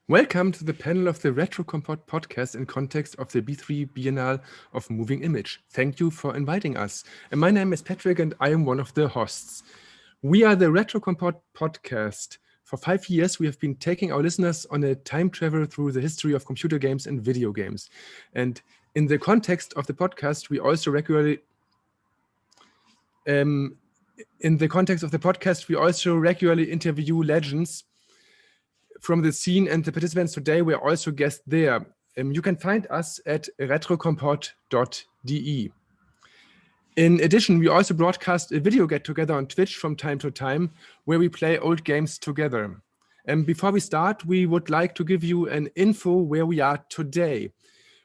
Welcome to the panel of the Retrokompott podcast in context of the B3 Biennale of Moving Image. Thank you for inviting us. And my name is Patrick and I am one of the hosts. We are the Retrokompott podcast. For 5 years, we have been taking our listeners on a time travel through the history of computer games and video games. And in the context of the podcast, we also regularly interview legends from the scene, and the participants today were also guests there. You can find us at retrokompott.de. In addition, we also broadcast a video get-together on Twitch from time to time, where we play old games together. And before we start, we would like to give you an info where we are today.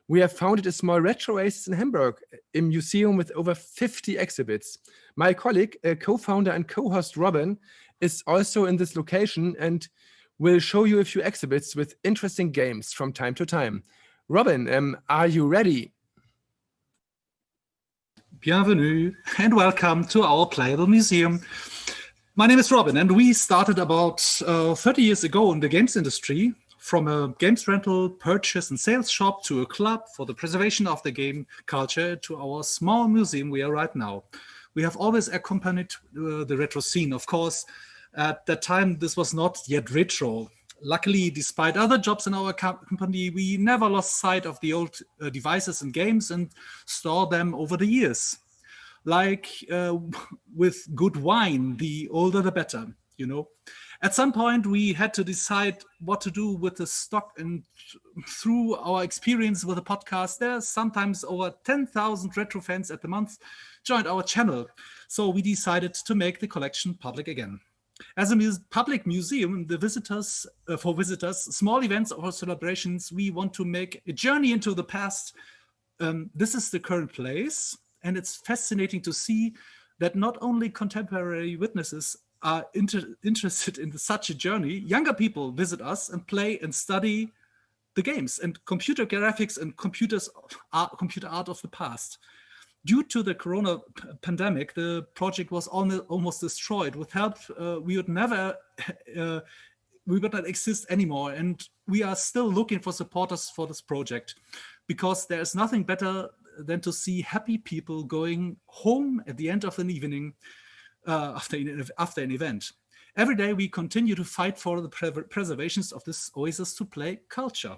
We have founded a small retro oasis in Hamburg, a museum with over 50 exhibits. My colleague, co-founder and co-host Robin, is also in this location and will show you a few exhibits with interesting games from time to time. Robin, are you ready? Bienvenue and welcome to our Playable Museum. My name is Robin and we started about 30 years ago in the games industry, from a games rental, purchase and sales shop to a club for the preservation of the game culture to our small museum we are right now. We have always accompanied the retro scene. Of course, at that time, this was not yet retro. Luckily, despite other jobs in our company, we never lost sight of the old devices and games and store them over the years. Like with good wine, the older the better, you know. At some point, we had to decide what to do with the stock, and through our experience with the podcast, there's sometimes over 10,000 retro fans at the month joined our channel. So we decided to make the collection public again. As a public museum, for visitors, small events or celebrations, we want to make a journey into the past. This is the current place, and it's fascinating to see that not only contemporary witnesses are interested in such a journey, younger people visit us and play and study the games and computer graphics and computer art of the past. Due to the corona pandemic, the project was almost destroyed. With help, we would not exist anymore. And we are still looking for supporters for this project, because there is nothing better than to see happy people going home at the end of an evening after an event. Every day, we continue to fight for the preservations of this oasis to play culture.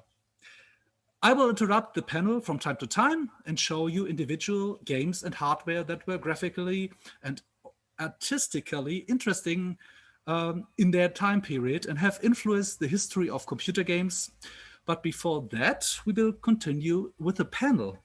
I will interrupt the panel from time to time and show you individual games and hardware that were graphically and artistically interesting in their time period and have influenced the history of computer games. But before that, we will continue with the panel.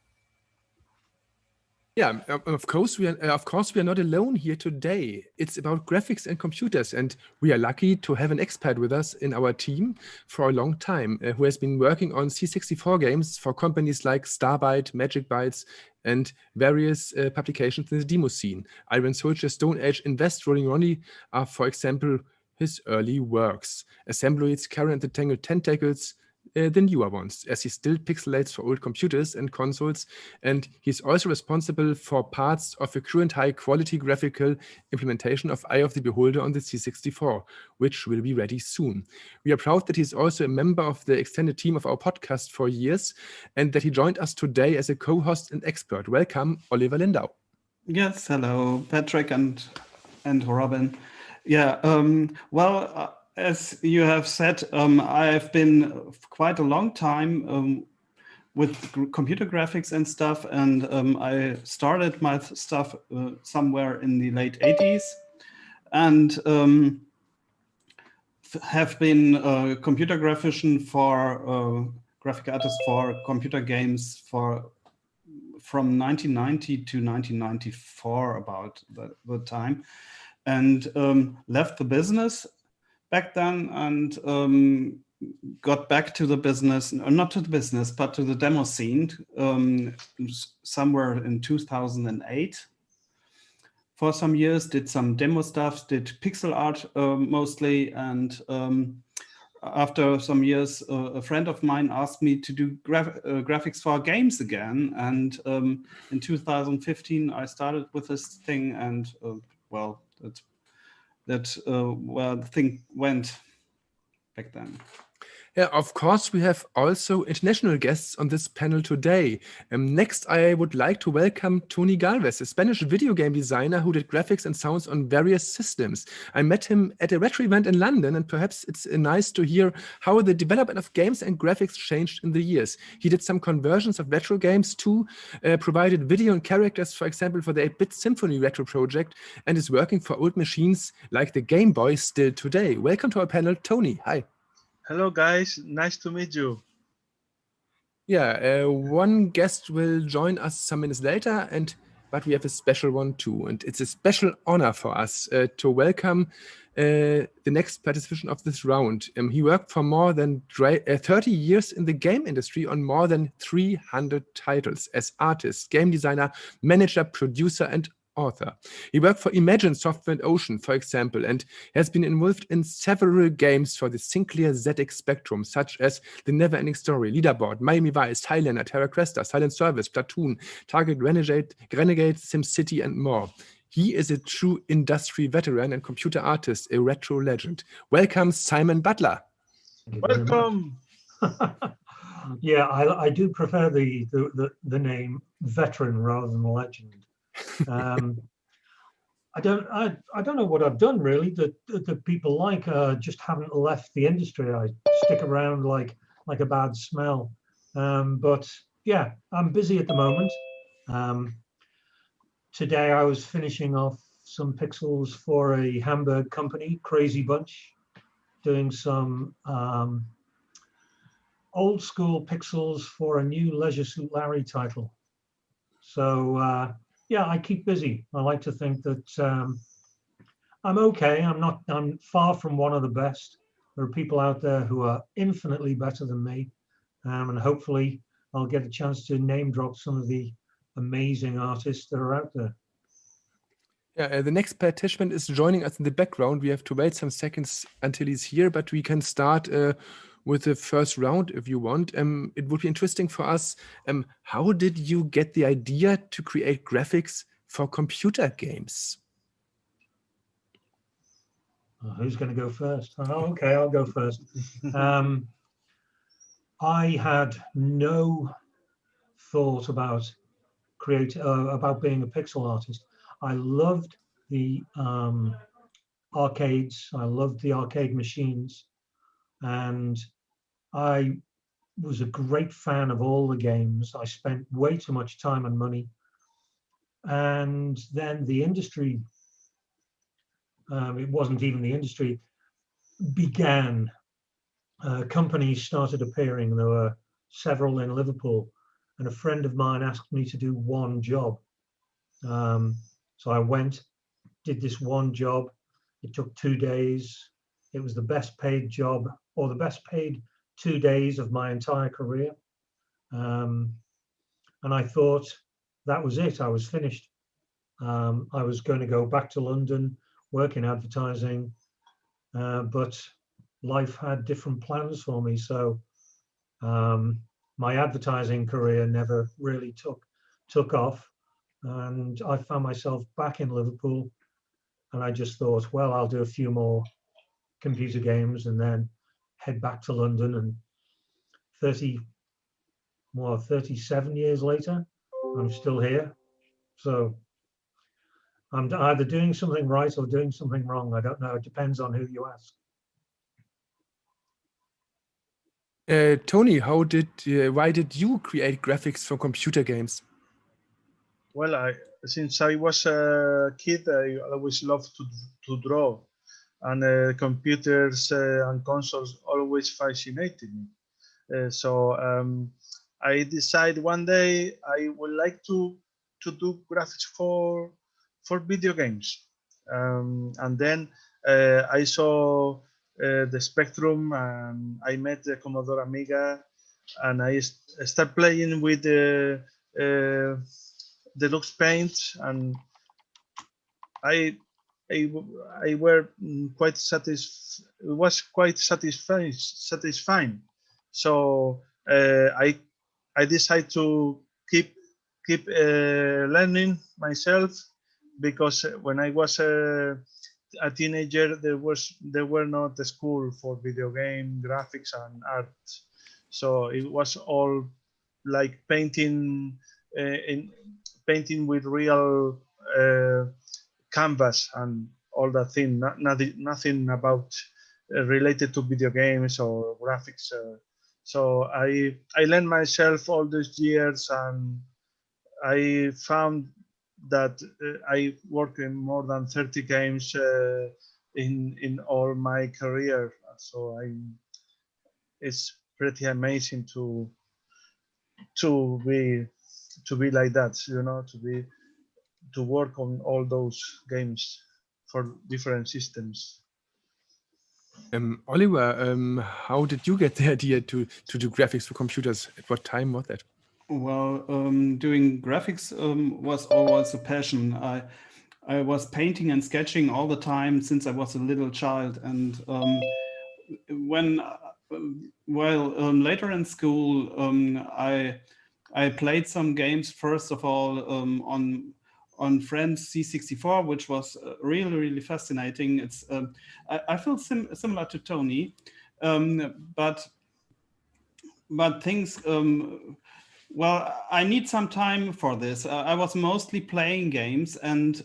Yeah, of course we are not alone here today. It's about graphics and computers, and we are lucky to have an expert with us in our team for a long time, who has been working on C64 games for companies like Starbyte, Magic Bytes, and various publications in the demo scene. Iron Soldier, Stone Age, Invest, Rolling Ronnie are, for example, his early works. Assembloids, Karen and the Tangled Tentacles, the newer ones, as he still pixelates for old computers and consoles, and he's also responsible for parts of a current high-quality graphical implementation of Eye of the Beholder on the C64, which will be ready soon. We are proud that he's also a member of the extended team of our podcast for years, and that he joined us today as a co-host and expert. Welcome, Oliver Lindau. Yes, hello, Patrick and Robin. Yeah, as you have said, I have been quite a long time with computer graphics and stuff, and I started my stuff somewhere in the late 80s, and have been a computer graphic artist for computer games from 1990 to 1994, about the time, and left the business back then and got back to the business, not to the business, but to the demo scene somewhere in 2008. For some years, did some demo stuff, did pixel art mostly, and after some years, a friend of mine asked me to do graphics for games again, and in 2015, I started with this thing, and where the thing went back then. Yeah, of course, we have also international guests on this panel today. Next, I would like to welcome Tony Galvez, a Spanish video game designer who did graphics and sounds on various systems. I met him at a retro event in London, and perhaps it's nice to hear how the development of games and graphics changed in the years. He did some conversions of retro games too, provided video and characters, for example, for the 8-bit Symphony retro project, and is working for old machines like the Game Boy still today. Welcome to our panel, Tony. Hi. Hello, guys. Nice to meet you. Yeah, one guest will join us some minutes later, but we have a special one too. And it's a special honor for us to welcome the next participant of this round. He worked for more than 30 years in the game industry on more than 300 titles as artist, game designer, manager, producer, and author. He worked for Imagine Software and Ocean, for example, and has been involved in several games for the Sinclair ZX Spectrum, such as The Never-Ending Story, Leaderboard, Miami Vice, Highlander, Terra Cresta, Silent Service, Platoon, Target Renegade, SimCity, and more. He is a true industry veteran and computer artist, a retro legend. Welcome, Simon Butler. Welcome. Yeah, I do prefer the name veteran rather than legend. I don't know what I've done really that people like. Just haven't left the industry. I stick around like a bad smell. But yeah, I'm busy at the moment. Today I was finishing off some pixels for a Hamburg company, Crazy Bunch, doing some old school pixels for a new Leisure Suit Larry title. So yeah, I keep busy. I like to think that I'm okay. I'm far from one of the best. There are people out there who are infinitely better than me. And hopefully I'll get a chance to name drop some of the amazing artists that are out there. Yeah, the next participant is joining us in the background. We have to wait some seconds until he's here, but we can start with the first round if you want. It would be interesting for us. How did you get the idea to create graphics for computer games? Who's going to go first? Oh, okay, I'll go first. I had no thought about about being a pixel artist. I loved the arcades. I loved the arcade machines, and I was a great fan of all the games. I spent way too much time and money, and then the industry. It wasn't even the industry. Began. Companies started appearing. There were several in Liverpool, and a friend of mine asked me to do one job. So I went, did this one job. It took 2 days. It was the best paid job, or the best paid 2 days of my entire career. And I thought that was it. I was finished. I was going to go back to London, work in advertising, but life had different plans for me. So my advertising career never really took off, and I found myself back in Liverpool, and I just thought, well, I'll do a few more computer games and then head back to London. And 37 years later, I'm still here. So I'm either doing something right or doing something wrong. I don't know. It depends on who you ask. Tony, why did you create graphics for computer games? Well, since I was a kid, I always loved to draw, and computers and consoles always fascinated me. So I decided one day I would like to do graphics for video games, and then I saw the Spectrum, and I met the Commodore Amiga, and I started playing with the Deluxe Paint, and I were quite satisfied. It was quite satisfying. So I decided to keep learning myself, because when I was a teenager, there were not the school for video game graphics and art, so it was all like painting painting with real canvas and all that thing. Nothing about related to video games or graphics. So I learned myself all these years, and I found that I worked in more than 30 games in all my career. So it's pretty amazing to be like that, you know, to work on all those games for different systems. Oliver, how did you get the idea to do graphics for computers? At what time was that? Well, doing graphics was always a passion. I was painting and sketching all the time since I was a little child, and when later in school, I played some games. First of all, on friend's C64, which was really fascinating. It's I feel similar to Tony, but things. Well, I need some time for this. I was mostly playing games, and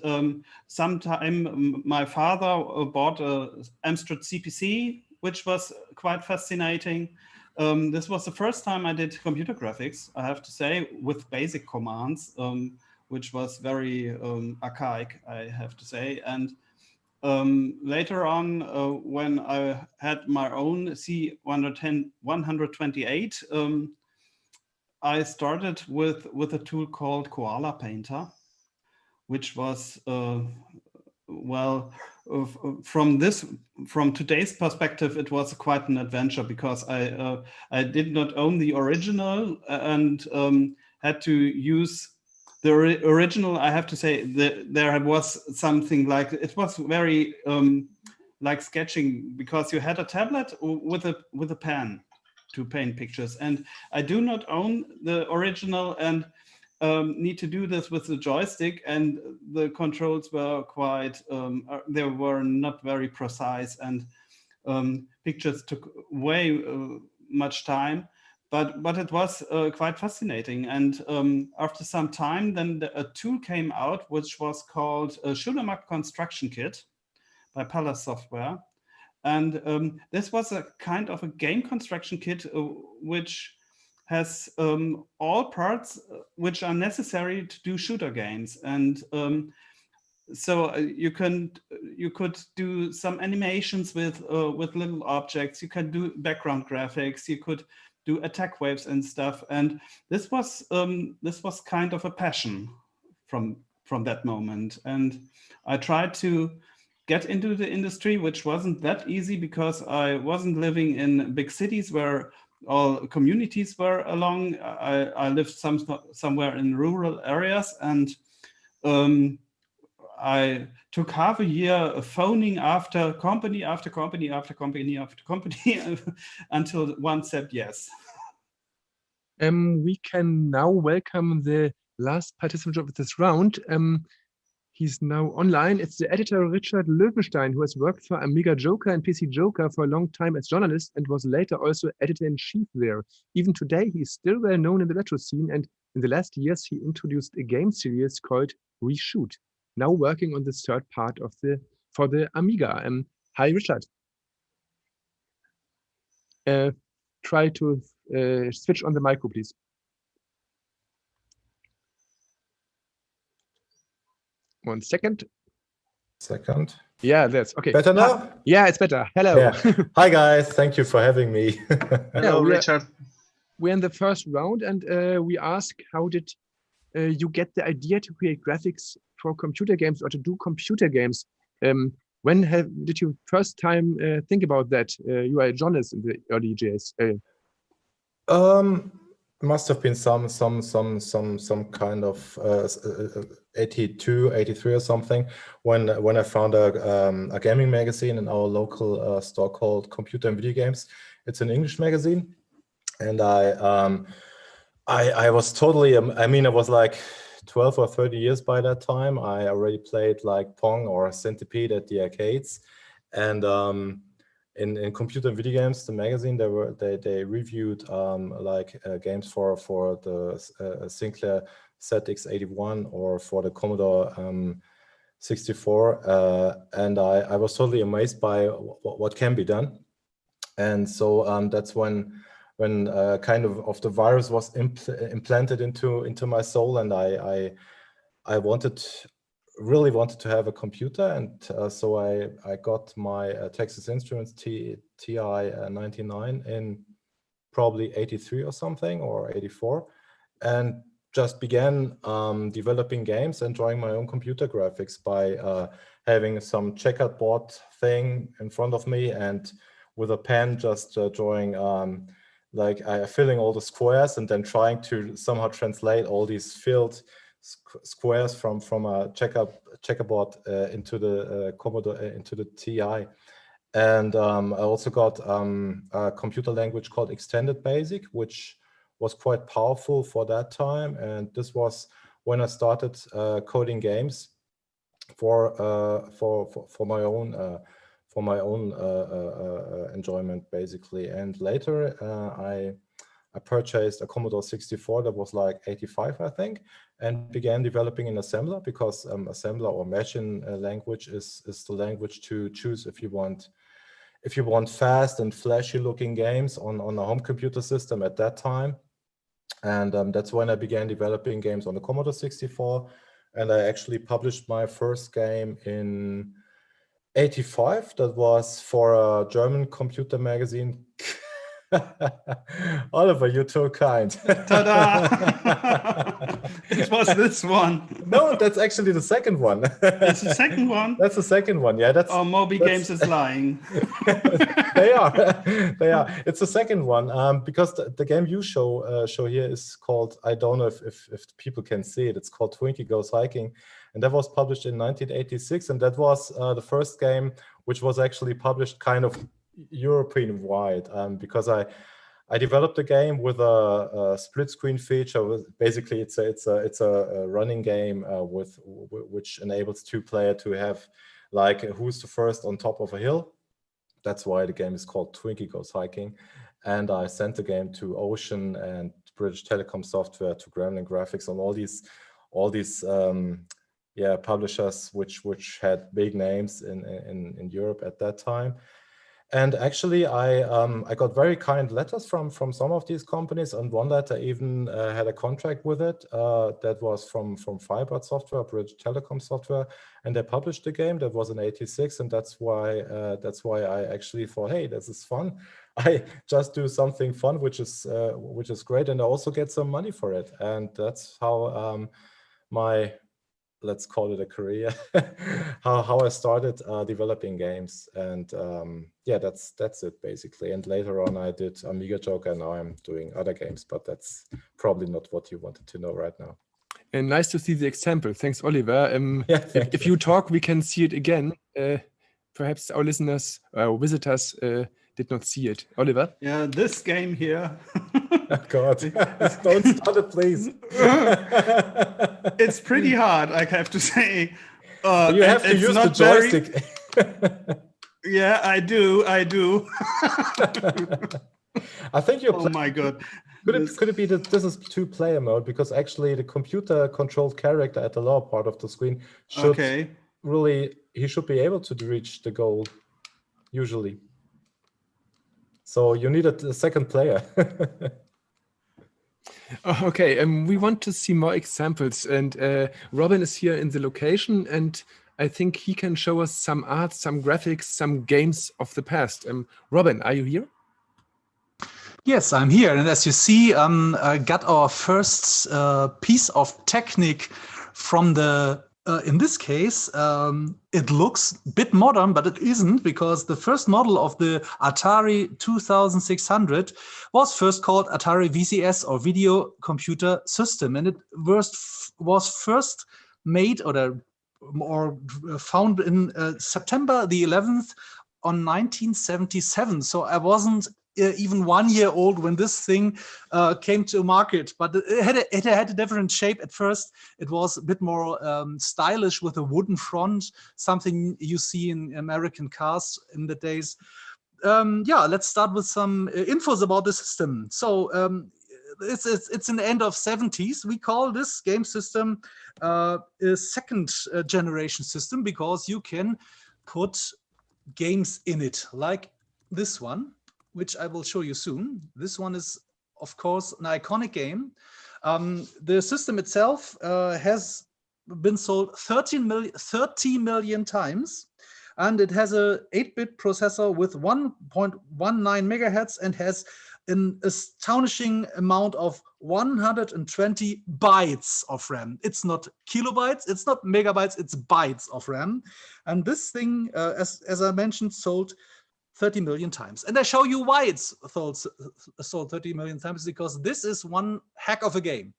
sometime my father bought a Amstrad Cpc, which was quite fascinating. This was the first time I did computer graphics, I have to say, with basic commands, which was very archaic, I have to say. And later on, when I had my own C128, I started with a tool called Koala Painter, which was from today's perspective, it was quite an adventure, because I did not own the original and had to use the original. I have to say that there was something like, it was very like sketching, because you had a tablet with a pen to paint pictures, and I do not own the original and need to do this with the joystick, and the controls were quite they were not very precise, and pictures took way much time, but it was quite fascinating. And after some time, then a tool came out which was called a Schulermack Construction Kit by Palace Software. And this was a kind of a game construction kit which has all parts which are necessary to do shooter games. And so you could do some animations with little objects. You can do background graphics. You could do attack waves and stuff. And this was kind of a passion from that moment. And I tried to get into the industry, which wasn't that easy, because I wasn't living in big cities where all communities were along. I lived somewhere in rural areas, and I took half a year phoning after company after company after company after company until one said yes. We can now welcome the last participant of this round. He's now online. It's the editor Richard Löwenstein, who has worked for Amiga Joker and PC Joker for a long time as journalist, and was later also editor-in-chief there. Even today, he's still well known in the retro scene, and in the last years, he introduced a game series called Reshoot, now working on the third part for the Amiga. Hi, Richard. Try to switch on the micro, please. One second. Yeah, that's okay. Better now? Yeah, it's better. Hello. Yeah. Hi, guys. Thank you for having me. Hello, Richard. We're in the first round, and we ask, how did you get the idea to create graphics for computer games or to do computer games? When did you first time think about that? You are a journalist in the early days. Must have been some kind of 82, 83 or something, when I found a gaming magazine in our local store called Computer and Video Games. It's an English magazine, and I was totally, I mean, I was like 12 or 30 years by that time. I already played like Pong or Centipede at the arcades. And in Computer and Video Games, the magazine, they reviewed games for the Sinclair ZX81 or for the Commodore 64, and I was totally amazed by what can be done. And so that's when kind of the virus was implanted into my soul, and I really wanted to have a computer, and so I got my Texas Instruments TI 99 in probably 83 or something, or 84, and just began developing games and drawing my own computer graphics by having some checkerboard thing in front of me, and with a pen just drawing filling all the squares, and then trying to somehow translate all these filled squares from a checkerboard into the Commodore, into the TI. And I also got a computer language called Extended Basic, which was quite powerful for that time. And this was when I started coding games for my own enjoyment, basically. And later I purchased a Commodore 64 that was like 85, I think, and began developing in assembler, because assembler or machine language is the language to choose if you want fast and flashy looking games on a home computer system at that time. And that's when I began developing games on the Commodore 64. And I actually published my first game in 85. That was for a German computer magazine. Oliver, you're too kind. Ta-da! It was this one. No, that's actually the second one. That's the second one? That's the second one, yeah. Oh, Moby Games is lying. They are. It's the second one, because the game you show here is called, I don't know if people can see it, it's called Twinkie Goes Hiking. And that was published in 1986. And that was the first game which was actually published kind of European-wide, because I developed the game with a split screen feature. Basically, it's a running game which enables two players to have like who's the first on top of a hill. That's why the game is called Twinkie Goes Hiking. And I sent the game to Ocean and British Telecom Software, to Gremlin Graphics, and all these publishers which had big names in Europe at that time. And actually, I got very kind letters from some of these companies, and one letter even had a contract with it. That was from Firebird Software, British Telecom Software, and they published the game. That was in '86, and that's why I actually thought, hey, this is fun. I just do something fun, which is great, and I also get some money for it. And that's how my, let's call it a career, how I started developing games. And that's it basically. And later on I did Amiga Joker, and now I'm doing other games, but that's probably not what you wanted to know right now. And nice to see the example. Thanks, Oliver. If you talk, we can see it again. Perhaps our listeners, visitors did not see it. Oliver? Yeah, this game here. Oh God, don't start it, please. It's pretty hard, I have to say. You have to use the joystick. Yeah, I do. I think you're. Oh my God. Could it be that this is two-player mode? Because actually the computer-controlled character at the lower part of the screen should he should be able to reach the goal, usually. So you need a second player. Okay, we want to see more examples, and Robin is here in the location, and I think he can show us some art, some graphics, some games of the past. Robin, are you here? Yes, I'm here, and as you see, I got our first piece of technique from the. In this case, it looks a bit modern, but it isn't, because the first model of the Atari 2600 was first called Atari VCS, or Video Computer System, and it was first made or found in September the 11th on 1977. So I wasn't even 1 year old when this thing came to market, but it had a different shape at first. It was a bit more stylish with a wooden front, something you see in American cars in the days. Yeah, let's start with some infos about the system. So it's in the end of 70s. We call this game system a second generation system because you can put games in it, like this one, which I will show you soon. This one is, of course, an iconic game. The system itself has been sold 30 million times, and it has a 8-bit processor with 1.19 megahertz and has an astonishing amount of 120 bytes of RAM. It's not kilobytes, it's not megabytes, it's bytes of RAM. And this thing, as I mentioned, sold 30 million times. And I show you why it's sold 30 million times, because this is one heck of a game.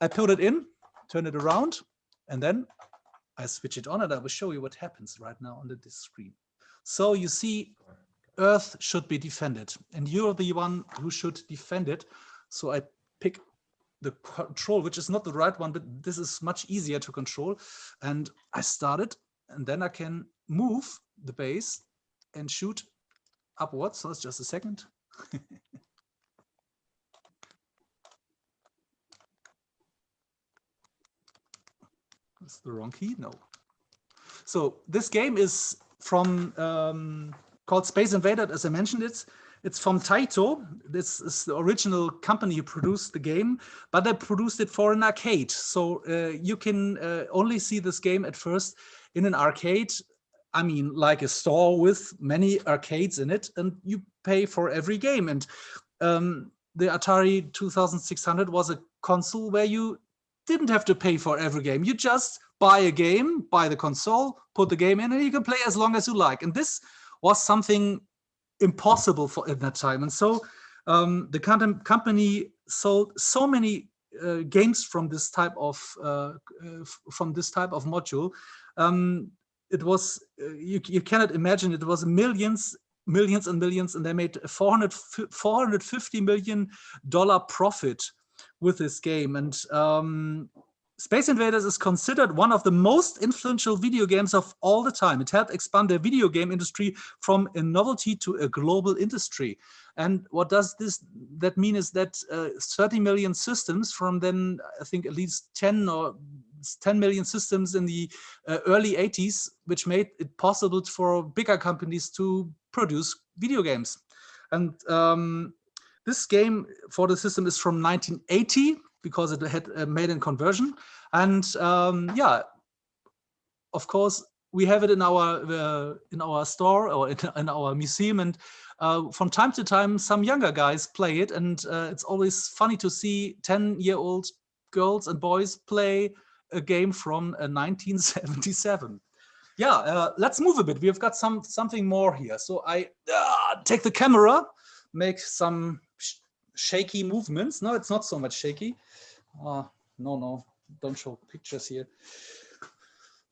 I put it in, turn it around, and then I switch it on, and I will show you what happens right now on this screen. So you see, Earth should be defended, and you're the one who should defend it. So I pick the control, which is not the right one, but this is much easier to control. And I start it, and then I can move the base and shoot upwards. So it's just a second. That's the wrong key. No. So this game is from called Space Invader, as I mentioned. It's from Taito. This is the original company who produced the game, but they produced it for an arcade. So you can only see this game at first in an arcade. I mean, like a store with many arcades in it, and you pay for every game. And the Atari 2600 was a console where you didn't have to pay for every game. You just buy a game, buy the console, put the game in, and you can play as long as you like. And this was something impossible for at that time. And so the company sold so many games from this type of module. It was you cannot imagine. It was millions and millions, and they made $450 million profit with this game. And Space Invaders is considered one of the most influential video games of all the time. It helped expand the video game industry from a novelty to a global industry. And what does that mean is that 30 million systems from then, I think at least 10 million systems in the early 80s, which made it possible for bigger companies to produce video games. And this game for the system is from 1980 because it had a maiden conversion. And yeah, of course, we have it in our store or in our museum. And from time to time, some younger guys play it. And it's always funny to see 10-year-old girls and boys play a game from 1977. Yeah, let's move a bit. We've got something more here. So I take the camera, make some shaky movements. No, it's not so much shaky. No, don't show pictures here.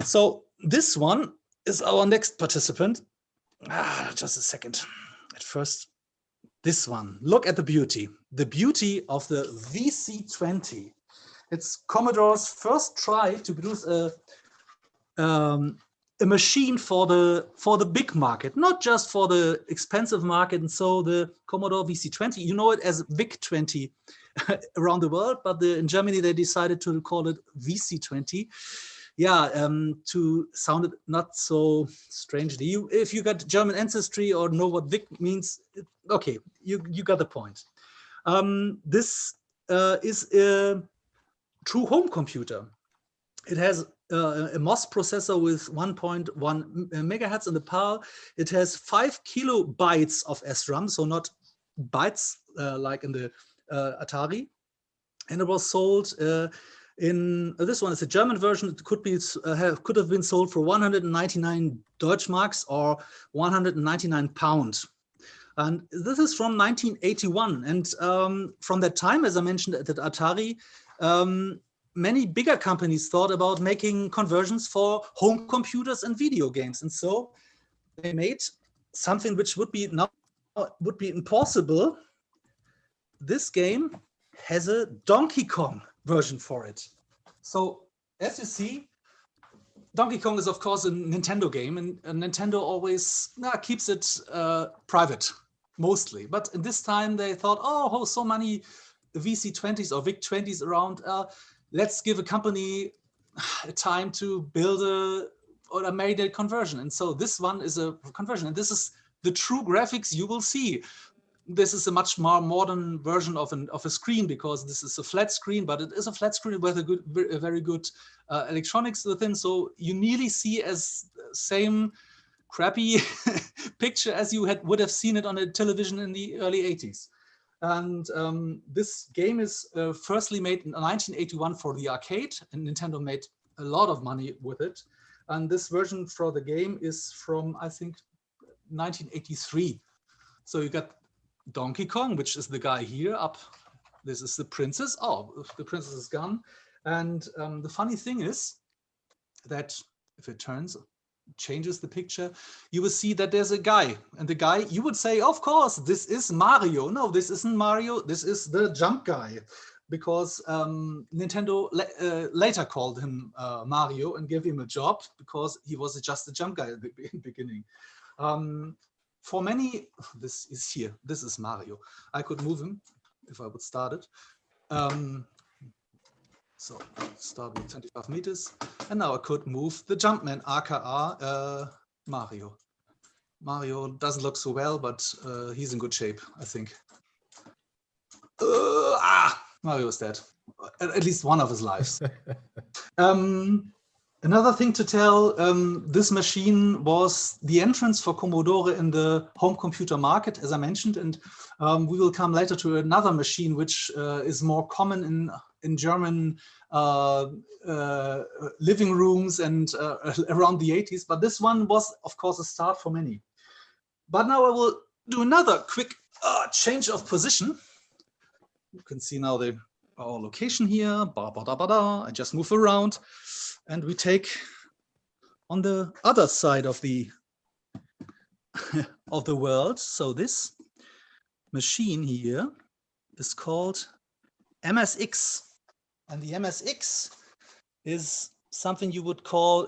So this one is our next participant. Just a second. At first, this one. Look at the beauty. The beauty of the VC20. It's Commodore's first try to produce a machine for the big market, not just for the expensive market. And so the Commodore Vc20, you know it as VIC-20 around the world, but in Germany they decided to call it Vc20. Yeah, to sound it not so strangely. If you got German ancestry or know what VIC means, okay, you got the point. This is a true home computer. It has a MOS processor with 1.1 megahertz in the PAL. It has 5 kilobytes of SRAM, so not bytes like in the Atari. And it was sold in this one is a German version. It could have been sold for 199 Deutschmarks or 199 pounds. And this is from 1981. And from that time, as I mentioned at Atari, many bigger companies thought about making conversions for home computers and video games. And so they made something which would be now would be impossible. This game has a Donkey Kong version for it. So as you see, Donkey Kong is of course a Nintendo game, and Nintendo always keeps it private mostly. But in this time they thought, oh, so many VC20s or VIC-20s around. Let's give a company a time to build a made a conversion. And so this one is a conversion, and this is the true graphics you will see. This is a much more modern version of a screen, because this is a flat screen, but it is a flat screen with a very good electronics within. So you nearly see as same crappy picture as you would have seen it on a television in the early 80s. And this game is firstly made in 1981 for the arcade, and Nintendo made a lot of money with it. And this version for the game is from, I think, 1983. So you got Donkey Kong, which is the guy here up. This is the princess. Oh, the princess is gone. And the funny thing is that if it changes the picture, you will see that there's a guy. And the guy, you would say, of course, this is Mario. No, this isn't Mario. This is the jump guy, because Nintendo later called him Mario and gave him a job because he was just a jump guy at the beginning. For many, this is here. This is Mario. I could move him if I would start it. So start with 25 meters. And now I could move the Jumpman, aka Mario. Mario doesn't look so well, but he's in good shape, I think. Mario is dead. At least one of his lives. Another thing to tell, this machine was the entrance for Commodore in the home computer market, as I mentioned, and we will come later to another machine which is more common in German living rooms and around the 80s, but this one was, of course, a start for many. But now I will do another quick change of position. You can see now our location here. I just move around. And we take on the other side of the world. So this machine here is called MSX, and the MSX is something you would call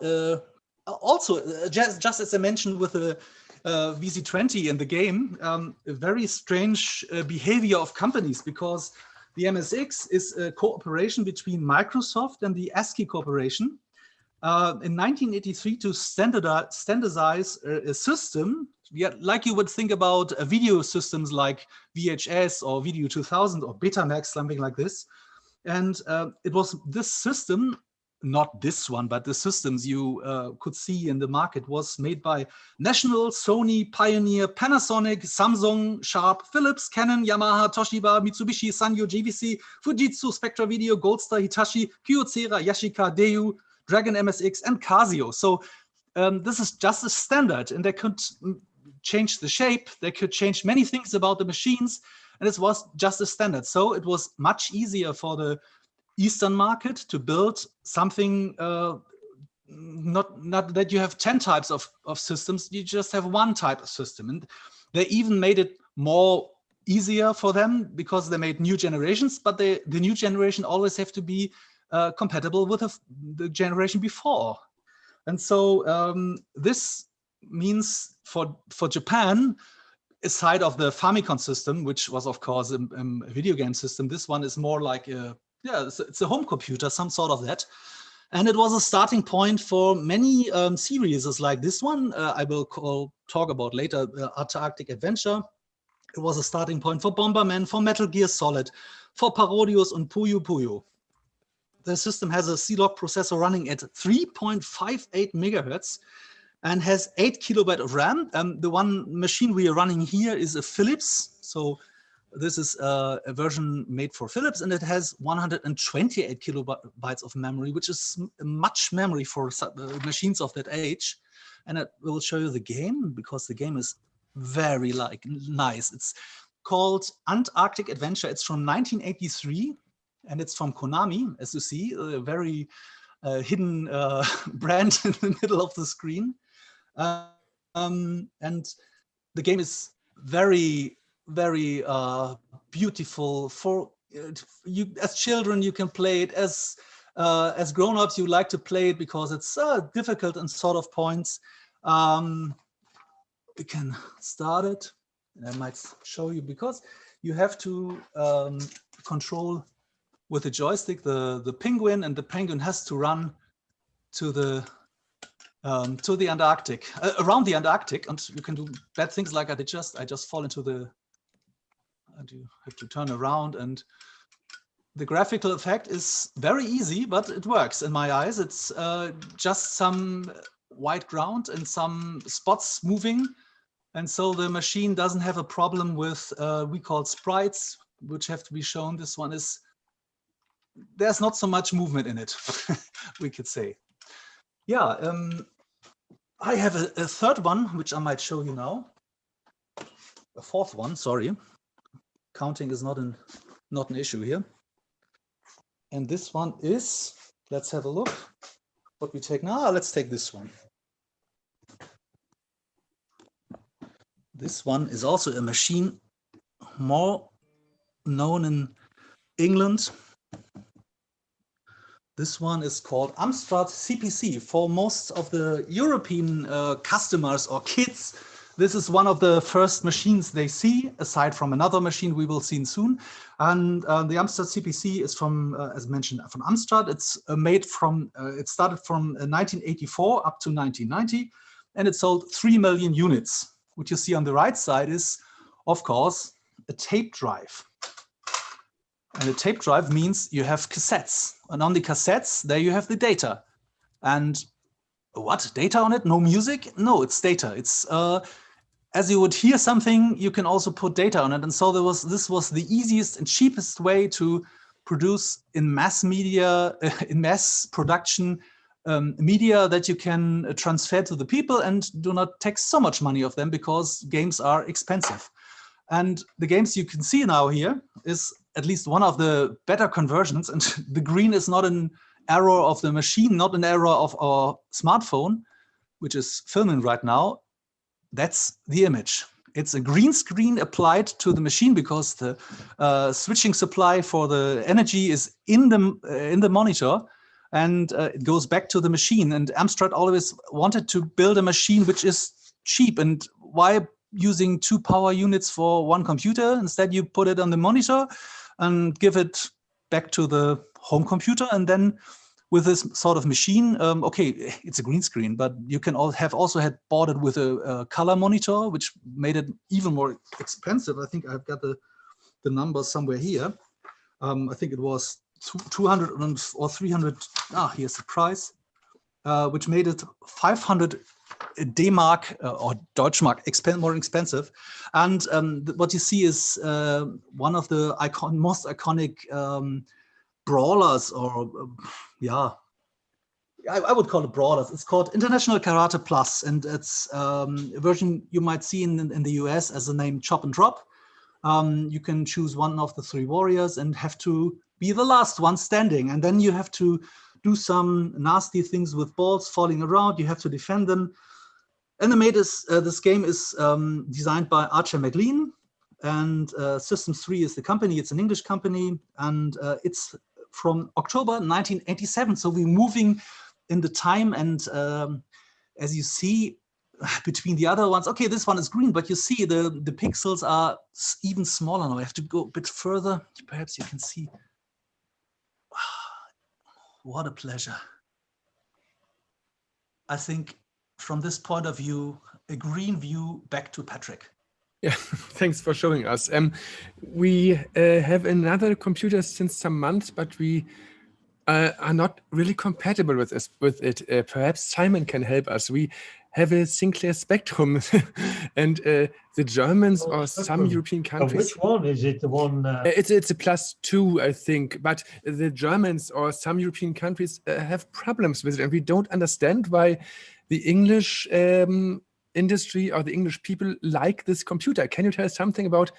also just as I mentioned with the VC20 in the game, a very strange behavior of companies, because the MSX is a cooperation between Microsoft and the ASCII Corporation. In 1983 to standardize a system, like you would think about video systems like VHS or Video 2000 or Betamax, something like this. And it was this system, not this one, but the systems you could see in the market was made by National, Sony, Pioneer, Panasonic, Samsung, Sharp, Philips, Canon, Yamaha, Toshiba, Mitsubishi, Sanyo, JVC, Fujitsu, Spectra Video, Goldstar, Hitachi, Kyocera, Yashica, Daewoo, Dragon MSX, and Casio. So this is just a standard, and they could change the shape. They could change many things about the machines, and it was just a standard. So it was much easier for the Eastern market to build something, not that you have 10 types of systems, you just have one type of system. And they even made it more easier for them because they made new generations, but the new generation always have to be compatible with the generation before. And so this means for Japan, aside of the Famicom system, which was of course a video game system, this one is more like it's a home computer, some sort of that. And it was a starting point for many series like this one. I will talk about later, Antarctic Adventure. It was a starting point for Bomberman, for Metal Gear Solid, for Parodius and Puyo Puyo. The system has a C-Log processor running at 3.58 megahertz and has 8 kilobyte of RAM. The one machine we are running here is a Philips. So this is a version made for Philips, and it has 128 kilobytes of memory, which is much memory for machines of that age. And I will show you the game, because the game is very nice. It's called Antarctic Adventure. It's from 1983. And it's from Konami, as you see, a very hidden brand in the middle of the screen. And the game is very, very beautiful. For you as children, you can play it. As grown-ups, you like to play it because it's difficult in sort of points. We can start it. And I might show you, because you have to control with the joystick the penguin, and the penguin has to run to the Antarctic, around the Antarctic, and you can do bad things like I just fall into the, and you have to turn around, and the graphical effect is very easy, but it works in my eyes. It's just some white ground and some spots moving, and so the machine doesn't have a problem with we call sprites, which have to be shown. This one is, there's not so much movement in it, we could say. Yeah, I have a third one, which I might show you now. A fourth one, sorry. Counting is not an issue here. And this one is, let's have a look what we take now. Let's take this one. This one is also a machine more known in England. This one is called Amstrad Cpc. For most of the European customers or kids, this is one of the first machines they see, aside from another machine we will see soon. And the Amstrad Cpc is from, as mentioned, from Amstrad. It's made from, it started from 1984 up to 1990, and it sold 3 million units. What you see on the right side is, of course, a tape drive. And a tape drive means you have cassettes. And on the cassettes, there you have the data. And what? Data on it? No music? No, it's data. It's as you would hear something, you can also put data on it. And so this was the easiest and cheapest way to produce in mass media, in mass production, media that you can transfer to the people and do not take so much money of them, because games are expensive. And the games you can see now here is at least one of the better conversions. And the green is not an error of the machine, not an error of our smartphone, which is filming right now. That's the image. It's a green screen applied to the machine, because the switching supply for the energy is in the monitor, and it goes back to the machine. And Amstrad always wanted to build a machine which is cheap. And why using 2 power units for one computer? Instead, you put it on the monitor and give it back to the home computer. And then with this sort of machine, okay, it's a green screen, but you can also had bought it with a color monitor, which made it even more expensive. I think I've got the numbers somewhere here. I think it was 200 or 300. Here's the price, which made it 500 D-Mark or Deutschmark more expensive. And what you see is one of the most iconic brawlers, or I would call it brawlers. It's called International Karate Plus, and it's a version you might see in the US as the name Chop and Drop. You can choose one of the 3 warriors and have to be the last one standing, and then you have to do some nasty things with balls falling around. You have to defend them. And this game is designed by Archer McLean, and Systems 3 is the company. It's an English company, and it's from October 1987. So we're moving in the time, and as you see between the other ones, okay, this one is green, but you see the pixels are even smaller now. I have to go a bit further. Perhaps you can see. What a pleasure. I think from this point of view, a green view back to Patrick. Yeah, thanks for showing us. We have another computer since some months, but we are not really compatible with it. Perhaps Simon can help us. We have a Sinclair Spectrum, and the Germans or some European countries. Which one is it? The one? It's a +2, I think. But the Germans or some European countries have problems with it, and we don't understand why the English industry or the English people like this computer. Can you tell us something about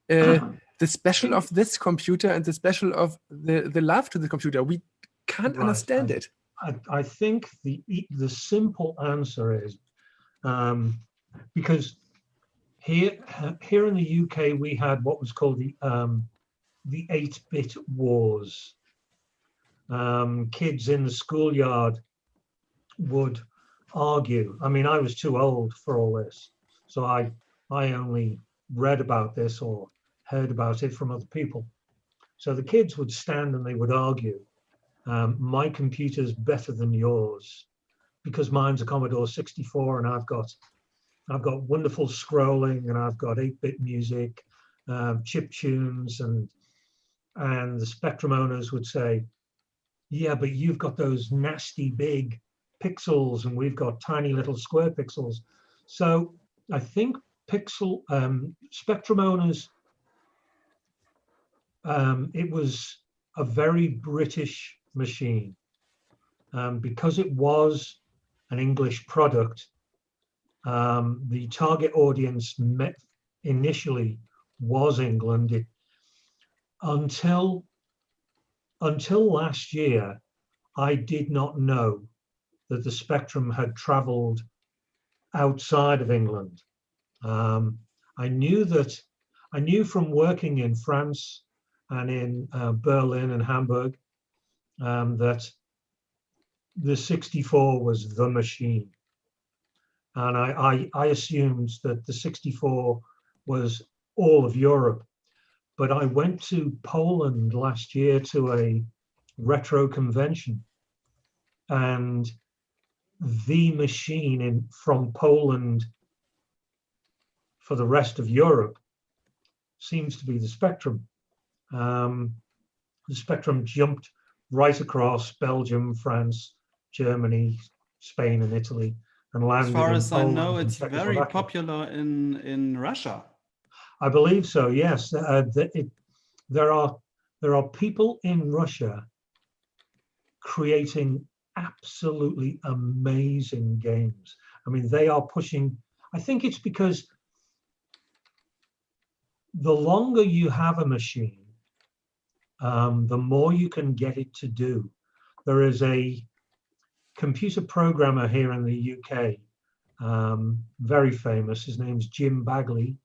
the special of this computer and the special of the love to the computer? We can't understand it. I think the simple answer is because Here in the UK, we had what was called the 8-bit wars. Kids in the schoolyard would argue. I mean, I was too old for all this, so I only read about this or heard about it from other people. So the kids would stand and they would argue, my computer's better than yours because mine's a Commodore 64 and I've got wonderful scrolling and I've got 8-bit music, chip tunes, and the Spectrum owners would say, yeah, but you've got those nasty big pixels and we've got tiny little square pixels. So I think Spectrum owners, it was a very British machine. Because it was an English product, the target audience initially was England. Until last year, I did not know that the Spectrum had traveled outside of England. I knew from working in France and in Berlin and Hamburg that the 64 was the machine. And I assumed that the 64 was all of Europe. But I went to Poland last year to a retro convention, and the machine from Poland for the rest of Europe seems to be the Spectrum. The Spectrum jumped right across Belgium, France, Germany, Spain, and Italy, and landed. As far as I Poland know, and it's very Czechoslovakia. popular in Russia. I believe so. Yes, there are people in Russia creating absolutely amazing games. I mean, they are pushing. I think it's because the longer you have a machine, the more you can get it to do. There is a computer programmer here in the UK, very famous. His name's Jim Bagley.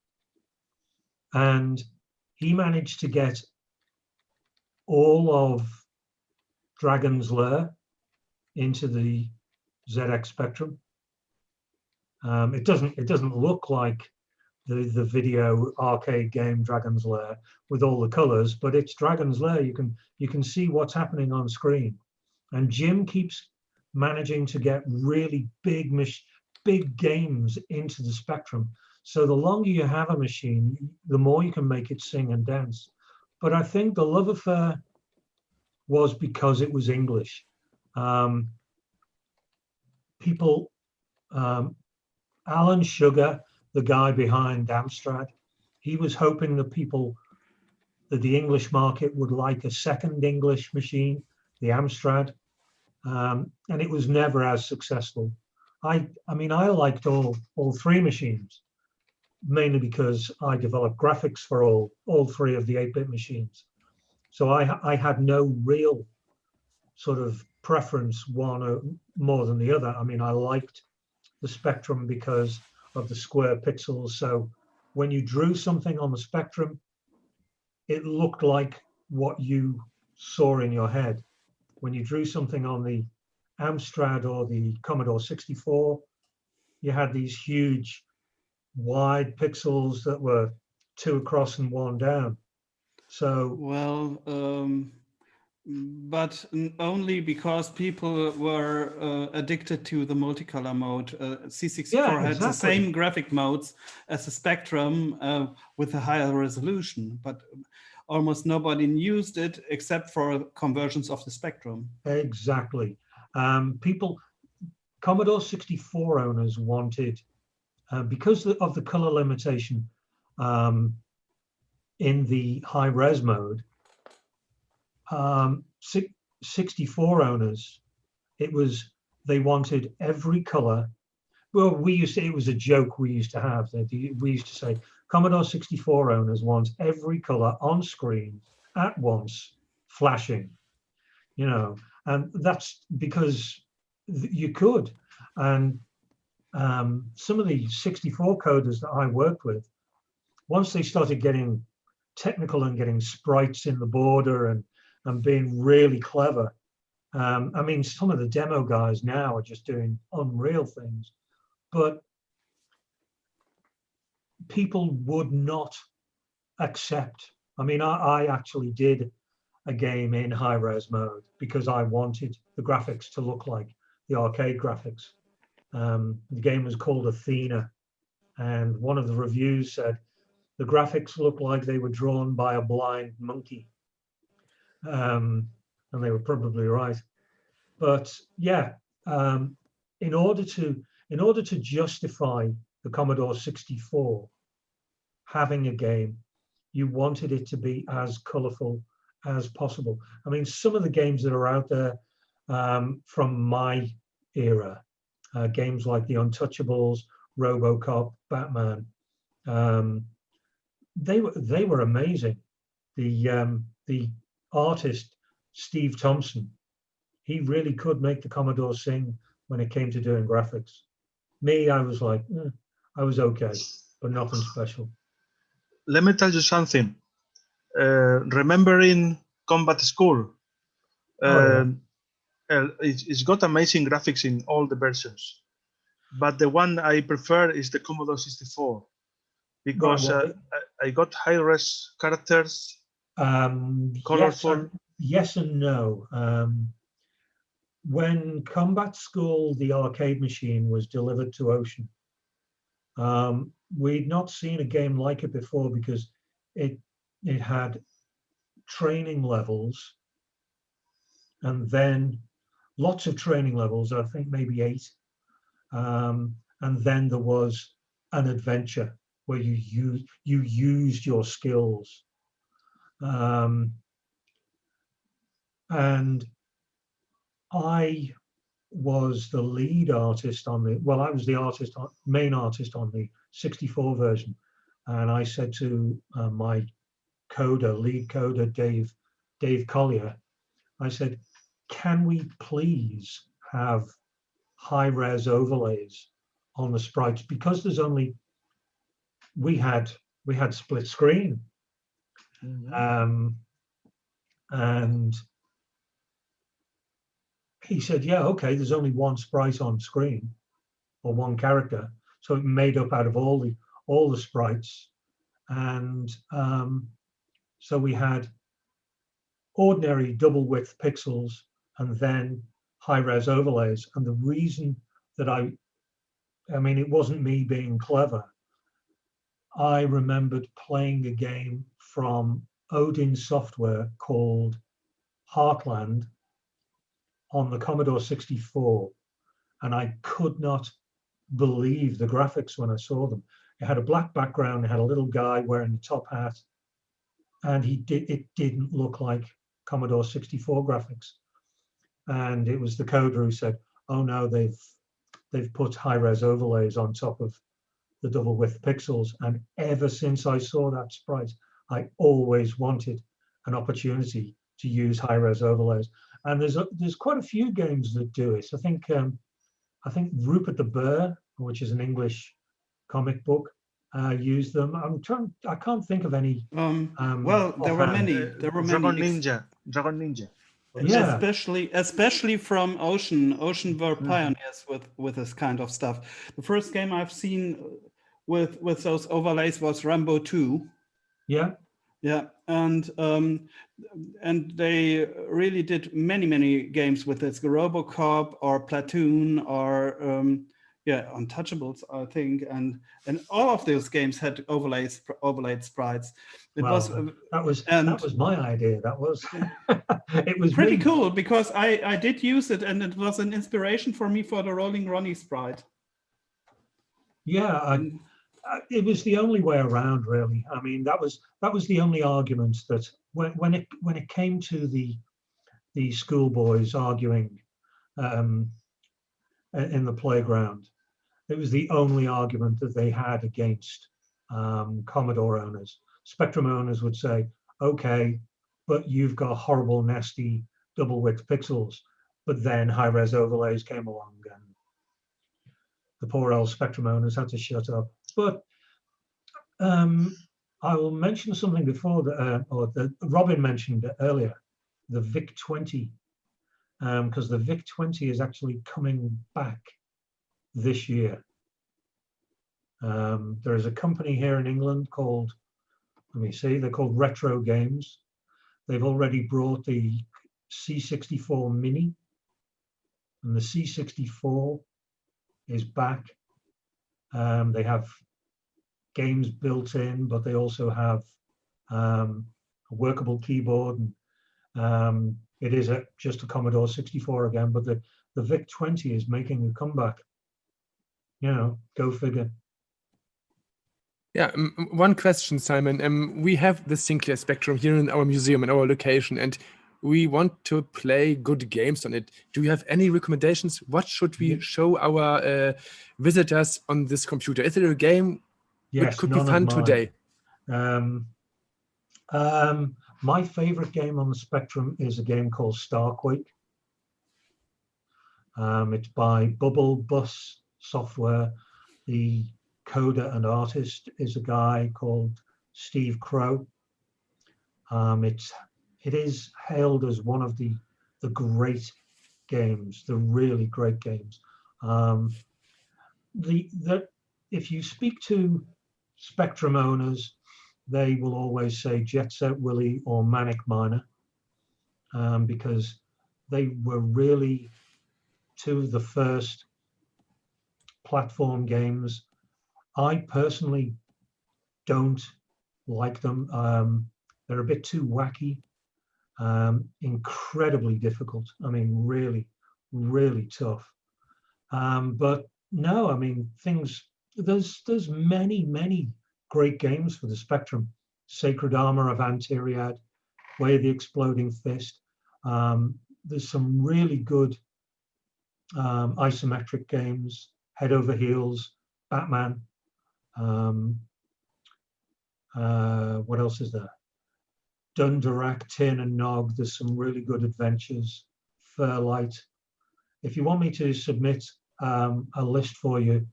And he managed to get all of Dragon's Lair into the ZX Spectrum. It doesn't look like the video arcade game Dragon's Lair with all the colors, but it's Dragon's Lair. You can see what's happening on screen. And Jim keeps managing to get really big games into the Spectrum. So the longer you have a machine, the more you can make it sing and dance. But I think the love affair was because it was English. People, Alan Sugar, the guy behind Amstrad, he was hoping that the English market would like a second English machine, the Amstrad, and it was never as successful. I mean, I liked all three machines, mainly because I developed graphics for all three of the 8-bit machines. So I had no real sort of preference, one more than the other. I mean, I liked the Spectrum because of the square pixels. So when you drew something on the Spectrum, it looked like what you saw in your head. When you drew something on the Amstrad or the Commodore 64, you had these huge wide pixels that were 2 across and 1 down. So well, but only because people were addicted to the multicolor mode. C64 had the same graphic modes as the Spectrum with a higher resolution, but almost nobody used it except for conversions of the Spectrum. Exactly. Commodore 64 owners wanted, because of the color limitation in the high res mode, 64 owners, they wanted every color. Well, it was a joke we used to have. We used to say, Commodore 64 owners want every color on screen at once, flashing, and that's because you could. And some of the 64 coders that I worked with, once they started getting technical and getting sprites in the border and being really clever, I mean, some of the demo guys now are just doing unreal things, but people would not accept. I mean, I actually did a game in high-res mode because I wanted the graphics to look like the arcade graphics. The game was called Athena, and one of the reviews said the graphics looked like they were drawn by a blind monkey. And they were probably right. But yeah, in order to justify the Commodore 64 having a game, you wanted it to be as colorful as possible. I mean, some of the games that are out there from my era, games like the Untouchables, RoboCop, Batman, they were amazing. The artist Steve Thompson, he really could make the Commodore sing when it came to doing graphics. Me, I was like, I was okay, but nothing special. Let me tell you something. Remembering Combat School, it's got amazing graphics in all the versions, but the one I prefer is the Commodore 64 because I got high-res characters, colorful. Yes and no. When Combat School, the arcade machine, was delivered to Ocean, we'd not seen a game like it before because it had training levels and then lots of training levels, I think maybe 8. And then there was an adventure where you used your skills. And I was the lead artist on the, well, I was the main artist on the 64 version. And I said to my lead coder, Dave Collier, I said, can we please have high-res overlays on the sprites? Because there's only, we had split screen. Mm-hmm. And he said, yeah, okay, there's only one sprite on screen or one character. So it made up out of all the sprites. And so we had ordinary double width pixels and then high-res overlays. And the reason that I mean, it wasn't me being clever. I remembered playing a game from Odin Software called Heartland on the Commodore 64, and I could not believe the graphics when I saw them. It had a black background, it had a little guy wearing a top hat, and it didn't look like Commodore 64 graphics. And it was the coder who said, oh no, they've put high-res overlays on top of the double width pixels. And ever since I saw that sprite, I always wanted an opportunity to use high-res overlays. And there's quite a few games that do it. I think Rupert the Bear, which is an English comic book, used them. I can't think of any. Well, there were many. Dragon Ninja. Yeah. Especially from Ocean. Ocean were pioneers with this kind of stuff. The first game I've seen with those overlays was Rambo 2. Yeah. Yeah, and they really did many games with this, RoboCop or Platoon or Untouchables, I think, and all of those games had overlaid sprites. That was my idea. That was it was pretty cool because I did use it, and it was an inspiration for me for the Rolling Ronnie sprite. Yeah. It was the only way around, really. I mean, that was the only argument that when it came to the schoolboys arguing in the playground, it was the only argument that they had against Commodore owners. Spectrum owners would say, okay, but you've got horrible, nasty double width pixels. But then high-res overlays came along, and the poor old Spectrum owners had to shut up. But I will mention something before that, Robin mentioned it earlier, the VIC-20, because the VIC-20 is actually coming back this year. There is a company here in England called, let me see, they're called Retro Games. They've already brought the C64 Mini, and the C64 is back. They have games built in, but they also have a workable keyboard. And, it is just a Commodore 64 again, but the VIC-20 is making a comeback. You know, go figure. Yeah, one question, Simon. We have the Sinclair Spectrum here in our museum, in our location, and we want to play good games on it. Do you have any recommendations? What should we show our visitors on this computer? Is there a game which could be fun today? My favorite game on the Spectrum is a game called Starquake. It's by Bubble Bus Software. The coder and artist is a guy called Steve Crow. It is hailed as one of the great games, the really great games. If you speak to Spectrum owners, they will always say Jet Set Willy or Manic Miner, because they were really two of the first platform games. I personally don't like them. They're a bit too wacky, incredibly difficult. I mean, really, really tough. But no, I mean, there's many great games for the Spectrum. Sacred Armor of Antiriad, Way of the Exploding Fist. There's some really good isometric games, Head Over Heels, Batman. What else is there? Dundarak, Tin and Nog. There's some really good adventures. Fairlight. If you want me to submit a list for you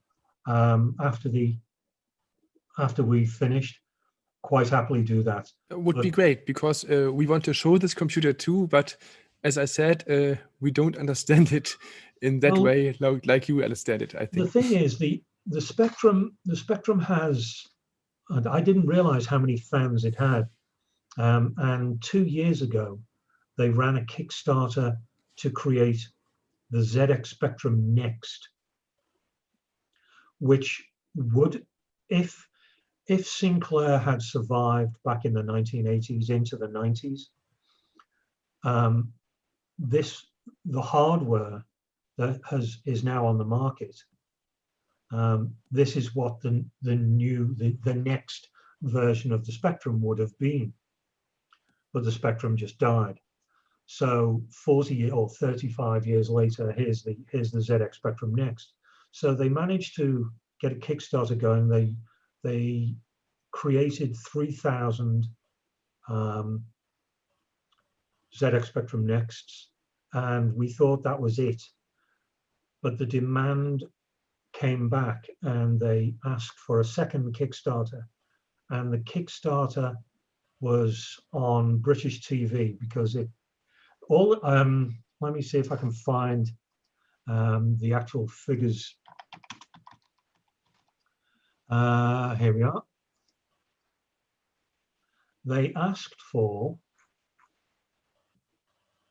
after we've finished, quite happily do that. It would be great, because we want to show this computer too, but as I said, we don't understand it in that way like you understand it, I think. The thing is, the Spectrum has, and I didn't realize how many fans it had. And 2 years ago, they ran a Kickstarter to create the ZX Spectrum Next, which would, if Sinclair had survived back in the 1980s into the 90s, the hardware that is now on the market, this is what the next version of the Spectrum would have been, but the Spectrum just died. So 40 or 35 years later, here's the ZX Spectrum Next. So they managed to get a Kickstarter going. They created 3,000 ZX Spectrum Nexts, and we thought that was it. But the demand came back, and they asked for a second Kickstarter, and the Kickstarter was on British TV, because let me see if I can find the actual figures. Here we are. They asked for,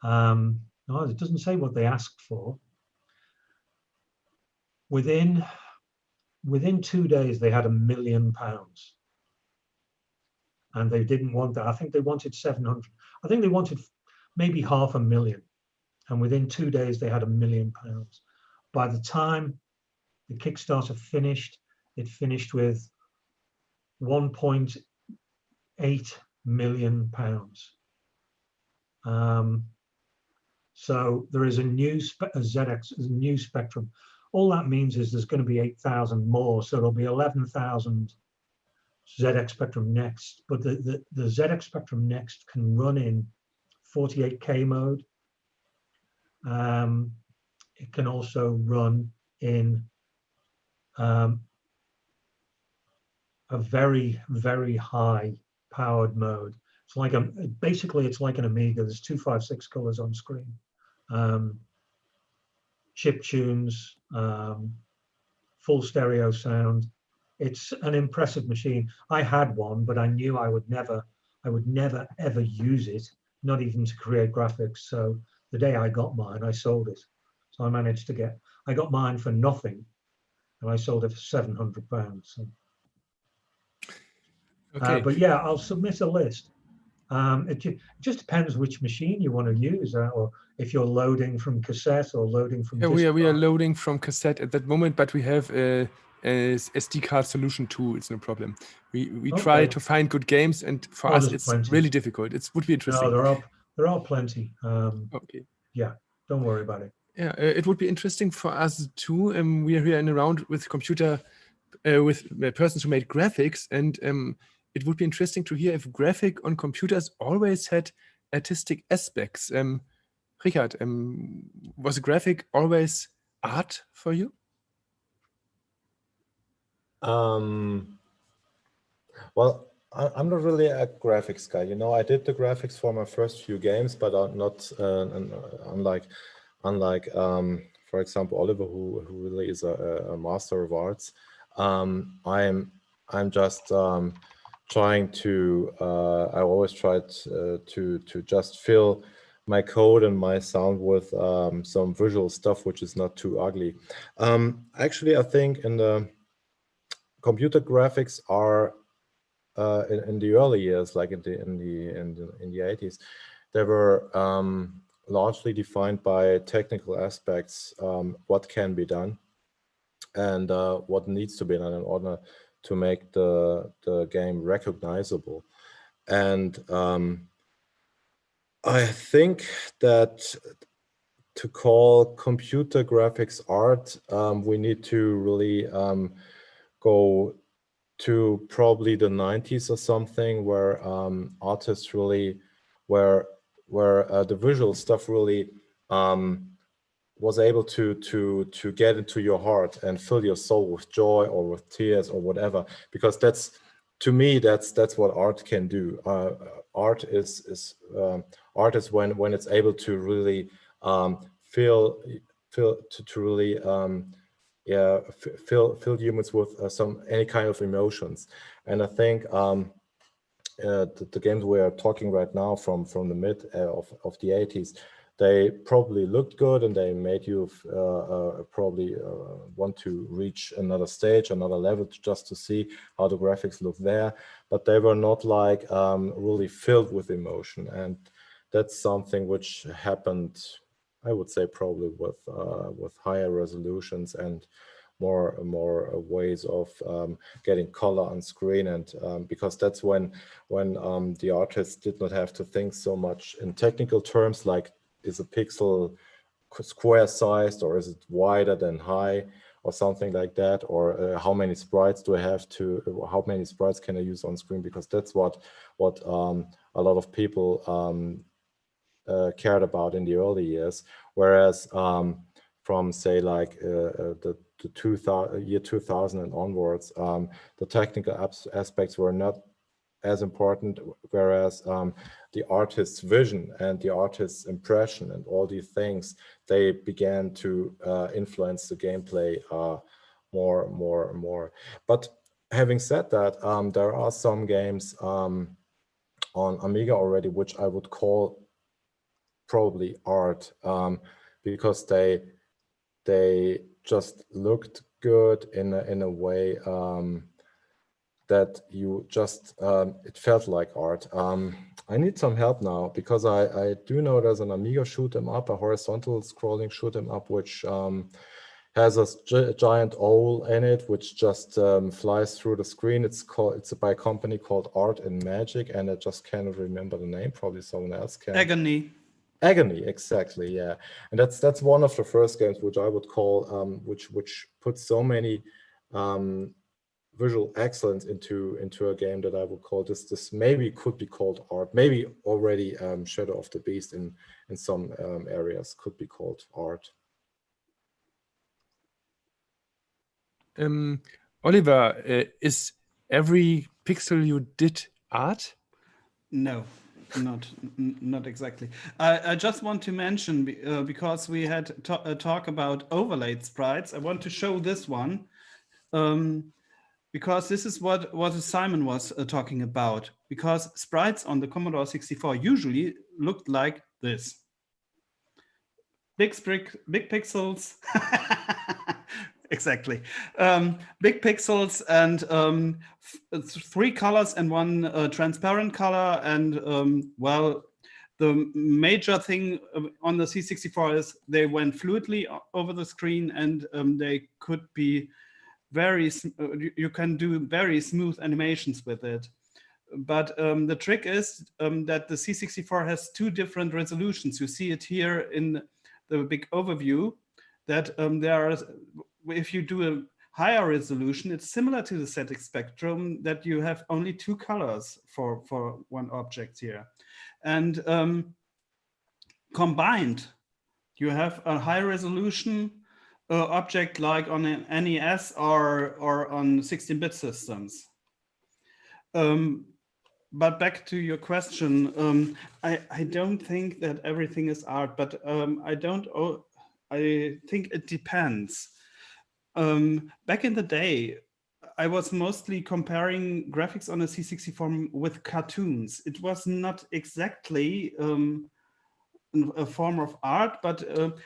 no, it doesn't say what they asked for. Within 2 days, they had £1 million. And they didn't want that. I think they wanted 700. I think they wanted maybe 500,000. And within 2 days, they had £1 million. By the time the Kickstarter finished, it finished with £1.8 million. So there is a new Spectrum. All that means is there's going to be 8,000 more. So there'll be 11,000 ZX Spectrum Next. But the ZX Spectrum Next can run in 48K mode. It can also run in a very, very high powered mode. It's like basically it's like an Amiga. There's 256 colors on screen, chip tunes, full stereo sound. It's an impressive machine. I had one, but I knew I would never ever use it, not even to create graphics. So the day I got mine, I sold it. So I got mine for nothing, and I sold it for £700. So. Okay. But yeah, I'll submit a list. It just depends which machine you want to use, or if you're loading from cassette or loading from. Yeah, we are loading from cassette at that moment, but we have a SD card solution too. It's no problem. We try to find good games, and for us it's plenty. really difficult. It would be interesting. No, there are plenty. Okay. Yeah, don't worry about it. Yeah, it would be interesting for us too. We are here in a round with with persons who made graphics, and it would be interesting to hear if graphic on computers always had artistic aspects. Richard, was a graphic always art for you? Well, I'm not really a graphics guy. You know, I did the graphics for my first few games, but not unlike for example, Oliver, who really is a master of arts. I'm just trying to. I always tried to just fill my code and my sound with some visual stuff, which is not too ugly. Actually, I think in the computer graphics are in the early years, like in the 80s, they were largely defined by technical aspects, what can be done and what needs to be done in order to make the game recognizable. And I think that to call computer graphics art, we need to really go to probably the 90s or something, where artists really, where the visual stuff really was able to get into your heart and fill your soul with joy or with tears or whatever, because that's, to me, that's what art can do. Art is when it's able to really fill humans with any kind of emotions. And I think the games we are talking right now from the mid of the 80s, they probably looked good and they made you probably want to reach another stage, another level, just to see how the graphics look there. But they were not like really filled with emotion, and that's something which happened, I would say, probably with higher resolutions and more ways of getting color on screen, and because that's when the artists did not have to think so much in technical terms, like is a pixel square sized or is it wider than high or something like that, or how many sprites do I have to, how many sprites can I use on screen, because that's what a lot of people cared about in the early years, whereas from say like the year 2000 and onwards, the technical aspects were not as important, whereas the artist's vision and the artist's impression and all these things, they began to influence the gameplay more. But having said that, there are some games on Amiga already which I would call probably art, because they just looked good in a way that you just it felt like art. I need some help now, because I do know there's an Amiga shoot 'em up, a horizontal scrolling shoot 'em up, which has a giant owl in it, which just flies through the screen. It's by a company called Art and Magic, and I just cannot remember the name. Probably someone else can. Agony, exactly, yeah. And that's one of the first games which I would call which puts so many visual excellence into a game that I would call this maybe could be called art. Maybe already Shadow of the Beast in some areas could be called art. Oliver, is every pixel you did art? No, not exactly. I just want to mention, because we had a talk about overlaid sprites, I want to show this one, because this is what Simon was talking about. Because sprites on the Commodore 64 usually looked like this. Big pixels. Exactly. Big pixels and 3 colors and 1 transparent color. And well, the major thing on the C64 is they went fluidly over the screen, and they could be you can do very smooth animations with it. But the trick is that the C64 has 2 different resolutions. You see it here in the big overview, that if you do a higher resolution, it's similar to the ZX Spectrum, that you have only 2 colors for one object here. And combined, you have a high resolution object like on an NES or on 16-bit systems. But back to your question, I don't think that everything is art, but I think it depends. Back in the day, I was mostly comparing graphics on a C64 with cartoons. It was not exactly a form of art, but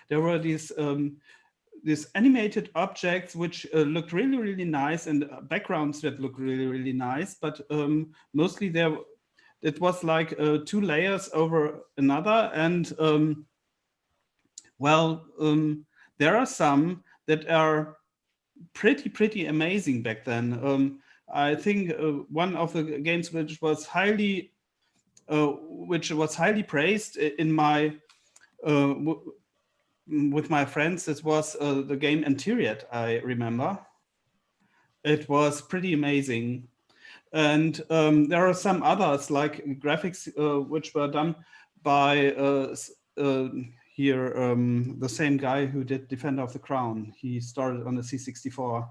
there were these animated objects which looked really, really nice, and backgrounds that looked really, really nice. But mostly it was like 2 layers over another. And there are some that are pretty amazing back then. I think one of the games which was highly praised in my with my friends, it was the game Antarctic, I remember. It was pretty amazing. And there are some others, like graphics which were done by the same guy who did Defender of the Crown. He started on the C64.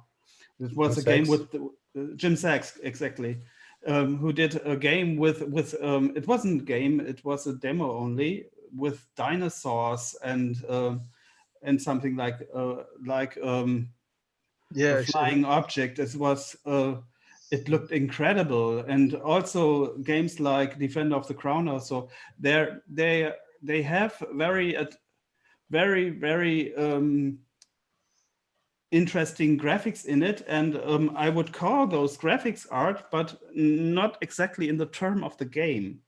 It was a game with Jim Sachs, exactly, who did a game with it wasn't a game, it was a demo only, with dinosaurs and something like a flying object. It looked incredible. And also games like Defender of the Crown, also they have very interesting graphics in it, and I would call those graphics art, but not exactly in the term of the game.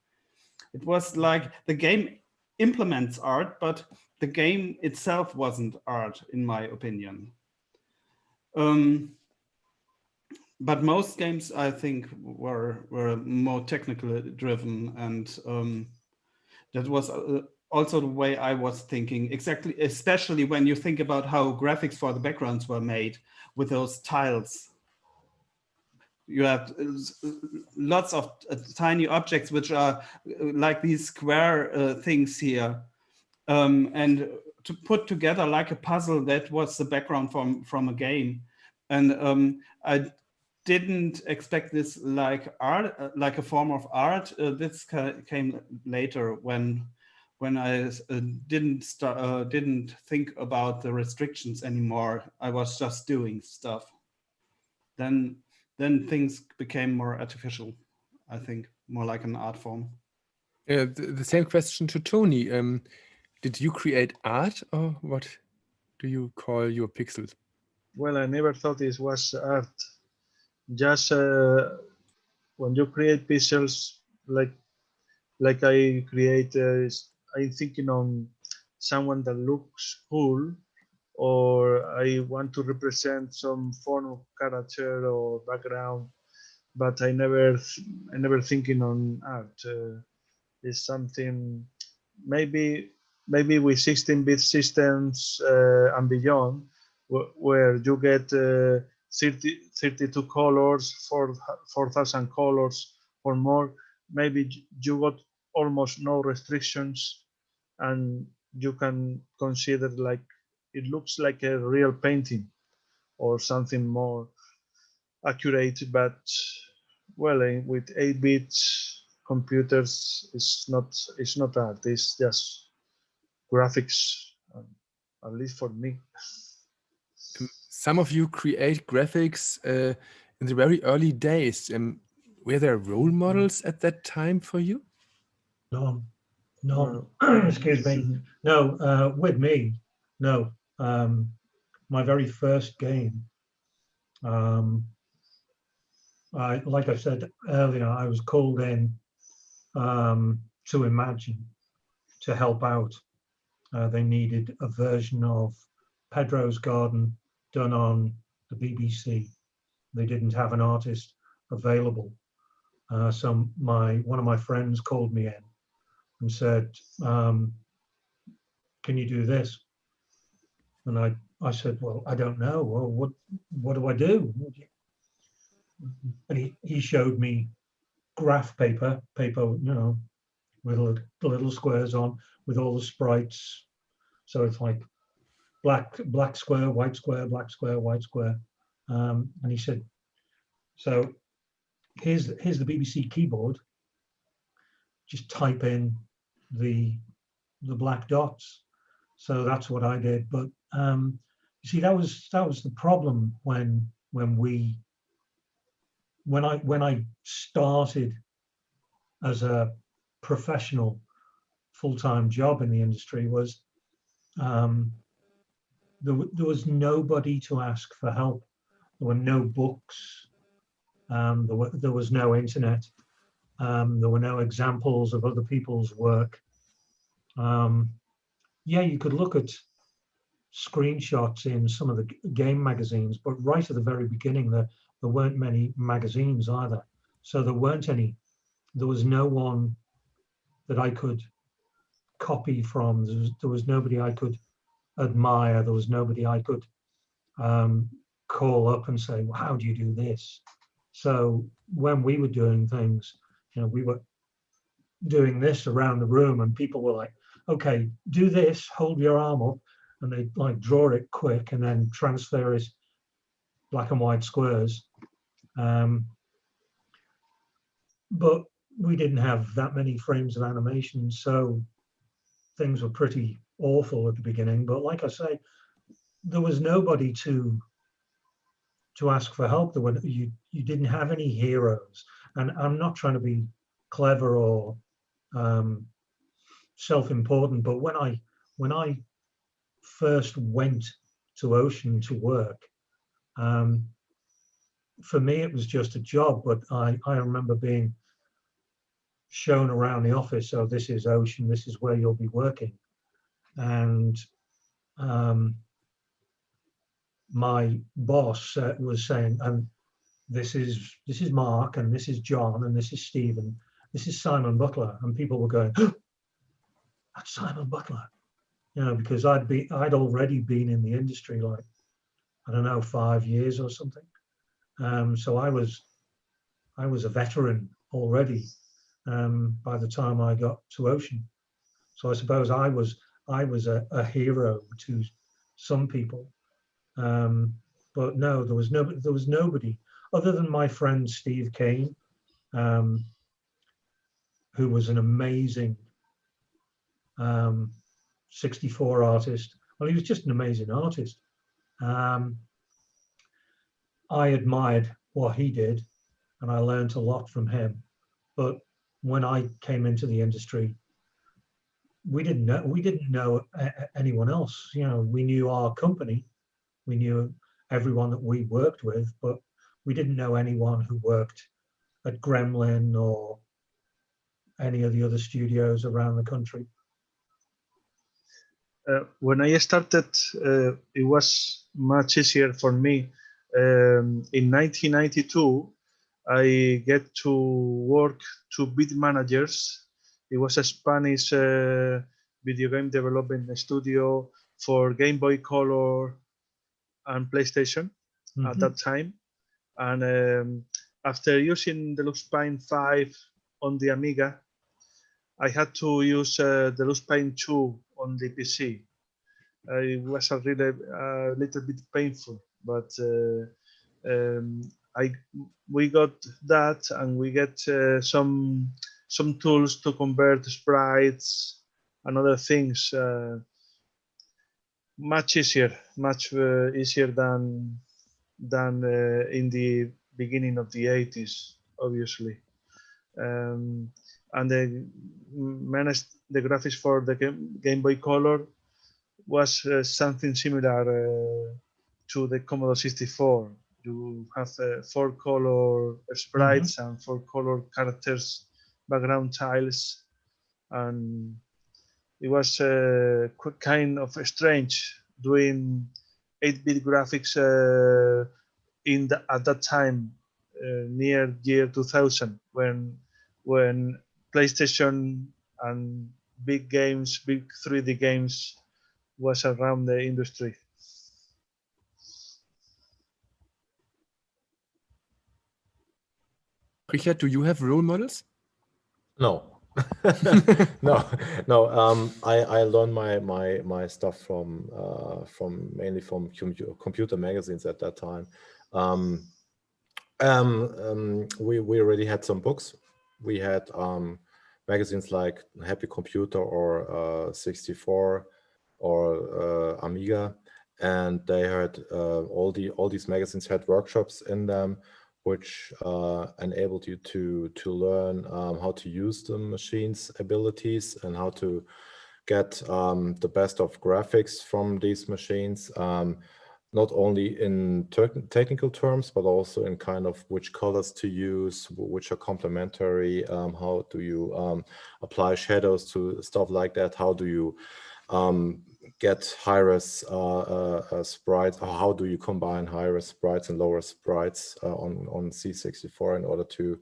It was like the game implements art, but the game itself wasn't art, in my opinion. But most games, I think, were more technically driven, and that was also the way I was thinking, exactly, especially when you think about how graphics for the backgrounds were made with those tiles. You have lots of tiny objects which are like these square things here, and to put together like a puzzle. That was the background from a game. And I didn't expect this like art, like a form of art. This came later when I didn't think about the restrictions anymore. I was just doing stuff. Then things became more artificial, I think, more like an art form. The same question to Tony. Did you create art, or what do you call your pixels? Well, I never thought this was art. Just when you create pixels, like I create, I'm thinking on someone that looks cool, or I want to represent some form of character or background, but I never thinking on art. It's something maybe with 16-bit systems and beyond, where you get 32 colors, 4,000 colors or more. Maybe you got almost no restrictions, and you can consider like it looks like a real painting. or something more accurate. But well, with 8-bit computers, it's not art. It's just graphics, at least for me. Some of you create graphics in the very early days. Were there role models at that time for you? No, excuse me. No, with me, no. My very first game, like I said earlier, I was called in to Imagine to help out. They needed a version of Pedro's Garden done on the BBC. They didn't have an artist available. So one of my friends called me in and said, can you do this? And I said, well, I don't know. Well, what do I do? And he showed me graph paper, you know, with the little squares on, with all the sprites. So it's like black square, white square, black square, white square. And he said, so here's the BBC keyboard. Just type in the black dots. So that's what I did. But you see, that was the problem when I started as a professional full-time job in the industry was there was nobody to ask for help. There were no books. There was no internet. There were no examples of other people's work. Yeah, you could look at screenshots in some of the game magazines, but right at the very beginning, there weren't many magazines either. So there was no one that I could copy from. There was nobody I could admire. There was nobody I could call up and say, well, how do you do this? So when we were doing things, you know, we were doing this around the room and people were like, okay, do this, hold your arm up, and they like draw it quick and then transfer it black and white squares. But we didn't have that many frames of animation, so things were pretty awful at the beginning. But like I say, there was nobody to ask for help. You didn't have any heroes. And I'm not trying to be clever or self-important, but when I first went to Ocean to work, for me it was just a job, but I remember being shown around the office, so this is Ocean, this is where you'll be working. And my boss was saying, this is Mark, and this is John, and this is Stephen, this is Simon Butler. And people were going, oh, that's Simon Butler, you know, because I'd already been in the industry, like, I don't know, 5 years or something. So I was a veteran already by the time I got to Ocean. So I suppose I was a hero to some people. But no, there was nobody other than my friend Steve Kane, who was an amazing 64 artist. Well, he was just an amazing artist. I admired what he did, and I learned a lot from him. But when I came into the industry, we didn't know anyone else. You know, we knew our company, we knew everyone that we worked with, but we didn't know anyone who worked at Gremlin or any of the other studios around the country. When I started, it was much easier for me. In 1992, I get to work to Beat Managers. It was a Spanish video game development studio for Game Boy Color and PlayStation at that time. And after using the Lieberstein 5 on the Amiga, I had to use the Lieberstein 2 on the PC. It was a little bit painful but we got that, and we get some tools to convert sprites and other things. Much easier than in the beginning of the 80s, obviously. And managed the graphics for the Game Boy Color was something similar to the Commodore 64. You have 4-color sprites and 4-color characters, background tiles, and it was kind of strange doing 8-bit graphics at that time, near year 2000, when PlayStation and big 3D games was around the industry. Richard, do you have role models? No. no. I learned my stuff from mainly from computer magazines at that time. We already had some books. We had magazines like Happy Computer or 64 or Amiga, and they had all these magazines had workshops in them, which enabled you to learn how to use the machine's abilities and how to get the best of graphics from these machines, not only in technical terms, but also in kind of which colors to use, which are complementary, how do you apply shadows to stuff like that, how do you get high-res sprites, or how do you combine high-res sprites and lower sprites on C64 in order to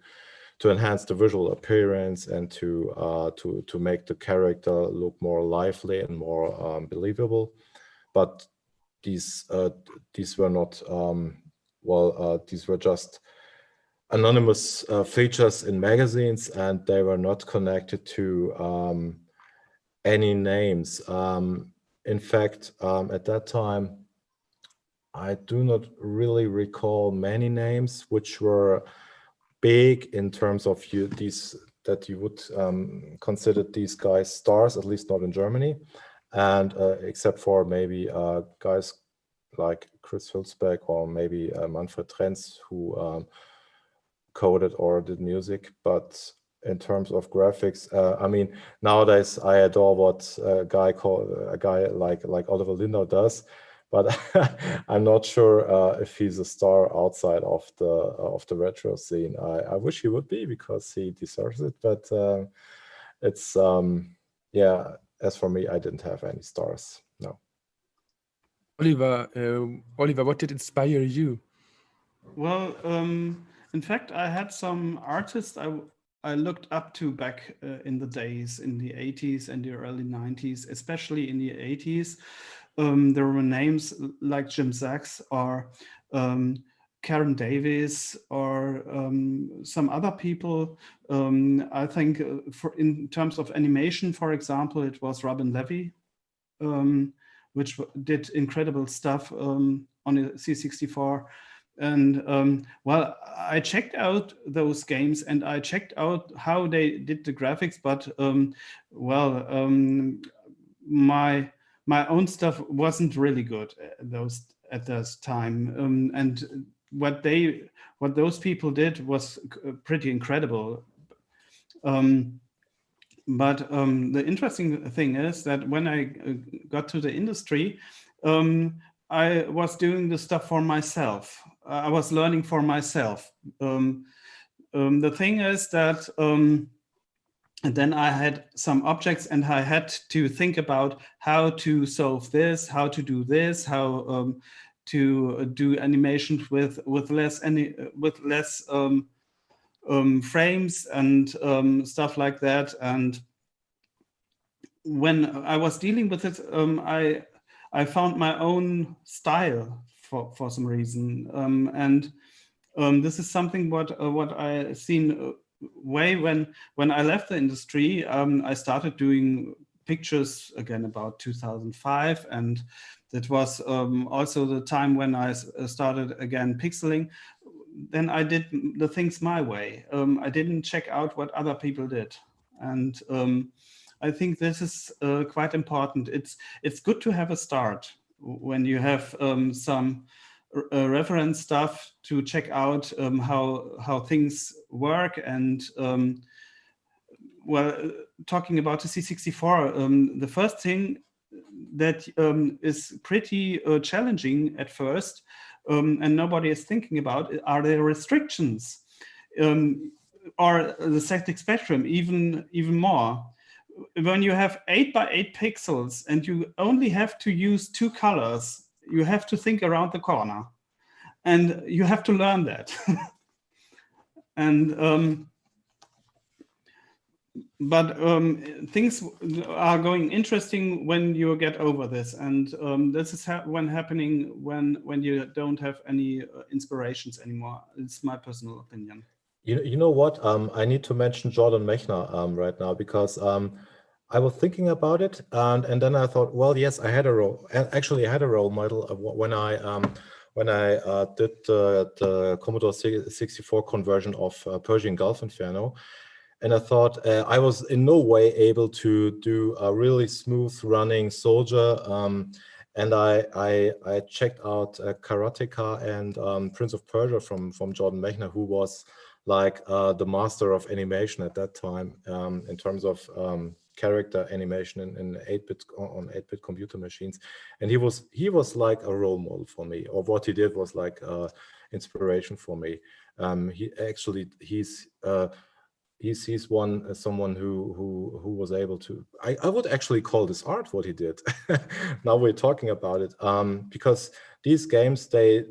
enhance the visual appearance and to make the character look more lively and more believable. But these were not these were just anonymous features in magazines, and they were not connected to any names. In fact, at that time, I do not really recall many names which were big in terms of that you would consider these guys stars, at least not in Germany, and except for maybe guys like Chris Hülsbeck or maybe Manfred Trenz, who coded or did music. But in terms of graphics, I mean, nowadays I adore what a guy like Oliver Lindau does, but I'm not sure if he's a star outside of the retro scene. I wish he would be, because he deserves it. But it's yeah. As for me, I didn't have any stars. No. Oliver, what did inspire you? Well, in fact, I had some artists I looked up to back in the days, in the 80s and the early 90s, especially in the 80s. There were names like Jim Sachs or Karen Davis or some other people. I think in terms of animation, for example, it was Robin Levy, which did incredible stuff on the C64. And well, I checked out those games and I checked out how they did the graphics, but well, my own stuff wasn't really good at this time. And what those people did was pretty incredible. But the interesting thing is that when I got to the industry, I was doing the stuff for myself. I was learning for myself. The thing is that and then I had some objects and I had to think about how to solve this, how to do this, how to do animations with less frames and stuff like that. And when I was dealing with it, I found my own style for some reason, and this is something what I seen way when I left the industry. I started doing pictures again about 2005, and that was also the time when I started again pixeling. Then I did the things my way. I didn't check out what other people did, and I think this is quite important. It's good to have a start when you have some reference stuff to check out how things work. And well, talking about the C64, the first thing that is pretty challenging at first, and nobody is thinking about are the restrictions, or the static spectrum even more. When you have 8 by 8 pixels and you only have to use 2 colors, you have to think around the corner, and you have to learn that. And but things are going interesting when you get over this, and this is happening when you don't have any inspirations anymore. It's my personal opinion. You know what? I need to mention Jordan Mechner right now, because I was thinking about it, and then I thought, well, yes, I had a role. Actually, I had a role model when I did the Commodore 64 conversion of Persian Gulf Inferno. And I thought I was in no way able to do a really smooth running soldier. And I checked out Karateka and Prince of Persia from Jordan Mechner, who was like the master of animation at that time in terms of character animation in 8-bit on 8-bit computer machines. And he was like a role model for me, or what he did was like inspiration for me. He's someone who was able to. I would actually call this art what he did. Now we're talking about it, because these games they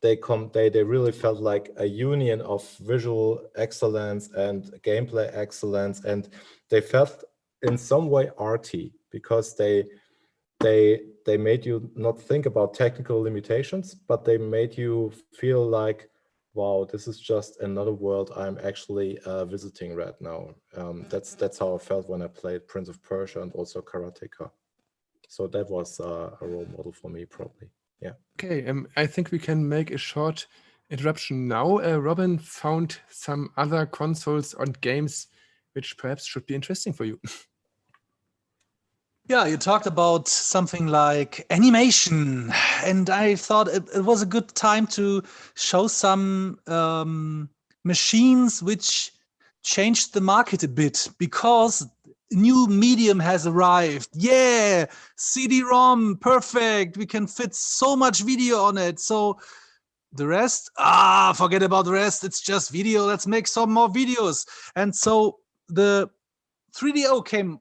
really felt like a union of visual excellence and gameplay excellence, and they felt in some way arty, because they made you not think about technical limitations, but they made you feel like, wow, this is just another world I'm actually visiting right now. That's how I felt when I played Prince of Persia and also Karateka. So that was a role model for me, probably. Yeah. Okay, I think we can make a short interruption now. Robin found some other consoles and games which perhaps should be interesting for you. Yeah, you talked about something like animation, and I thought it was a good time to show some machines which changed the market a bit, because a new medium has arrived. Yeah, CD-ROM, perfect. We can fit so much video on it. So the rest, forget about the rest. It's just video. Let's make some more videos. And so the 3DO came.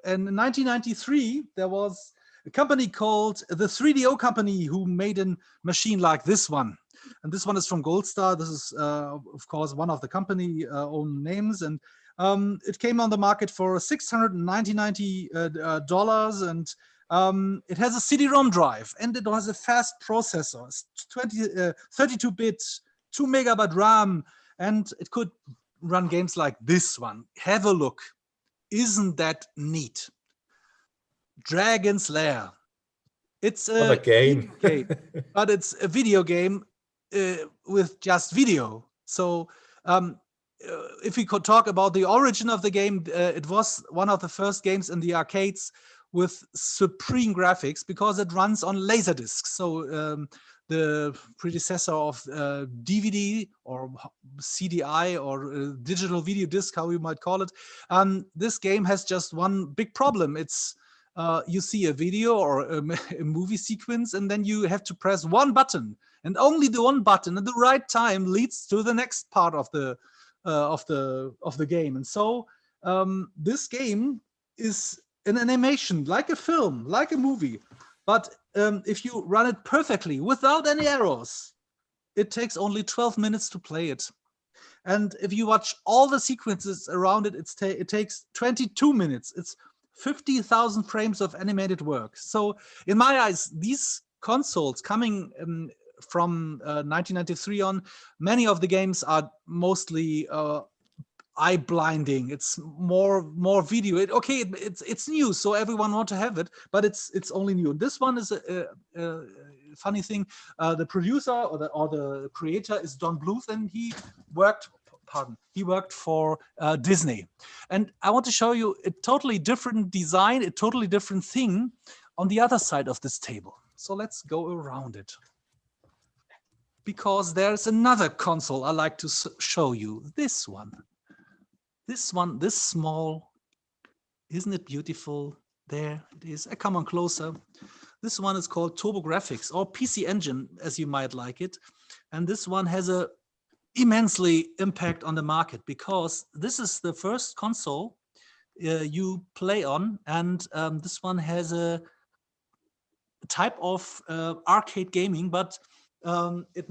And in 1993, there was a company called the 3DO Company who made a machine like this one. And this one is from Goldstar. This is, of course, one of the company own names. And it came on the market for $690, and it has a CD-ROM drive, and it has a fast processor, 32-bit, 2 megabyte RAM, and it could run games like this one. Have a look. Isn't that neat? Dragon's Lair. It's a game, but it's a video game with just video. So if we could talk about the origin of the game, it was one of the first games in the arcades with supreme graphics, because it runs on Laserdisc. So the predecessor of DVD or CDI or digital video disc, how you might call it. This game has just one big problem. It's you see a video or a movie sequence, and then you have to press one button, and only the one button at the right time leads to the next part of the game. And so this game is an animation, like a film, like a movie. But if you run it perfectly without any errors, it takes only 12 minutes to play it. And if you watch all the sequences around it, it takes 22 minutes. It's 50,000 frames of animated work. So in my eyes, these consoles coming from 1993 on, many of the games are mostly eye blinding. It's more video. It's new, so everyone want to have it, but it's only new. This one is a funny thing. The producer or the creator is Don Bluth, and he worked for Disney. And I want to show you a totally different design, a totally different thing on the other side of this table. So let's go around it, because there's another console I like to show you. This one, this small, isn't it beautiful? There it is. I come on closer. This one is called TurboGrafx, or PC Engine, as you might like it. And this one has a immensely impact on the market, because this is the first console you play on, and this one has a type of arcade gaming, but it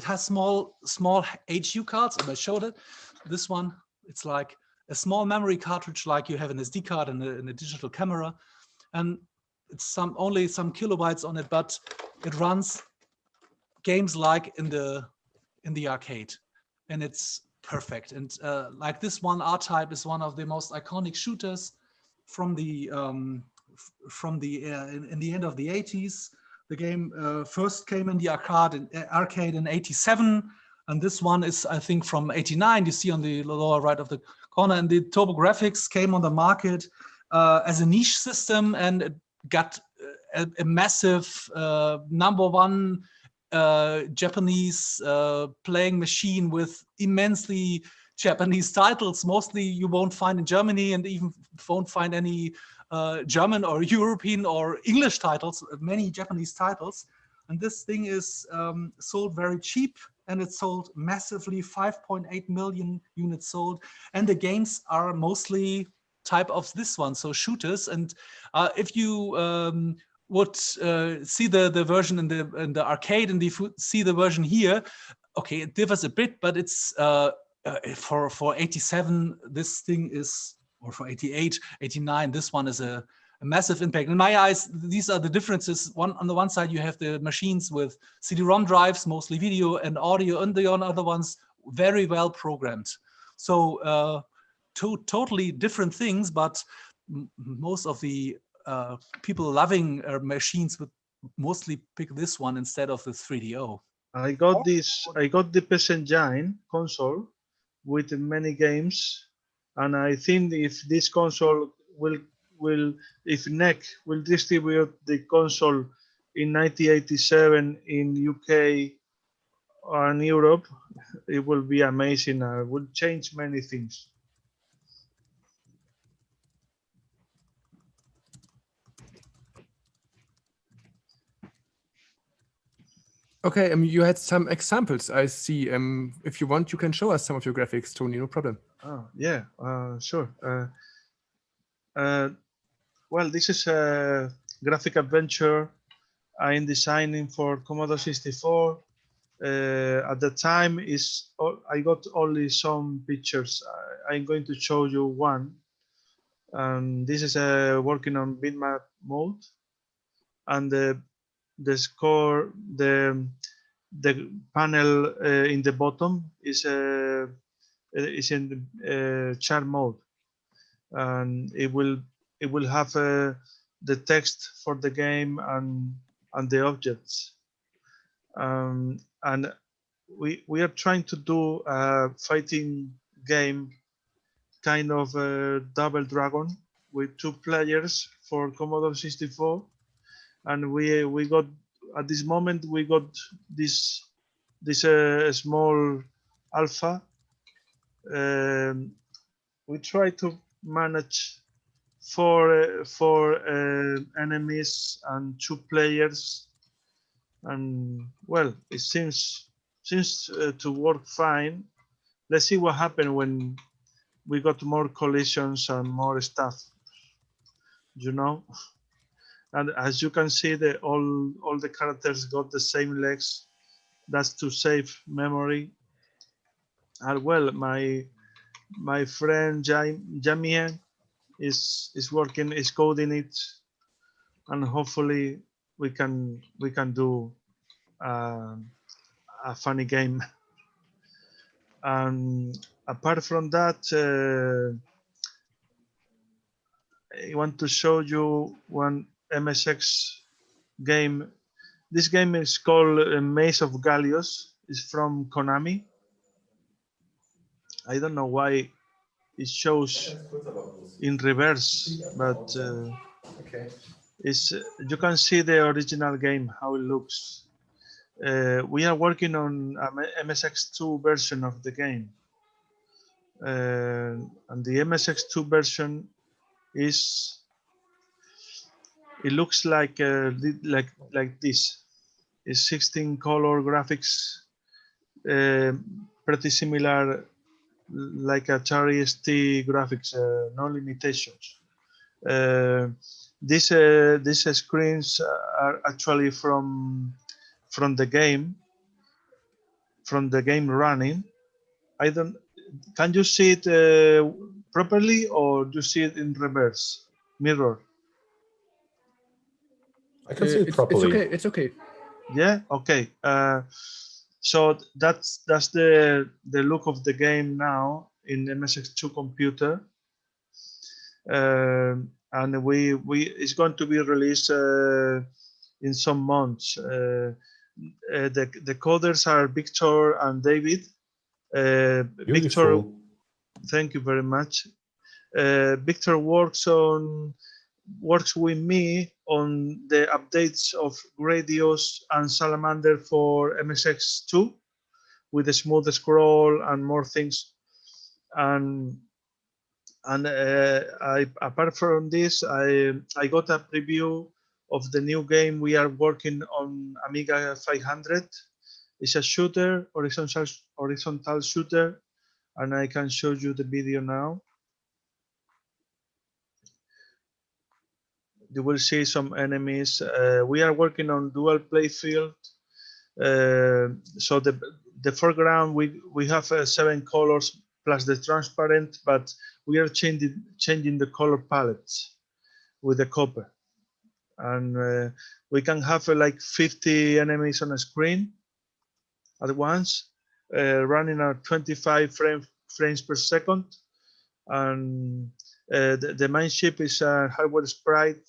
has small HU cards, and I showed it. This one, it's like a small memory cartridge, like you have an SD card in a digital camera, and it's only some kilobytes on it, but it runs games like in the arcade, and it's perfect. And like this one, R-Type is one of the most iconic shooters from the in the end of the 80s. The game first came in the arcade in 87, and this one is, I think, from 89. You see on the lower right of the corner. And the TurboGrafx came on the market as a niche system, and it got a massive #1 Japanese playing machine with immensely Japanese titles. Mostly you won't find in Germany, and even won't find any German or European or English titles, many Japanese titles. And this thing is sold very cheap, and it sold massively, 5.8 million units sold. And the games are mostly type of this one, so shooters. And if you would see the version in the arcade, and if you see the version here, okay, it differs a bit, but it's for 87, this thing is, or for 88, 89, this one is a massive impact. In my eyes, these are the differences. On the one side, you have the machines with CD-ROM drives, mostly video and audio, and the other ones very well programmed. So two totally different things, but most of the people loving machines would mostly pick this one instead of the 3DO. I got the PS Engine console with many games, and I think if this console if NEC will distribute the console in 1987 in UK and Europe, it will be amazing. It will change many things. Okay, you had some examples, I see. If you want, you can show us some of your graphics, Tony, no problem. Oh, yeah, sure. Well, this is a graphic adventure I'm designing for Commodore 64. At the time, I got only some pictures. I'm going to show you one. This is working on bitmap mode, and the score, the panel in the bottom is in chart mode, and it will have the text for the game and the objects. And we are trying to do a fighting game, kind of a Double Dragon with 2 players for Commodore 64. And we got, at this moment, we got this small alpha. We try to manage 4 enemies and 2 players, and well, it seems to work fine. Let's see what happens when we got more collisions and more stuff, you know. And as you can see, all the characters got the same legs. That's to save memory. And well, my friend Jamie is working, is coding it, and hopefully we can do a funny game. apart from that, I want to show you one MSX game. This game is called Maze of Gallios. It's from Konami. I don't know why it shows in reverse, but Okay. it's, you can see the original game, how it looks. We are working on a MSX2 version of the game. And the MSX2 version is, it looks like this. It's 16 color graphics, pretty similar like Atari ST graphics, no limitations. These screens are actually from the game running. I don't. Can you see it properly, or do you see it in reverse mirror? I can see it It's properly. okay. It's okay. Yeah. Okay. So that's the look of the game now in MSX2 computer, and it's going to be released in some months. The coders are Victor and David. Victor, Beautiful. thank you very much. Victor works with me on the updates of Gradius and Salamander for MSX2 with a smooth scroll and more things. And apart from this, I got a preview of the new game we are working on Amiga 500. It's a shooter, horizontal shooter, and I can show you the video now. You will see some enemies. We are working on dual play field. So the foreground, we have 7 colors plus the transparent, but we are changing the color palettes with the copper. And we can have like 50 enemies on a screen at once, running at 25 frames per second. And the main ship is a hardware sprite.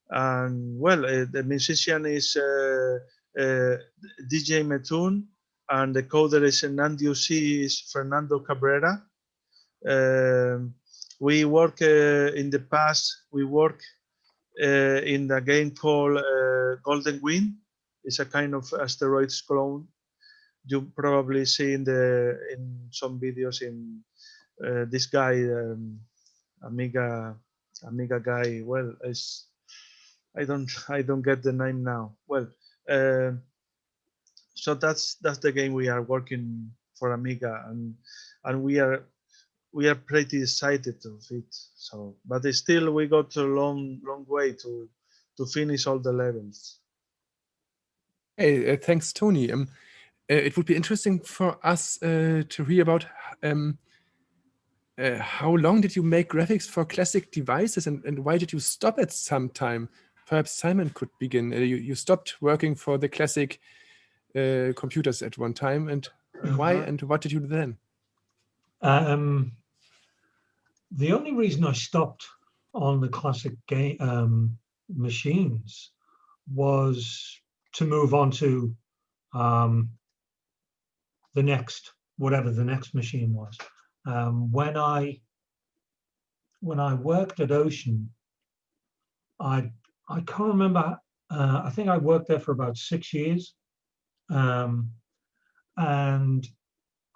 And well, the musician is DJ Metun, and the coder is Nandio C is Fernando Cabrera. We work in the past. We work in the game called Golden Wind. It's a kind of asteroids clone. You probably see in some videos in this guy, Amiga guy. Well, I don't get the name now. Well, so that's the game we are working for Amiga, and we are pretty excited of it. So, but still we got a long way to finish all the levels. Hey, thanks, Tony. It would be interesting for us to hear about how long did you make graphics for classic devices, and why did you stop at some time? Perhaps Simon could begin. You stopped working for the classic computers at one time, and why, and what did you do then? The only reason I stopped on the classic game machines was to move on to the next, whatever the next machine was. When I worked at Ocean, I can't remember. I think I worked there for about 6 years, and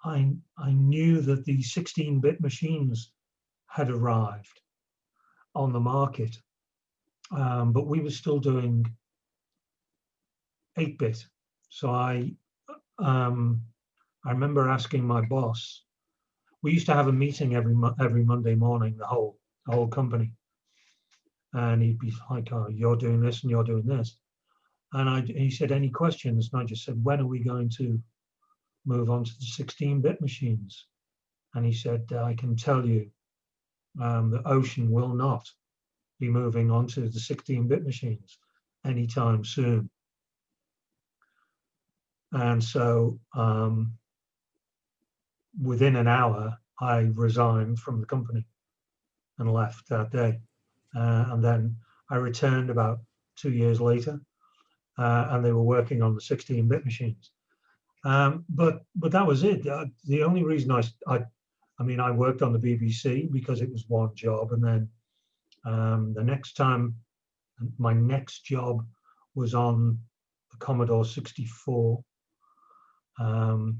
I knew that the 16-bit machines had arrived on the market, but we were still doing 8-bit. So I remember asking my boss. We used to have a meeting every Monday morning, the whole company, and he'd be like, "Oh, you're doing this and you're doing this," and he said, "Any questions?" And I just said, "When are we going to move on to the 16-bit machines?" And he said, "I can tell you that Ocean will not be moving on to the 16-bit machines anytime soon." And so within an hour, I resigned from the company and left that day. And then I returned about 2 years later, and they were working on the 16-bit machines. But that was it. The only reason I mean, I worked on the BBC because it was one job, and then the next time, my next job was on the Commodore 64, and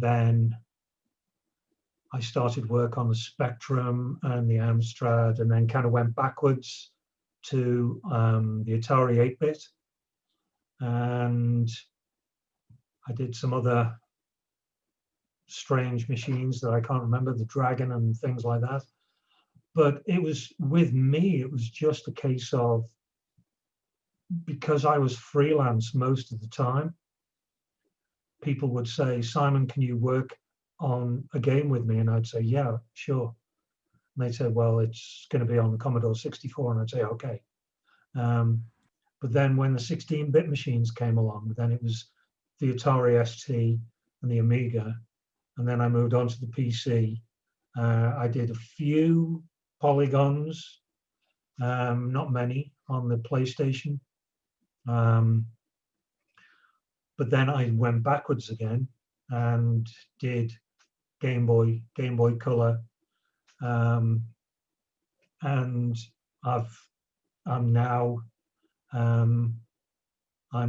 then I started work on the Spectrum and the Amstrad, and then kind of went backwards to the Atari 8-bit, and I did some other strange machines that I can't remember, the Dragon and things like that. But it was, with me, it was just a case of, because I was freelance most of the time, people would say, Simon, can you work on a game with me? And I'd say, yeah, sure. And they'd say, well, it's going to be on the Commodore 64. And I'd say, okay. But then when the 16-bit machines came along, then it was the Atari ST and the Amiga. And then I moved on to the PC. I did a few polygons, not many, on the PlayStation. But then I went backwards again and did Game Boy Color, and I'm now I'm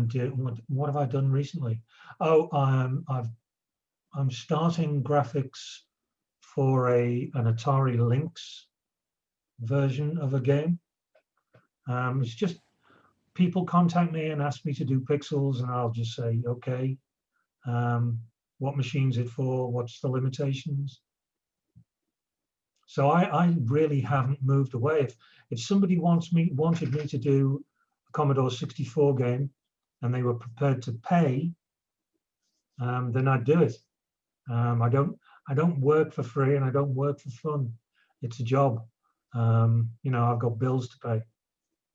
doing, what have I done recently? Oh, I'm starting graphics for an Atari Lynx version of a game. It's just people contact me and ask me to do pixels, and I'll just say, okay, what machine's it for? What's the limitations? So I really haven't moved away. If somebody wanted me to do a Commodore 64 game and they were prepared to pay, then I'd do it. I don't work for free, and I don't work for fun. It's a job. You know, I've got bills to pay.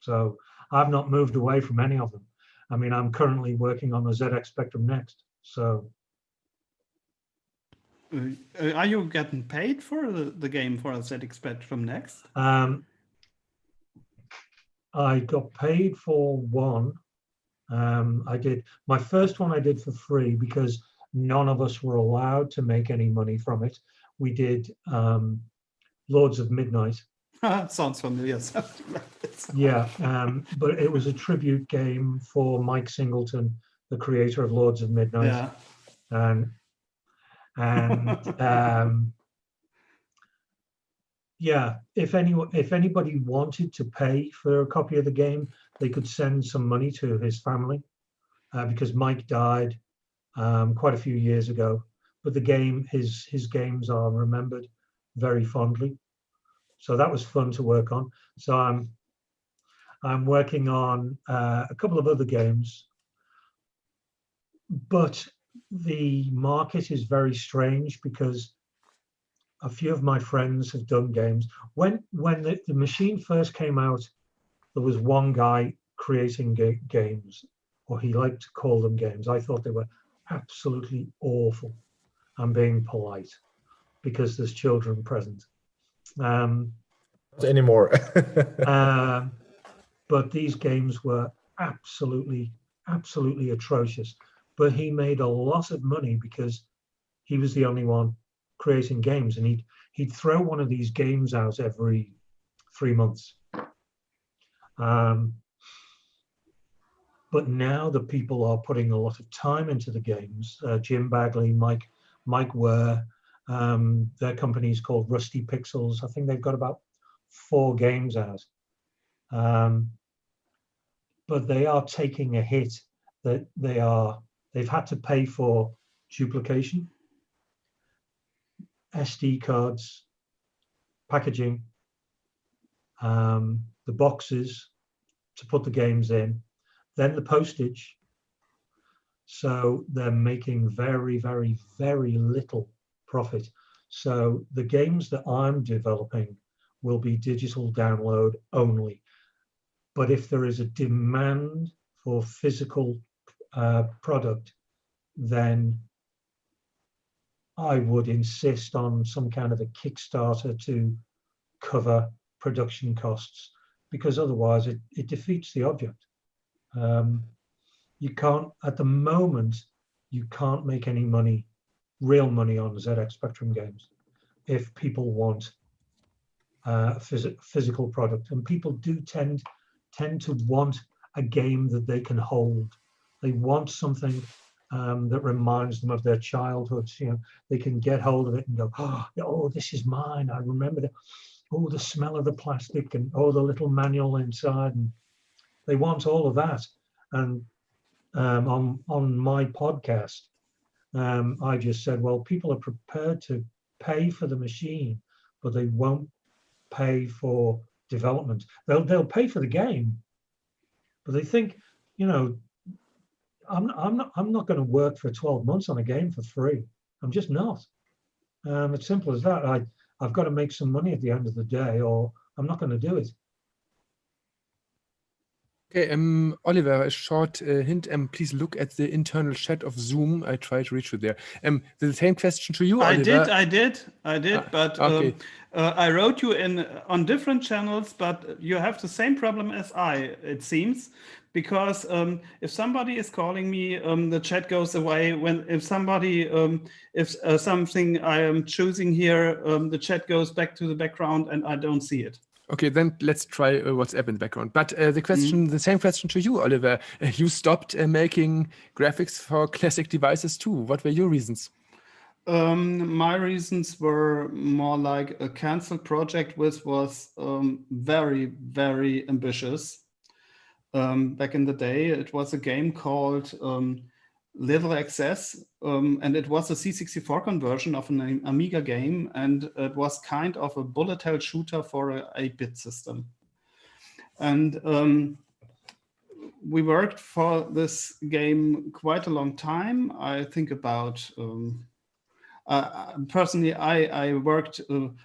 So I've not moved away from any of them. I mean, I'm currently working on the ZX Spectrum Next. So are you getting paid for the game for ZX Spectrum Next? I got paid for one. I did my first one. I did for free because none of us were allowed to make any money from it. We did Lords of Midnight. Sounds familiar. Yeah, but it was a tribute game for Mike Singleton, the creator of Lords of Midnight. Yeah. And yeah, if anybody wanted to pay for a copy of the game, they could send some money to his family, because Mike died quite a few years ago. But the game, his games are remembered very fondly. So that was fun to work on. So I'm working on a couple of other games, but the market is very strange because a few of my friends have done games. When the machine first came out, there was one guy creating games, or he liked to call them games. I thought they were absolutely awful. I'm being polite because there's children present. Not anymore. But these games were absolutely atrocious. But he made a lot of money because he was the only one creating games, and he'd throw one of these games out every 3 months. But now the people are putting a lot of time into the games. Jim Bagley, Mike Ware, their company is called Rusty Pixels. I think they've got about 4 games out. But they are taking a hit that they've had to pay for duplication, SD cards, packaging, the boxes to put the games in, then the postage. So they're making very, very, very little profit. So the games that I'm developing will be digital download only. But if there is a demand for physical product, then I would insist on some kind of a Kickstarter to cover production costs, because otherwise it defeats the object. You can't, at the moment, you can't make any money, real money on ZX Spectrum games if people want a physical product. And people do tend to want a game that they can hold. They want something that reminds them of their childhoods. You know, they can get hold of it and go, oh, this is mine. I remember that. Oh, the smell of the plastic, and oh, the little manual inside. And they want all of that. And on my podcast, I just said, well, people are prepared to pay for the machine, but they won't pay for development. They'll pay for the game, but they think, you know, I'm not going to work for 12 months on a game for free. I'm just not. It's simple as that. I've got to make some money at the end of the day, or I'm not going to do it. Okay, Oliver, a short hint. Please look at the internal chat of Zoom. I tried to reach you there. The same question to you, Oliver. I did. But okay. I wrote you in on different channels, but you have the same problem as I, it seems, because if somebody is calling me, the chat goes away. If somebody, something I am choosing here, the chat goes back to the background, and I don't see it. Okay, then let's try WhatsApp in the background. But the question, the same question to you, Oliver. You stopped making graphics for classic devices too. What were your reasons? My reasons were more like a canceled project, which was very, very ambitious. Back in the day, it was a game called Little Access, and it was a C64 conversion of an Amiga game, and it was kind of a bullet hell shooter for an 8-bit system. And we worked for this game quite a long time. I think about, personally, I worked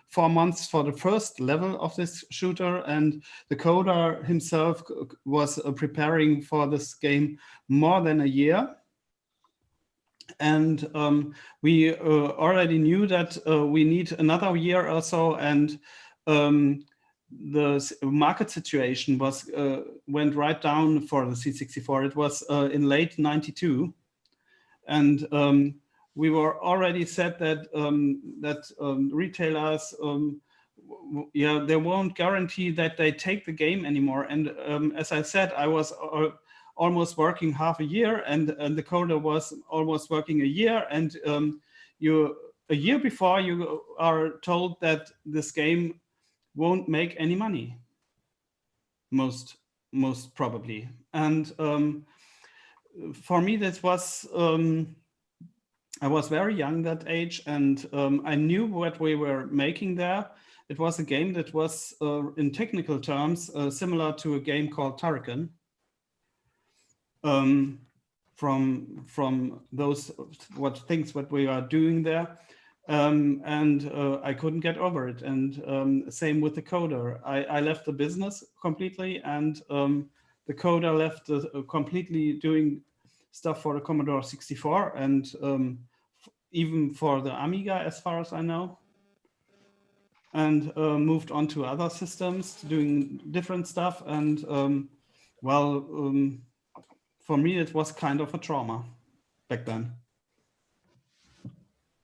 4 months for the first level of this shooter, and the coder himself was preparing for this game more than a year. And we already knew that we need another year or so, and the market situation was went right down for the C64. It was in late '92, and we were already said that retailers, they won't guarantee that they take the game anymore. And as I said, I was almost working half a year, and the coder was almost working a year. And a year before, you are told that this game won't make any money, most probably. And for me, this was, I was very young that age, and I knew what we were making there. It was a game that was, in technical terms, similar to a game called Turrican. From those what we are doing there, and I couldn't get over it. And same with the coder. I left the business completely, and the coder left completely doing stuff for the Commodore 64 and even for the Amiga, as far as I know, and moved on to other systems, doing different stuff. And for me, it was kind of a trauma back then.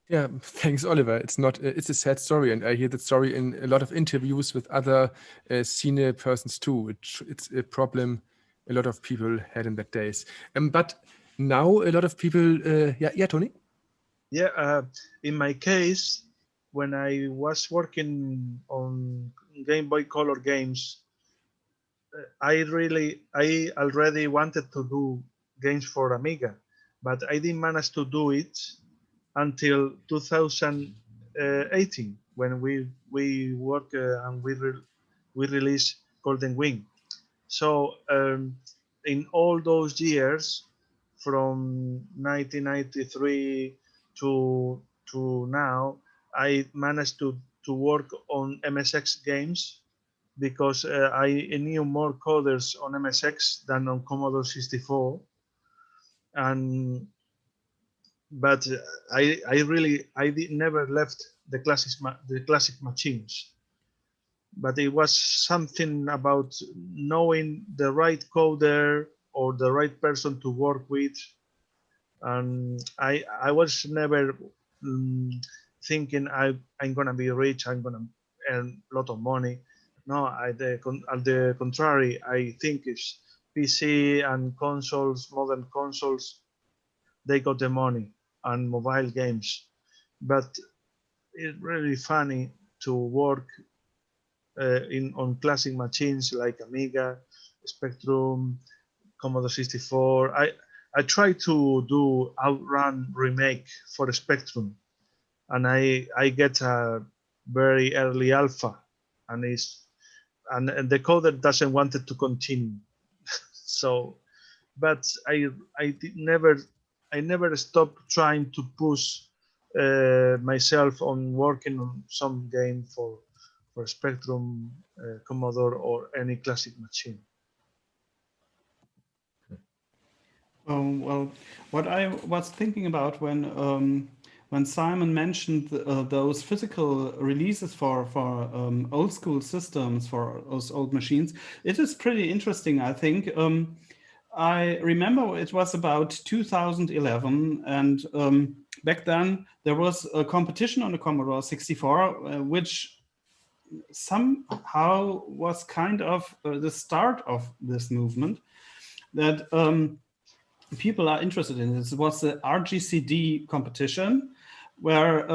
Yeah, thanks, Oliver. It's not. It's a sad story, and I hear that story in a lot of interviews with other senior persons too. It's a problem a lot of people had in that days. But now a lot of people. Yeah, Tony. Yeah, in my case, when I was working on Game Boy Color games, I already wanted to do games for Amiga, but I didn't manage to do it until 2018 when we work and we released Golden Wing. So in all those years, from 1993 to now, I managed to work on MSX games, because I knew more coders on MSX than on Commodore 64. And but never left the classic machines. But it was something about knowing the right coder or the right person to work with. And I was never thinking I'm gonna be rich, I'm gonna earn a lot of money. No, at the contrary, I think it's PC and consoles, modern consoles, they got the money, and mobile games. But it's really funny to work on classic machines like Amiga, Spectrum, Commodore 64. I tried to do Outrun remake for Spectrum, and I get a very early alpha, and the coder doesn't want it to continue. So, but I never stopped trying to push myself on working on some game for Spectrum, Commodore, or any classic machine. Well, what I was thinking about when Simon mentioned those physical releases for old school systems, for those old machines, it is pretty interesting, I think. I remember it was about 2011, and back then there was a competition on the Commodore 64, which somehow was kind of the start of this movement that people are interested in. It was the RGCD competition, where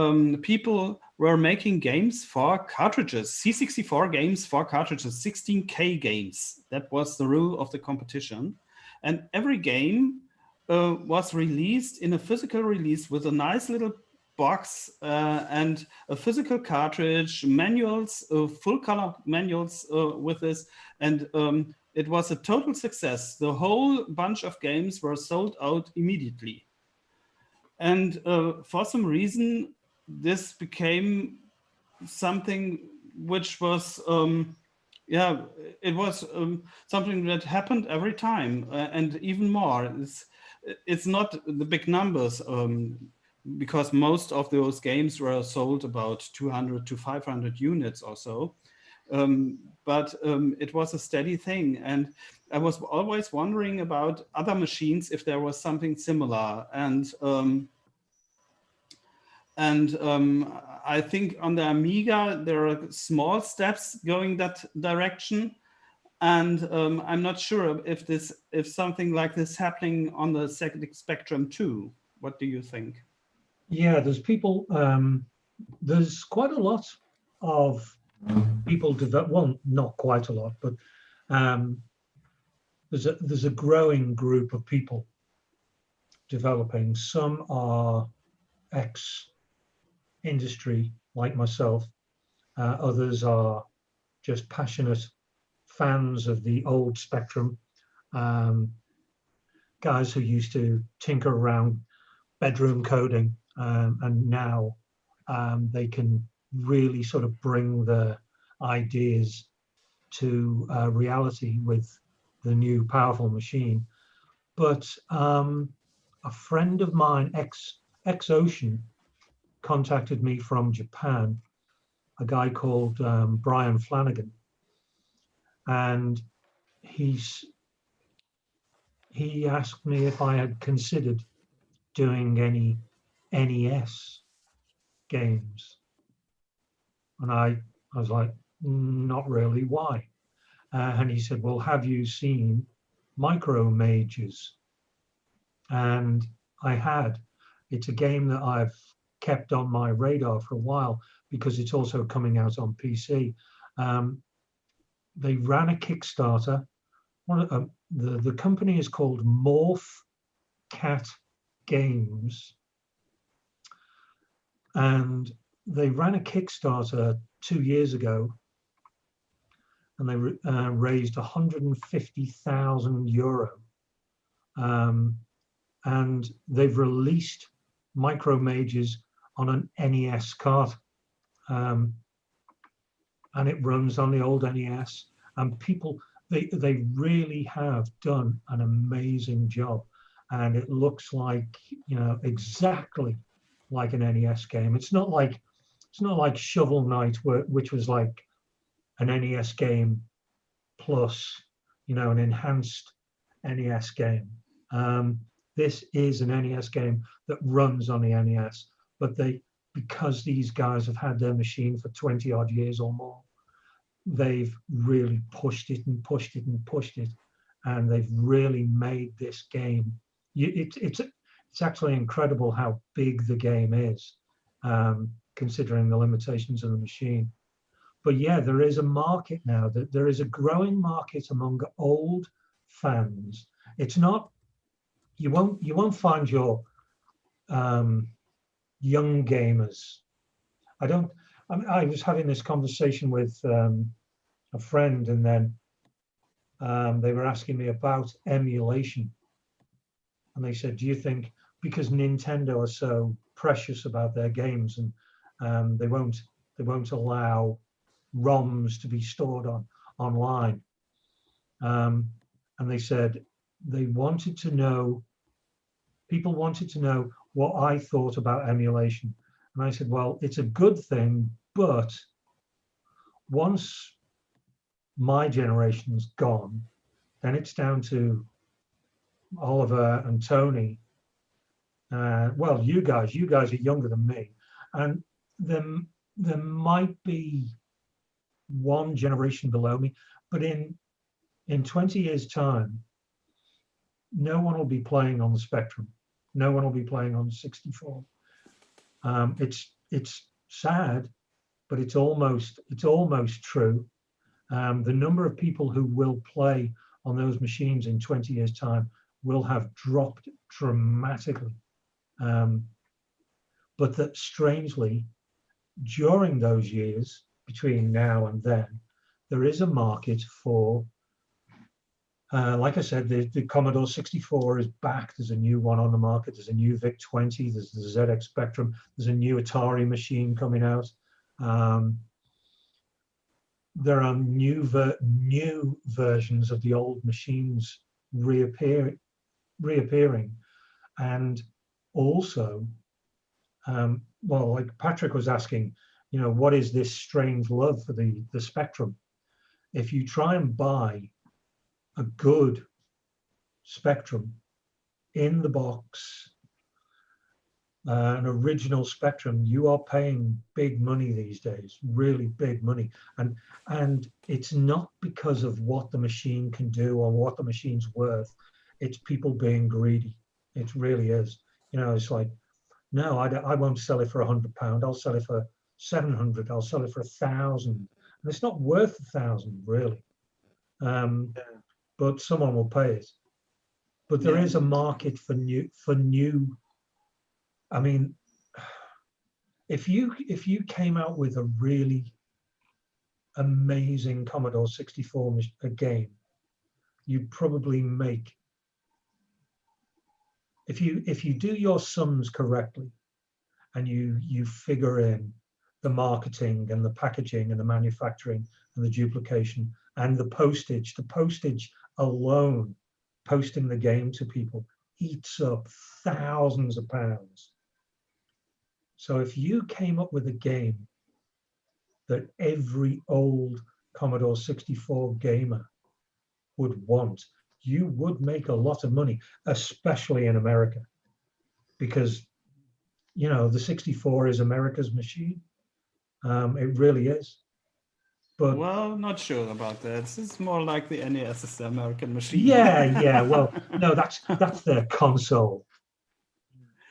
people were making games for cartridges, C64 games for cartridges, 16K games. That was the rule of the competition. And every game was released in a physical release with a nice little box and a physical cartridge, manuals, full color manuals with this. And it was a total success. The whole bunch of games were sold out immediately. And for some reason, this became something which was, it was something that happened every time, and even more. It's not the big numbers, because most of those games were sold about 200 to 500 units or so. But it was a steady thing. And I was always wondering about other machines if there was something similar. And I think on the Amiga, there are small steps going that direction. And I'm not sure if something like this happening on the ZX Spectrum too. What do you think? Yeah, there's people, there's quite a lot of people well, not quite a lot, but there's a growing group of people developing. Some are ex-industry, like myself. Others are just passionate fans of the old Spectrum, guys who used to tinker around bedroom coding, and now they can really sort of bring the ideas to reality with the new powerful machine. But a friend of mine, ex-Ocean, contacted me from Japan, a guy called Brian Flanagan, and he asked me if I had considered doing any NES games, and I was like, not really. Why? And he said, well, have you seen Micro Mages? And I had. It's a game that I've kept on my radar for a while because it's also coming out on PC. They ran a Kickstarter. The company is called Morph Cat Games, and they ran a Kickstarter 2 years ago, and they raised €150,000, and they've released Micro Mages on an NES cart, and it runs on the old NES, and people, they really have done an amazing job. and it looks like, you know, exactly like an NES game. It's not like Shovel Knight, which was like an NES game plus, you know, an enhanced NES game. This is an NES game that runs on the NES, but because these guys have had their machine for 20 odd years or more, they've really pushed it and pushed it and pushed it, and they've really made this game. It's actually incredible how big the game is, considering the limitations of the machine. But yeah, there is a market now. There is a growing market among old fans. It's not, you won't find your young gamers. I was having this conversation with a friend, and then they were asking me about emulation. And they said, do you think, because Nintendo are so precious about their games, and they won't allow ROMs to be stored online, and they said they wanted to know, people wanted to know what I thought about emulation. And I said, well, it's a good thing, but once my generation's gone, then it's down to Oliver and Tony. Well, you guys are younger than me, and there might be one generation below me, but in 20 years' time, no one will be playing on the Spectrum. No one will be playing on the 64. It's sad, but it's almost true. The number of people who will play on those machines in 20 years' time will have dropped dramatically. But that strangely, during those years, between now and then, there is a market for, like I said, the Commodore 64 is back. There's a new one on the market. There's a new VIC-20. There's the ZX Spectrum. There's a new Atari machine coming out. There are new versions of the old machines reappearing, and also, well, like Patrick was asking, you know, what is this strange love for the Spectrum? If you try and buy a good Spectrum in the box, an original Spectrum, you are paying big money these days, really big money. And it's not because of what the machine can do or what the machine's worth. It's people being greedy. It really is. You know, it's like, no, I won't sell it for £100. I'll sell it for 700. I'll sell it for 1,000. And it's not worth 1,000 really. But someone will pay it. But there is a market for new. I mean, if you came out with a really amazing Commodore 64 game, you'd probably make, if you do your sums correctly, and you figure in the marketing and the packaging and the manufacturing and the duplication and the postage alone, posting the game to people, eats up thousands of pounds. So if you came up with a game that every old Commodore 64 gamer would want, you would make a lot of money, especially in America, because, you know, the 64 is America's machine. It really is. But, well, not sure about that. It's more like the NES is the American machine. Yeah. Well, no, that's their console.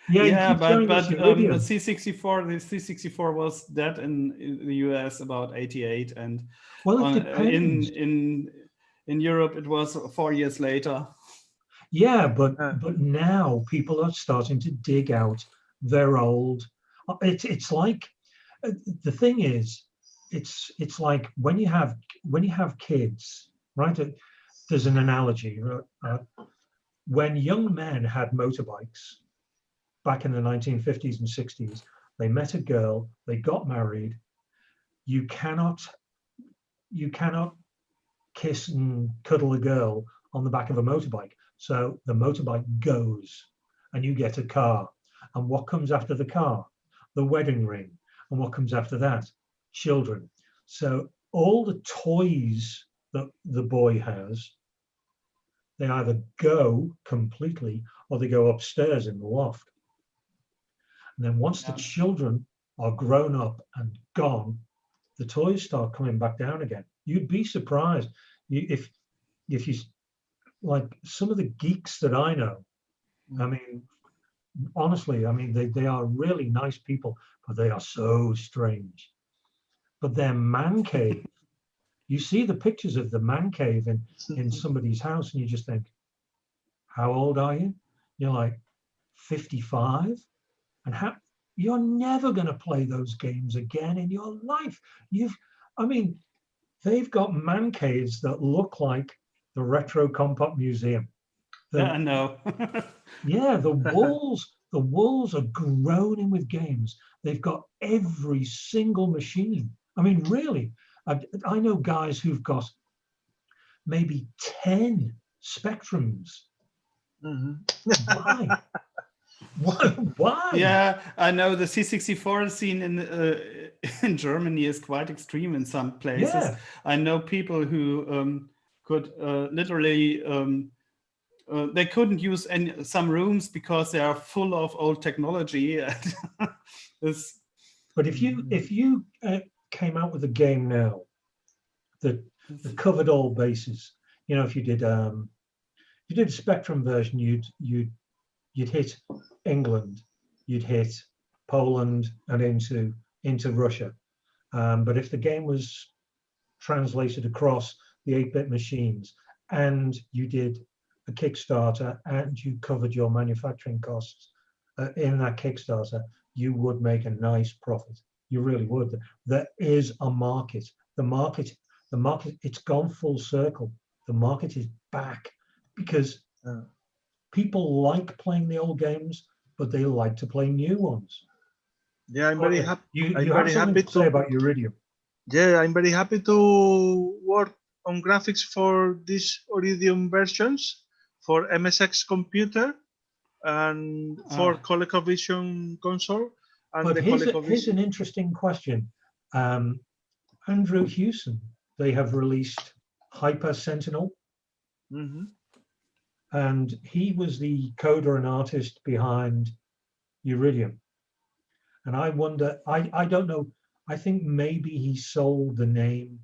Yeah, but the C64 was dead in the US about 88, and well, it depends. In Europe it was 4 years later. Yeah, but now people are starting to dig out their old. It's like, the thing is, it's like when you have kids, right? There's an analogy. When young men had motorbikes back in the 1950s and 60s, they met a girl, they got married. You cannot kiss and cuddle a girl on the back of a motorbike. So the motorbike goes and you get a car. And what comes after the car? The wedding ring. And what comes after that? Children. So all the toys that the boy has, they either go completely or they go upstairs in the loft. And then once the children are grown up and gone, the toys start coming back down again. You'd be surprised if you, like some of the geeks that I know, I mean, honestly, I mean, they are really nice people, but they are so strange. But their man cave, you see the pictures of the man cave in somebody's house and you just think, how old are you? You're like 55? And you're never going to play those games again in your life. I mean, they've got man caves that look like the Retrokompott Museum. Yeah, I know. Yeah, the walls are groaning with games. They've got every single machine. I mean, really, I know guys who've got maybe 10 Spectrums. Why? Why? Yeah, I know the C64 scene in Germany is quite extreme in some places. Yeah. I know people who could literally they couldn't use some rooms because they are full of old technology. But if you came out with a game now that covered all bases, you know, if you did a Spectrum version, you'd hit England, you'd hit Poland and into Russia. But if the game was translated across the 8-bit machines and you did a Kickstarter and you covered your manufacturing costs in that Kickstarter, you would make a nice profit. You really would. There is a market. The market, it's gone full circle. The market is back because people like playing the old games, but they like to play new ones. Yeah, I'm very happy. You have something to say about Iridium. Yeah, I'm very happy to work on graphics for these Iridium versions for MSX computer and for ColecoVision console. And but the here's an interesting question. Andrew Hewson, they have released Hyper Sentinel. And he was the coder and artist behind Iridium. And I wonder, I don't know, I think maybe he sold the name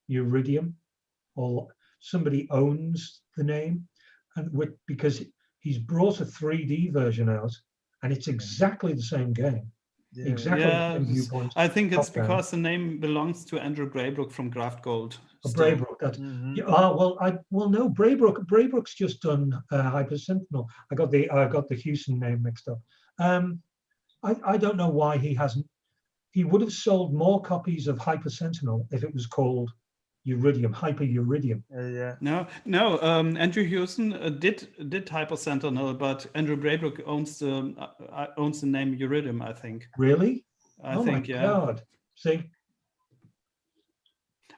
Iridium or somebody owns the name, and because he's brought a 3D version out and it's exactly the same game. Yeah. Exactly the same viewpoint. I think it's because the name belongs to Andrew Braybrook from Graft Gold. Braybrook. No, Braybrook's just done Hyper Sentinel. I got the Hewson name mixed up. I don't know why he hasn't. He would have sold more copies of Hyper Sentinel if it was called Iridium, Hyper Iridium. No. Andrew Hewson did Hyper Sentinel, but Andrew Braybrook owns the name Iridium, I think. Really? I think, my God. See.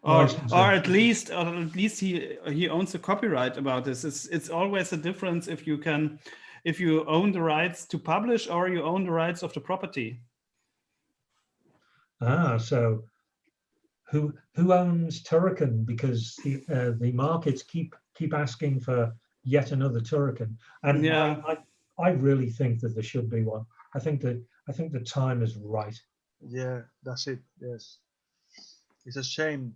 Or at least he owns the copyright about this. It's always a difference if you own the rights to publish or you own the rights of the property. So who owns Turrican? Because the markets keep asking for yet another Turrican, and I really think that there should be one. I think the time is right. Yeah, that's it. Yes, it's a shame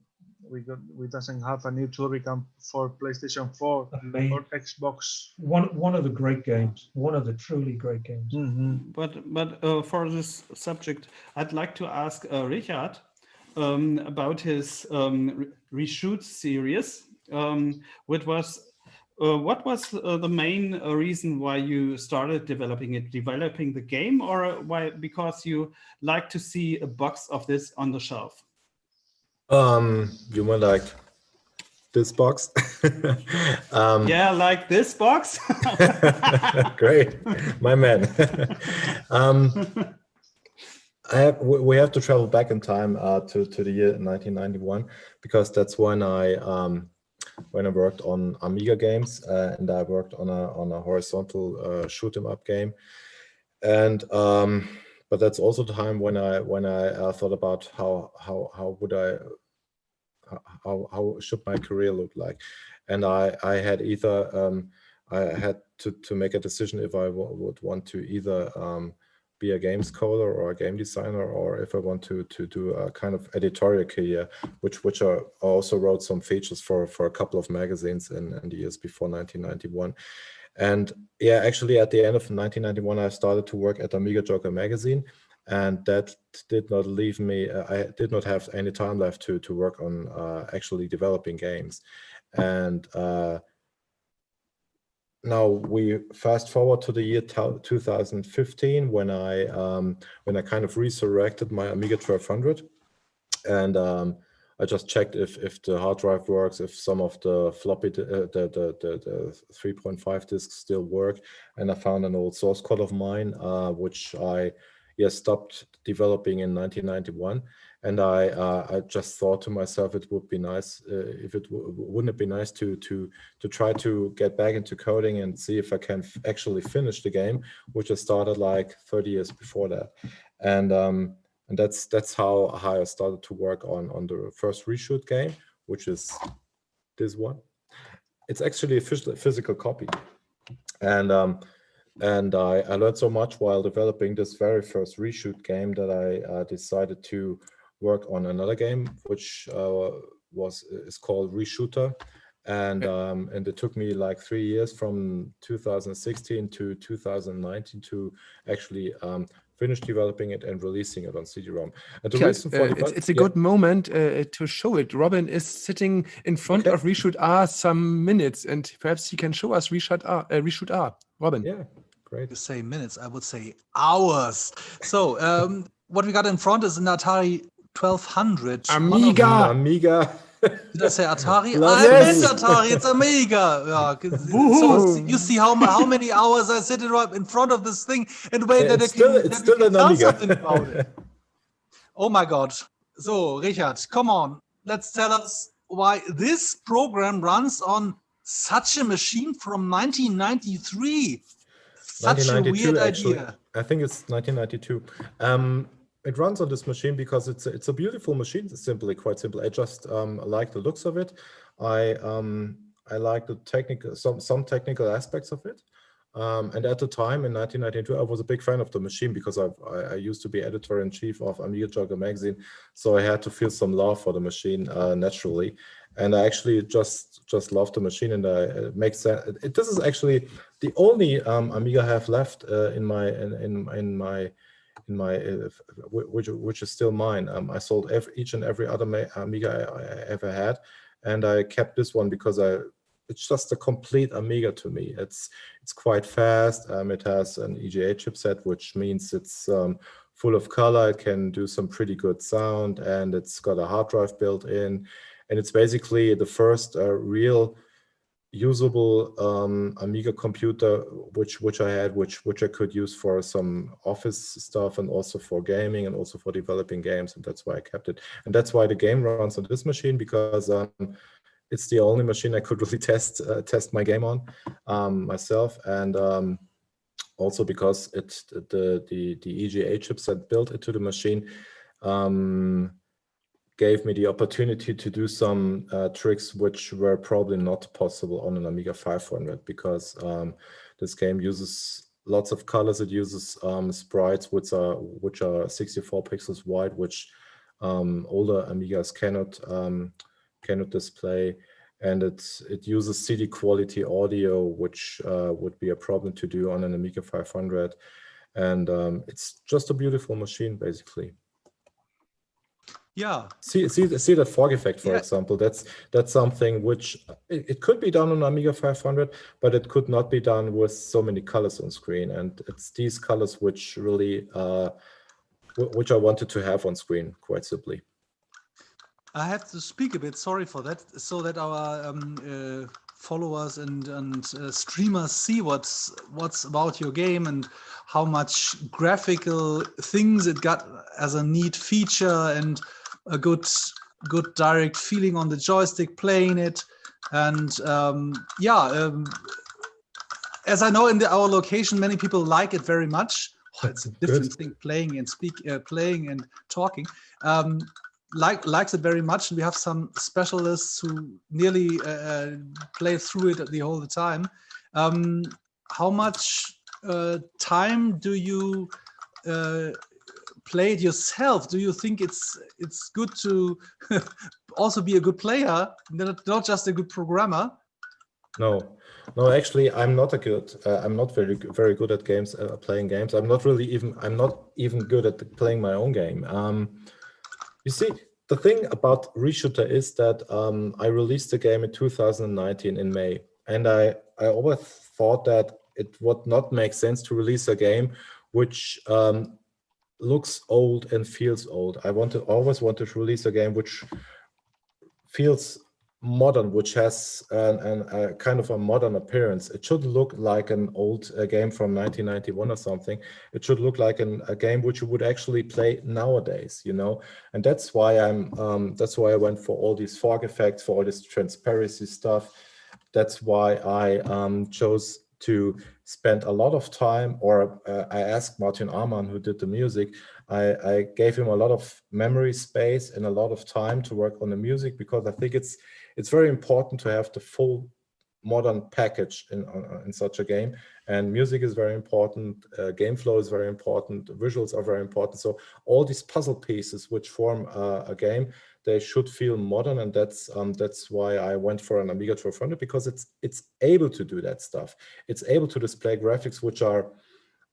we doesn't have a new Turrican for PlayStation 4 or Xbox. One of the great games, one of the truly great games. But for this subject, I'd like to ask Richard about his Reshoot series, which was what was the main reason why you started developing the game, or why? Because you like to see a box of this on the shelf? You mean like this box? Yeah, like this box. Great, my man. We have to travel back in time to the year 1991, because that's when I when I worked on Amiga games, and I worked on a horizontal shoot 'em up game. And but that's also the time when I thought about how should my career look like, and I had either I had to make a decision if I would want to either be a games coder or a game designer, or if I want to do a kind of editorial career, which I also wrote some features for a couple of magazines in the years before 1991. And yeah, actually at the end of 1991, I started to work at Amiga Joker magazine, and that did not leave me, I did not have any time left to work on actually developing games. And now we fast forward to the year 2015 when I kind of resurrected my Amiga 1200, and I just checked if the hard drive works, if some of the floppy, the 3.5 disks still work, and I found an old source code of mine, which I stopped developing in 1991. And I just thought to myself, it would be nice wouldn't it be nice to try to get back into coding and see if I can actually finish the game, which I started like 30 years before that. And that's how I started to work on the first reshoot game, which is this one. It's actually a physical copy. And I learned so much while developing this very first reshoot game that I decided to work on another game, which is called Reshooter. And it took me like 3 years from 2016 to 2019 to actually finish developing it and releasing it on CD-ROM. And the reason for it's a good moment to show it. Robin is sitting in front of Reshoot R some minutes, and perhaps he can show us Reshoot R. Robin. Yeah, great. You say minutes, I would say hours. So what we got in front is an Atari 1200. Amiga. Did I say Atari? I meant Atari. It's Amiga. Yeah, so you see how many hours I sit in front of this thing and wait that it's still an Amiga. Something about it. Oh my God. So Richard, come on. Let's tell us why this program runs on such a machine from 1993. Such a weird idea. I think it's 1992. It runs on this machine because it's a beautiful machine. It's quite simple. I just like the looks of it. I like the technical, some technical aspects of it. And at the time in 1992, I was a big fan of the machine because I used to be editor-in-chief of Amiga Joker magazine, so I had to feel some love for the machine naturally. And I actually just love the machine, and it makes sense. This is actually the only Amiga I have left in my which is still mine. I sold each and every other Amiga I ever had, and I kept this one because it's just a complete Amiga to me. It's quite fast. It has an EGA chipset, which means it's full of color. It can do some pretty good sound, and it's got a hard drive built in, and it's basically the first real usable Amiga computer which I had, which I could use for some office stuff and also for gaming and also for developing games, and that's why I kept it. And that's why the game runs on this machine, because it's the only machine I could really test my game on myself, and also because the EGA chipset built into the machine gave me the opportunity to do some tricks which were probably not possible on an Amiga 500, because this game uses lots of colors. It uses sprites which are 64 pixels wide, which older Amigas cannot display, and it uses CD quality audio, which would be a problem to do on an Amiga 500, and it's just a beautiful machine basically. Yeah. See that fog effect, for example. That's something which it could be done on Amiga 500, but it could not be done with so many colors on screen. And it's these colors which really which I wanted to have on screen, quite simply. I have to speak a bit. Sorry for that, so that our followers and streamers see what's about your game and how much graphical things it got as a neat feature and a good good direct feeling on the joystick playing it. And as I know in our location, many people like it very much. Oh, it's a different thing playing and talking. Likes it very much, and we have some specialists who nearly play through it the whole time. How much time do you play it yourself? Do you think it's good to also be a good player, not just a good programmer? No, actually, I'm not I'm not very good at games, playing games. I'm not even good at playing my own game. You see, the thing about Reshooter is that I released the game in 2019 in May, and I always thought that it would not make sense to release a game which looks old and feels old. I always wanted to release a game which feels modern, which has a kind of a modern appearance. It should look like an old game from 1991 or something. It should look like a game which you would actually play nowadays, you know. And that's why I went for all these fog effects, for all this transparency stuff. That's why I chose to spend a lot of time, or I asked Martin Arman, who did the music, I gave him a lot of memory space and a lot of time to work on the music, because I think it's very important to have the full modern package in such a game. And music is very important, game flow is very important, visuals are very important. So all these puzzle pieces which form a game, they should feel modern, and that's why I went for an Amiga 1200, because it's able to do that stuff. It's able to display graphics which are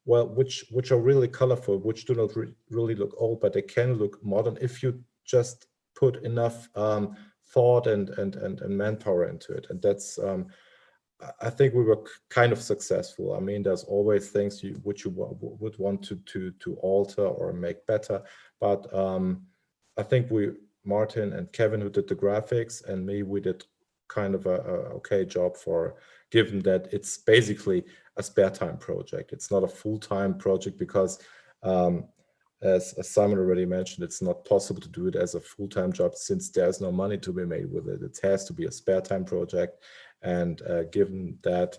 really colorful, which do not really look old, but they can look modern if you just put enough thought and manpower into it. And that's I think we were kind of successful. I mean, there's always things which you would want to alter or make better, but I think Martin and Kevin, who did the graphics, and me, we did kind of a okay job, for given that it's basically a spare time project. It's not a full-time project, because as Simon already mentioned, it's not possible to do it as a full-time job, since there's no money to be made with it. It has to be a spare time project. And given that,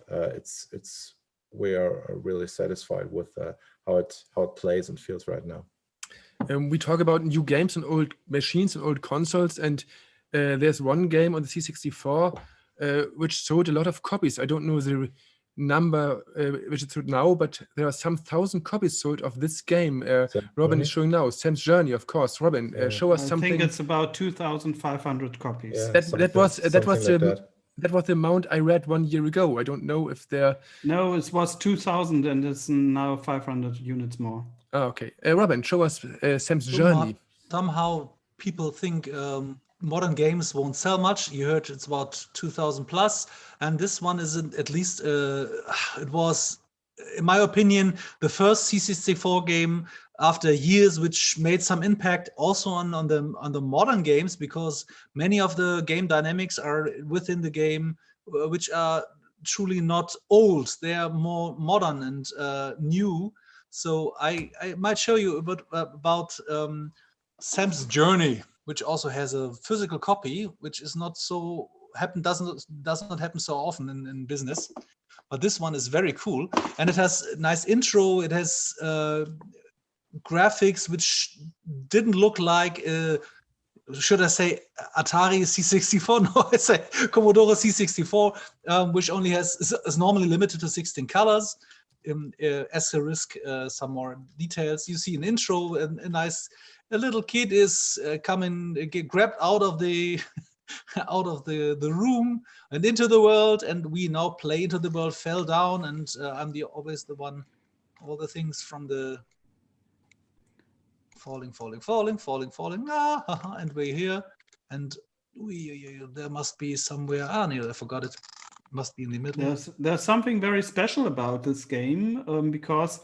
we are really satisfied with how it plays and feels right now. We talk about new games on old machines and old consoles, and there's one game on the C64 which sold a lot of copies. I don't know the number which is sold now, but there are some 1,000 copies sold of this game. Robin is showing now. Sam's Journey, of course. Robin, show us something. I think it's about 2,500 copies. Yeah, that was the amount I read 1 year ago. I don't know if there. No, it was 2,000, and it's now 500 units more. Oh, okay. Robin, show us Sam's Journey. Somehow people think modern games won't sell much. You heard it's about 2,000 plus, and this one isn't. At least it was, in my opinion, the first C64 game after years which made some impact also on the modern games, because many of the game dynamics are within the game which are truly not old. They are more modern and new. So I might show you about Sam's Journey, which also has a physical copy, which is not so does not happen so often in business. But this one is very cool, and it has a nice intro. It has graphics which didn't look like should I say Atari C64? No, I say Commodore C64, which only is normally limited to 16 colors. Asterisk some more details. You see an intro, a little kid is get grabbed out of the the room and into the world, and we now play into the world, fell down, and I'm always the one, all the things from the falling, and we're here, and there must be somewhere, no, I forgot it. Must be in the middle. There's something very special about this game, because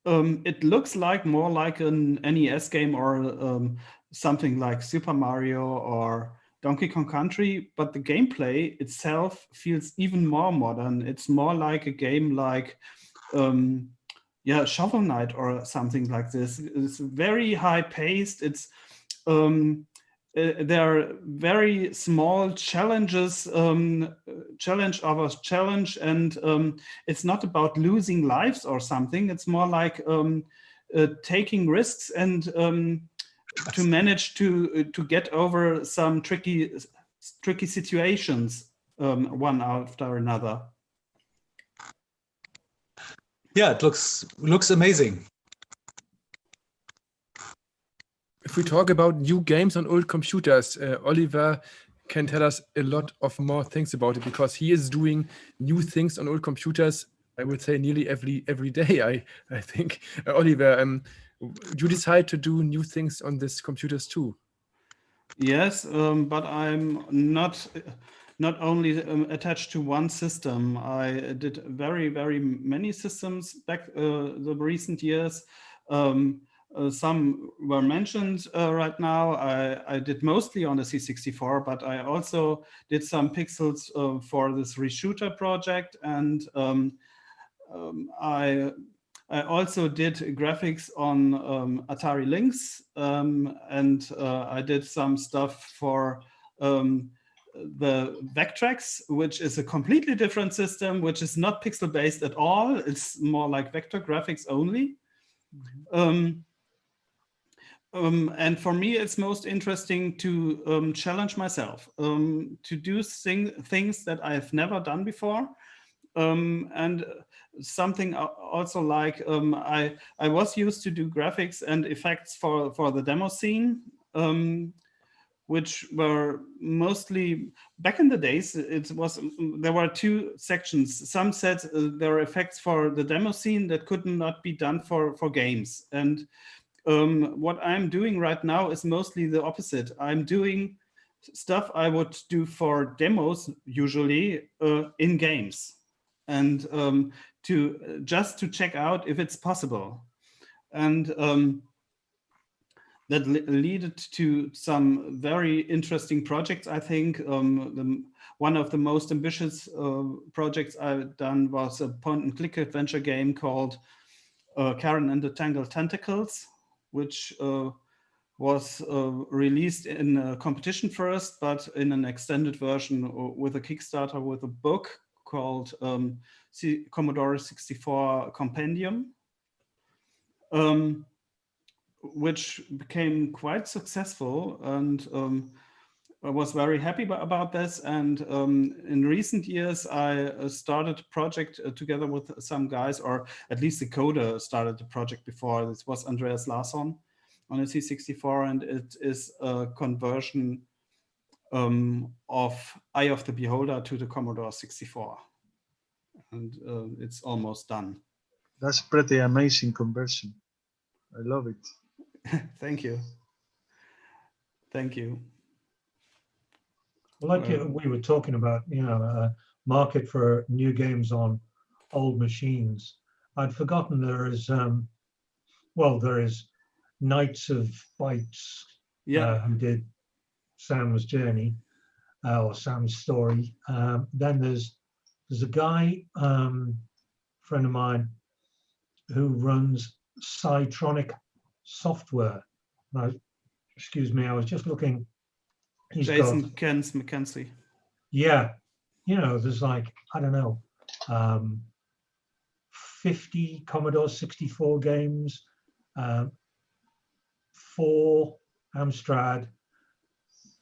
it looks more like an NES game, or something like Super Mario or Donkey Kong Country, but the gameplay itself feels even more modern. It's more like a game like Shovel Knight or something like this. It's very high paced. It's there are very small challenges, challenge over challenge, and it's not about losing lives or something. It's more like taking risks and to manage to get over some tricky situations one after another. Yeah, it looks amazing. If we talk about new games on old computers, Oliver can tell us a lot of more things about it, because he is doing new things on old computers, I would say nearly every day, I think. Oliver, you decide to do new things on these computers too. Yes, but I'm not only attached to one system. I did very many systems back the recent years. Some were mentioned right now. I did mostly on the C64, but I also did some pixels for this Reshooter project, and I also did graphics on Atari Lynx, and I did some stuff for the Vectrex, which is a completely different system, which is not pixel based at all. It's more like vector graphics only. And for me, it's most interesting to challenge myself, to do things that I've never done before. And something also like I was used to do graphics and effects for the demo scene, which were mostly back in the days. There were two sections. Some said there are effects for the demo scene that could not be done for games. And what I'm doing right now is mostly the opposite. I'm doing stuff I would do for demos usually in games, and to check out if it's possible. And that led to some very interesting projects, I think. One of the most ambitious projects I've done was a point-and-click adventure game called Karen and the Tangled Tentacles, which was released in a competition first, but in an extended version with a Kickstarter with a book called Commodore 64 Compendium, which became quite successful, and I was very happy about this. And in recent years, I started a project together with some guys, or at least the coder started the project before. This was Andreas Larsson on a C64, and it is a conversion of Eye of the Beholder to the Commodore 64. And it's almost done. That's pretty amazing conversion. I love it. Thank you. Thank you. Well, like we were talking about, a market for new games on old machines. I'd forgotten there is, there is Knights of Bytes, who did Sam's Journey or Sam's Story. Then there's a guy, friend of mine, who runs Cytronic Software. Now, excuse me, I was just looking. He's Jason got, McKenzie. Yeah, there's like, I don't know, 50 Commodore 64 games, 4 Amstrad,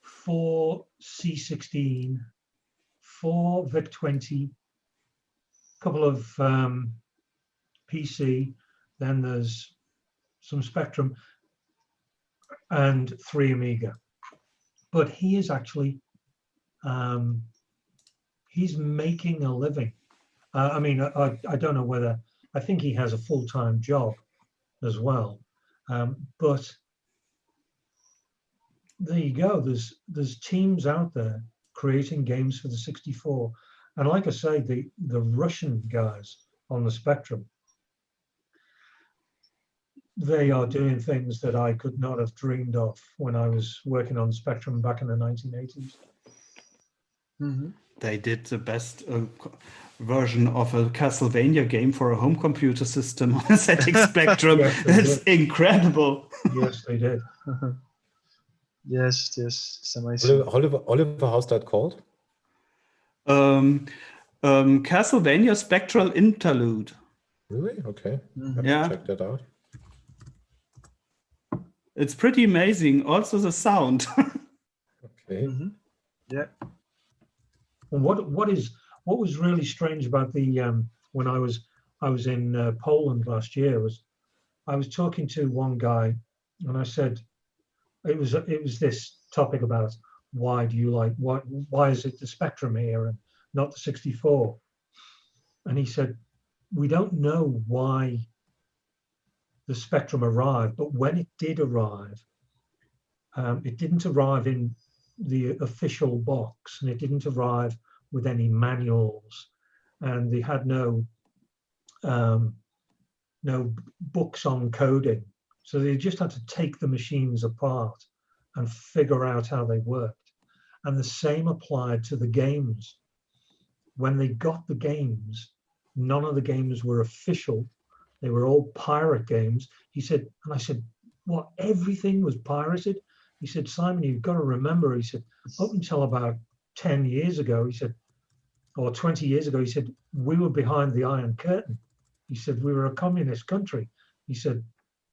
4 C16, 4 VIC-20, a couple of PC, then there's some Spectrum, and 3 Amiga. But he is actually, he's making a living. I mean, I don't know whether, I think he has a full-time job as well. But there you go, there's teams out there creating games for the 64. And like I say, the Russian guys on the Spectrum, they are doing things that I could not have dreamed of when I was working on Spectrum back in the 1980s. Mm-hmm. They did the best version of a Castlevania game for a home computer system on a ZX Spectrum. Yes, that's incredible. Yes, they did. Yes, it's amazing. Oliver, how's that called? Castlevania Spectral Interlude. Really? Okay. Have to Yeah. check that out. It's pretty amazing. Also the sound. Okay. Yeah. And what was really strange about the when I was in Poland last year was I was talking to one guy and I said it was this topic about why is it the Spectrum here and not the 64? And he said we don't know why the Spectrum arrived, but when it did arrive, it didn't arrive in the official box, and it didn't arrive with any manuals, and they had no books on coding, so they just had to take the machines apart and figure out how they worked. And the same applied to the games. When they got the games, none of the games were official. They were all pirate games. He said, and I said, what, everything was pirated? He said, Simon, you've got to remember, he said, up until about 10 years ago, he said, or 20 years ago, he said, we were behind the Iron Curtain. He said, we were a communist country. He said,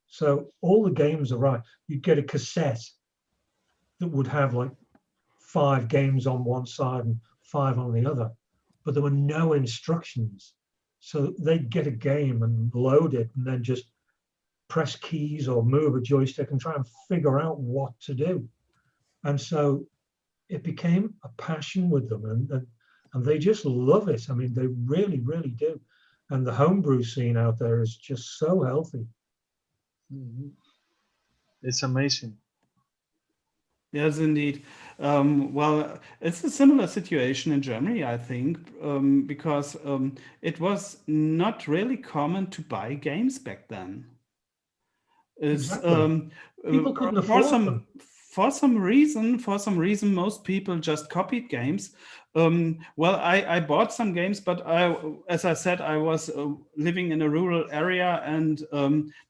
so all the games are right. You'd get a cassette that would have like 5 games on one side and 5 on the other, but there were no instructions. So they'd get a game and load it and then just press keys or move a joystick and try and figure out what to do. And so it became a passion with them, and they just love it. I mean, they really, really do. And the homebrew scene out there is just so healthy. It's amazing. Yes, indeed. Well, it's a similar situation in Germany, I think, because it was not really common to buy games back then. Exactly. People couldn't afford them. For some reason, most people just copied games. Well, I bought some games, but as I said, I was living in a rural area, and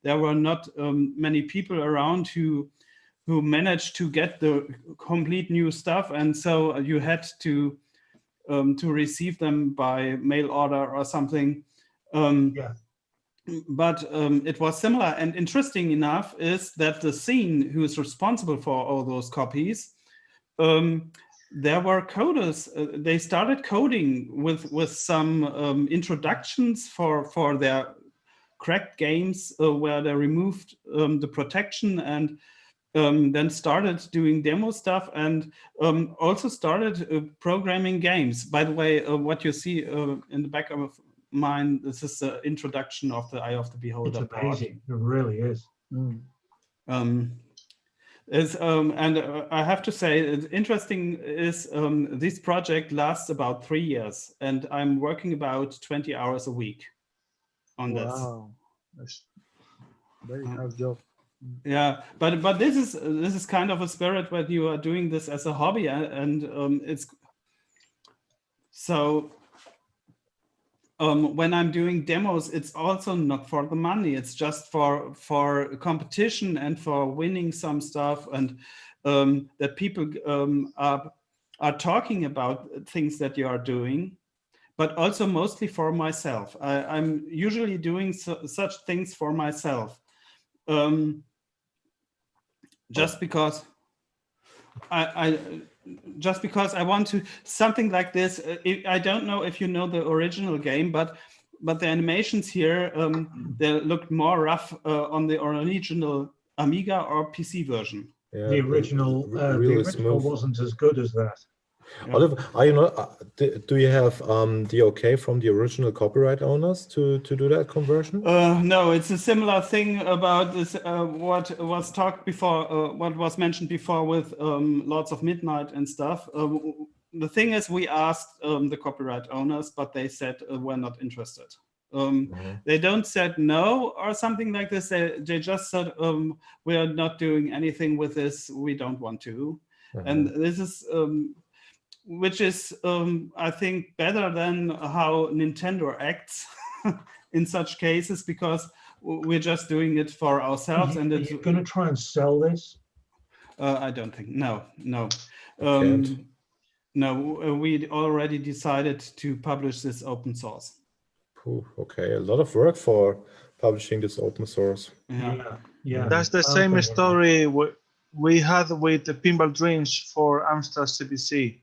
there were not many people around who managed to get the complete new stuff, and so you had to receive them by mail order or something. Yeah. But it was similar, and interesting enough is that the scene who is responsible for all those copies, there were coders. They started coding with some introductions for their cracked games where they removed the protection, and then started doing demo stuff, and also started programming games. By the way, what you see in the back of mine, this is the introduction of the Eye of the Beholder. It's amazing. It really is. And I have to say, it's interesting is this project lasts about 3 years, and I'm working about 20 hours a week on this. Wow, that's very hard job. Yeah, but this is kind of a spirit where you are doing this as a hobby, and it's so. When I'm doing demos, it's also not for the money. It's just for competition and for winning some stuff, and that people are talking about things that you are doing, but also mostly for myself. I'm usually doing such things for myself, just because just because I want to something like this. I don't know if you know the original game, but the animations here they looked more rough on the original Amiga or PC version. Yeah, the original wasn't as good as that. Yeah. Oliver, do you have the okay from the original copyright owners to do that conversion? No, it's a similar thing about this. What was talked before, what was mentioned before with Lords of Midnight and stuff. The thing is, we asked the copyright owners, but they said we're not interested. They don't said no or something like this. They just said we are not doing anything with this. We don't want to, and this is. Which is, I think, better than how Nintendo acts in such cases, because we're just doing it for ourselves. And you're going to try and sell this? I don't think. No. Can't. No, we already decided to publish this open source. Okay, a lot of work for publishing this open source. Yeah. That's the same story we had with the Pinball Dreams for Amstrad Cpc.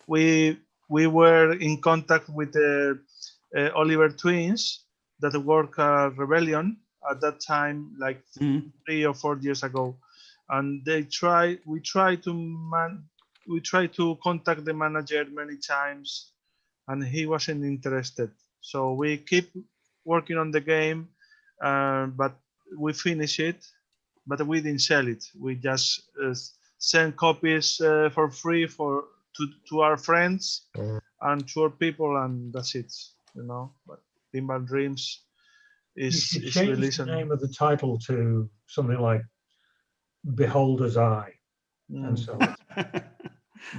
We were in contact with the Oliver twins that work at Rebellion at that time, like 3 or 4 years ago, and we tried to contact the manager many times, and he wasn't interested. So we keep working on the game, but we finish it, but we didn't sell it. We just send copies for free to our friends and to our people, and that's it. But Pinball Dreams is change released. The name of the title to something like Beholder's Eye, and so on.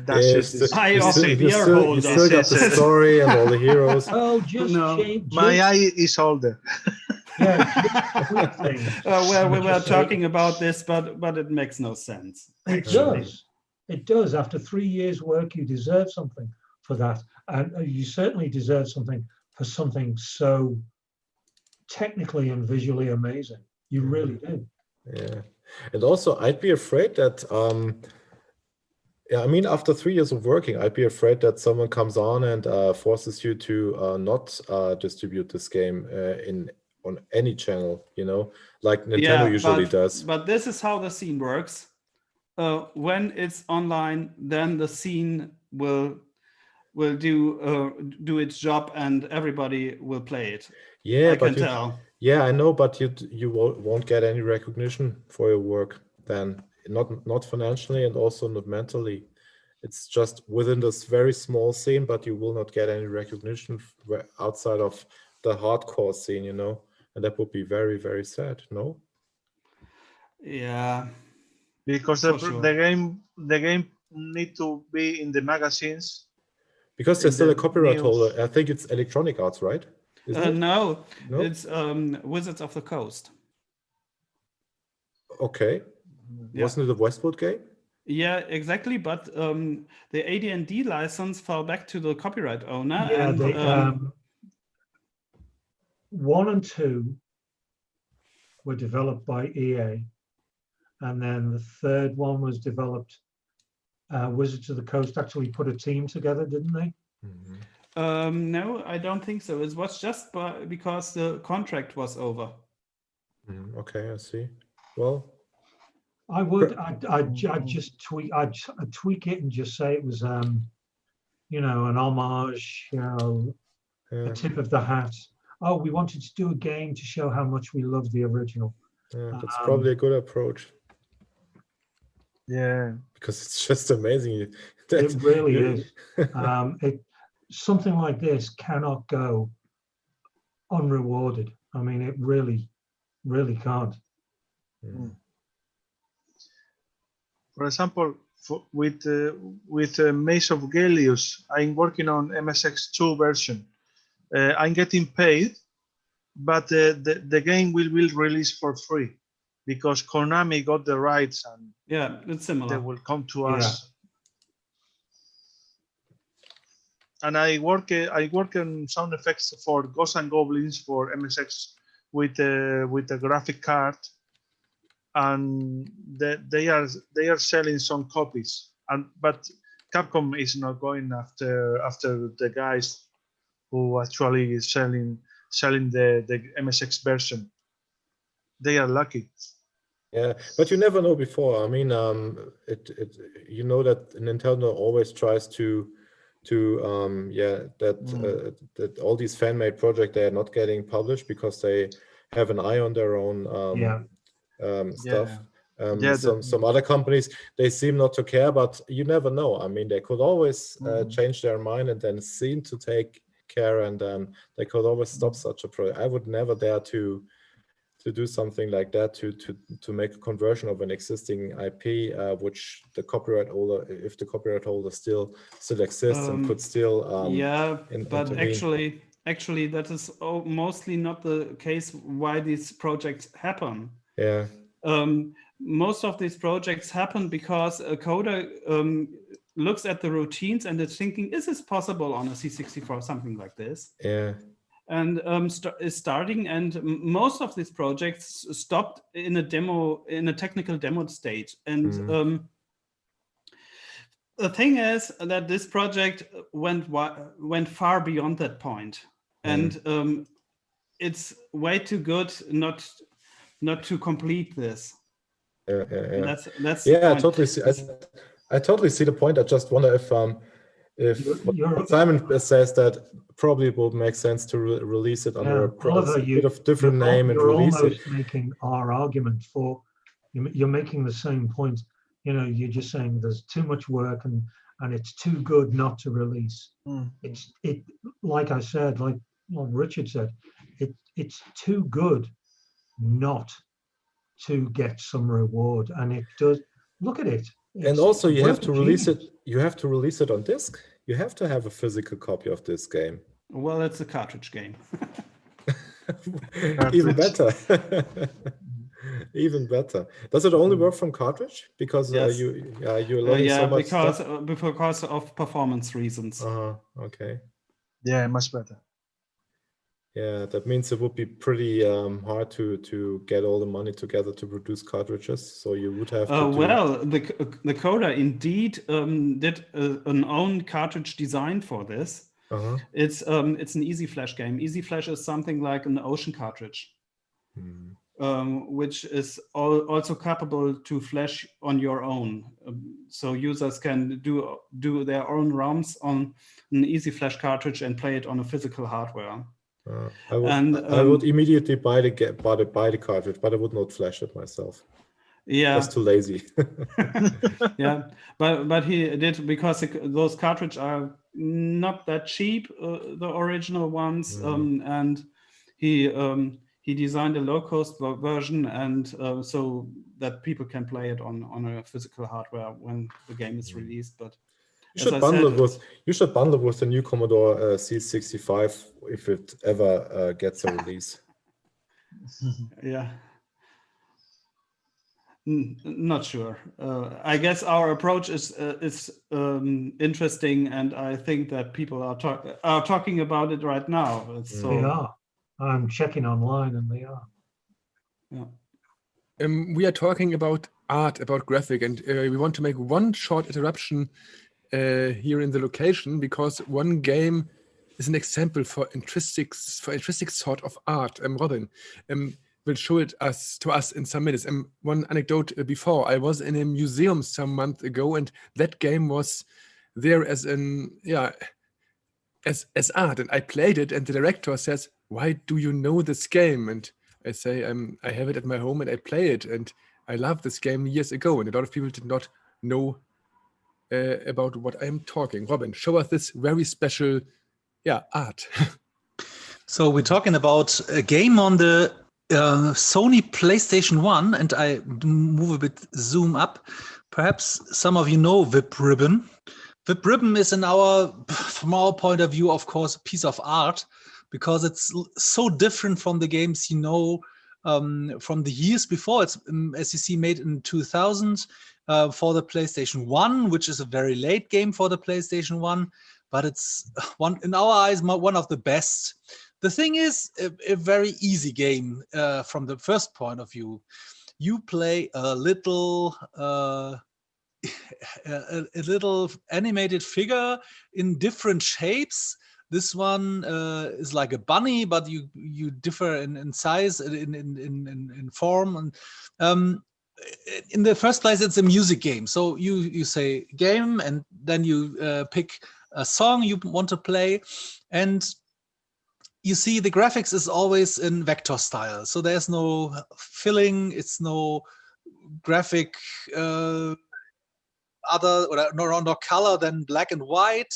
That's You still got the story and all the heroes. Oh, just change. My eye is older. Well, we were talking about this, but it makes no sense. It does. After 3 years' work, you deserve something for that, and you certainly deserve something for something so technically and visually amazing. You really do. Yeah, and also I'd be afraid that after 3 years of working, I'd be afraid that someone comes on and forces you to not distribute this game on any channel, like Nintendo usually does. But this is how the scene works. When it's online, then the scene will do its job, and everybody will play it. Yeah, I can tell. Yeah, I know, but you won't get any recognition for your work then. Not financially and also not mentally. It's just within this very small scene, but you will not get any recognition outside of the hardcore scene, and that would be very, very sad. No? Yeah, because the game need to be in the magazines. Because there's still a copyright holder. I think it's Electronic Arts, right? No, it's Wizards of the Coast. Okay. Yeah. Wasn't it a Westwood game? Yeah, exactly. But the AD&D license fell back to the copyright owner. Yeah, and 1 and 2 were developed by EA, and then the third one was developed. Wizards of the Coast actually put a team together, didn't they? Mm-hmm. No, I don't think so. It was just because the contract was over. Okay, I see. Well, I'd just tweak it and just say it was an homage, a tip of the hat. Oh, we wanted to do a game to show how much we love the original. Yeah, that's probably a good approach. Yeah, because it's just amazing. It really is. Something like this cannot go unrewarded. I mean, it really, really can't. For example, with Maze of Gallius, I'm working on MSX2 version. I'm getting paid, but the game will be released for free because Konami got the rights, and it's similar. They will come to us. And I work on sound effects for Ghosts and Goblins for MSX with a graphic card, and they are selling some copies. But Capcom is not going after the guys who actually is selling the MSX version. They are lucky. Yeah, but you never know before. I mean, you know that Nintendo always tries to that all these fan-made projects, they are not getting published because they have an eye on their own stuff. Some other companies, they seem not to care, but you never know. I mean, they could always change their mind and then seem to take care, and they could always stop such a project. I would never dare to do something like that, to make a conversion of an existing IP, which the copyright holder, if the copyright holder still exists and could still but actually that is mostly not the case why these projects happen. most of these projects happen because a coder looks at the routines and is thinking, is this possible on a C64, something like this? Yeah. And is starting, and most of these projects stopped in a technical demo stage. And the thing is that this project went far beyond that point, and it's way too good not to complete this. Yeah. That's the point. I totally see the point. I just wonder if what Simon says that probably it would make sense to release it under a bit of different name and release it. You're almost making our argument for. You're making the same point. You know, you're just saying there's too much work and it's too good not to release. It like I said, like Richard said, it's too good not to get some reward, and it does. Look at it. And also, you have to release it. You have to release it on disc. You have to have a physical copy of this game. Well, it's a cartridge game. Even better. Even better. Does it only work from cartridge? Because yes. you're learning so much because of performance reasons. Okay. Yeah, much better. Yeah, that means it would be pretty hard to get all the money together to produce cartridges. So you would have to well, the coder indeed did an own cartridge design for this. It's an Easy Flash game. Easy Flash is something like an Ocean cartridge, which is also capable to flash on your own. So users can do their own ROMs on an Easy Flash cartridge and play it on a physical hardware. I would immediately buy the cartridge, but I would not flash it myself. Yeah, just too lazy. Yeah, but he did, because those cartridges are not that cheap, the original ones, and he designed a low-cost version, and so that people can play it on a physical hardware when the game is released. But you should bundle it with the new Commodore C65 if it ever gets a release. Yeah. Not sure. I guess our approach is interesting, and I think that people are talking about it right now. So, they are. I'm checking online, and they are. Yeah. We are talking about art, about graphic, and we want to make one short interruption here in the location, because one game is an example for intrinsic sort of art. Robin will show it to us in some minutes. One anecdote before, I was in a museum some month ago, and that game was there as as art, and I played it, and the director says, "Why do you know this game?" And I say, "I have it at my home and I play it, and I loved this game years ago." And a lot of people did not know about what I'm talking. Robin, show us this very special art. So we're talking about a game on the Sony PlayStation 1, and I move a bit, zoom up. Perhaps some of you know Vip Ribbon. Vip Ribbon is, from our point of view, of course, a piece of art, because it's so different from the games from the years before. It's, as you see, made in 2000 for the PlayStation 1, which is a very late game for the PlayStation 1, but it's in our eyes, one of the best. The thing is, a very easy game from the first point of view. You play a little animated figure in different shapes. This one is like a bunny, but you differ in size, in form. And in the first place, it's a music game. So you say game, and then you pick a song you want to play, and you see the graphics is always in vector style. So there's no filling, it's no graphic no color than black and white.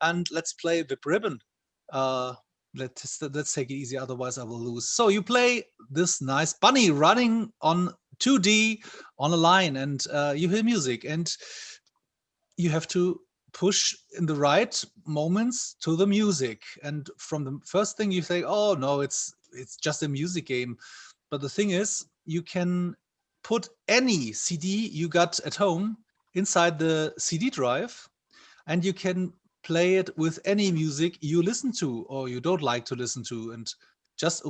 And let's play Vip Ribbon. Let's take it easy, otherwise I will lose. So you play this nice bunny running on 2D on a line, and you hear music, and you have to push in the right moments to the music. And from the first thing you say, oh no, it's just a music game. But the thing is, you can put any CD you got at home inside the CD drive, and you can play it with any music you listen to or you don't like to listen to, and just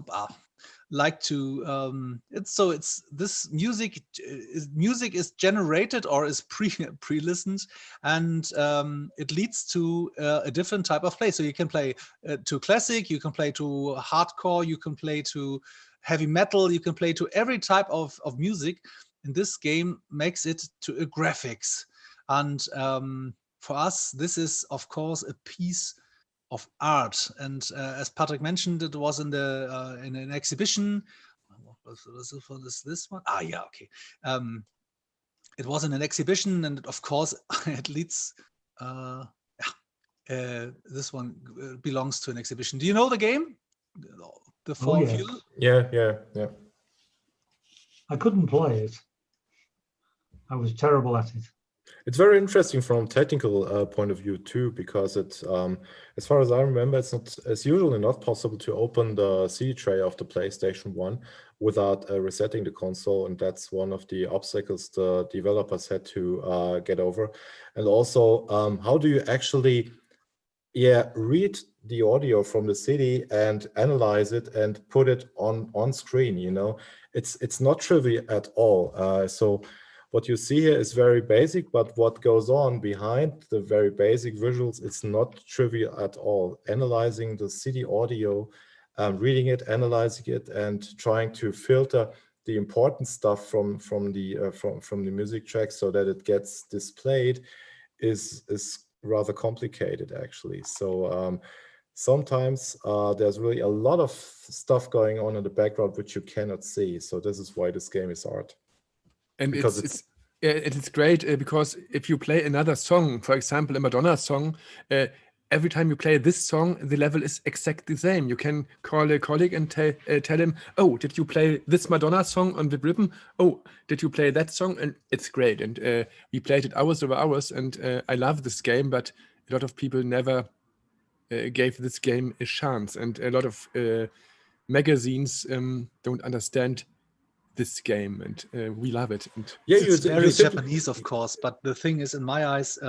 like to it's this music is generated or is pre-listened, and it leads to a different type of play. So you can play to classic, you can play to hardcore, you can play to heavy metal, you can play to every type of music, and this game makes it to a graphics. And for us, this is of course a piece of art. And as Patrick mentioned, it was in the in an exhibition. What was this one? Yeah, okay. It was in an exhibition, and of course, it leads. This one belongs to an exhibition. Do you know the game? The four of you? Yeah. I couldn't play it. I was terrible at it. It's very interesting from a technical point of view too, because it's, as far as I remember, it's usually not possible to open the CD tray of the PlayStation 1 without resetting the console, and that's one of the obstacles the developers had to get over. And also, how do you actually, read the audio from the CD and analyze it and put it on screen? You know, it's not trivial at all. So what you see here is very basic, but what goes on behind the very basic visuals, it's not trivial at all. Analyzing the CD audio, reading it, analyzing it, and trying to filter the important stuff from the music track so that it gets displayed is rather complicated, actually. So sometimes there's really a lot of stuff going on in the background which you cannot see. So this is why this game is art. And Because it's great because if you play another song, for example, a Madonna song, every time you play this song, the level is exactly the same. You can call a colleague and tell him, oh, did you play this Madonna song on the rhythm? Oh, did you play that song? And it's great. And we played it hours over hours, and I love this game, but a lot of people never gave this game a chance. And a lot of magazines don't understand this game, and we love it. And it's very Japanese, of course, but the thing is, in my eyes,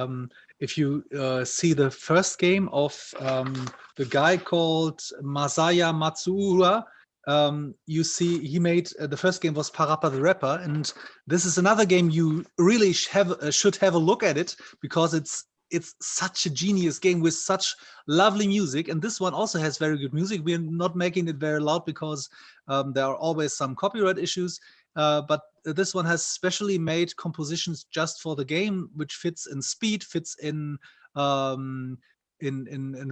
if you see the first game of the guy called Masaya Matsuura, you see he made the first game was Parappa the Rapper, and this is another game you really should have a look at it, because it's such a genius game with such lovely music. And this one also has very good music. We're not making it very loud because there are always some copyright issues. But this one has specially made compositions just for the game, which fits in speed, fits in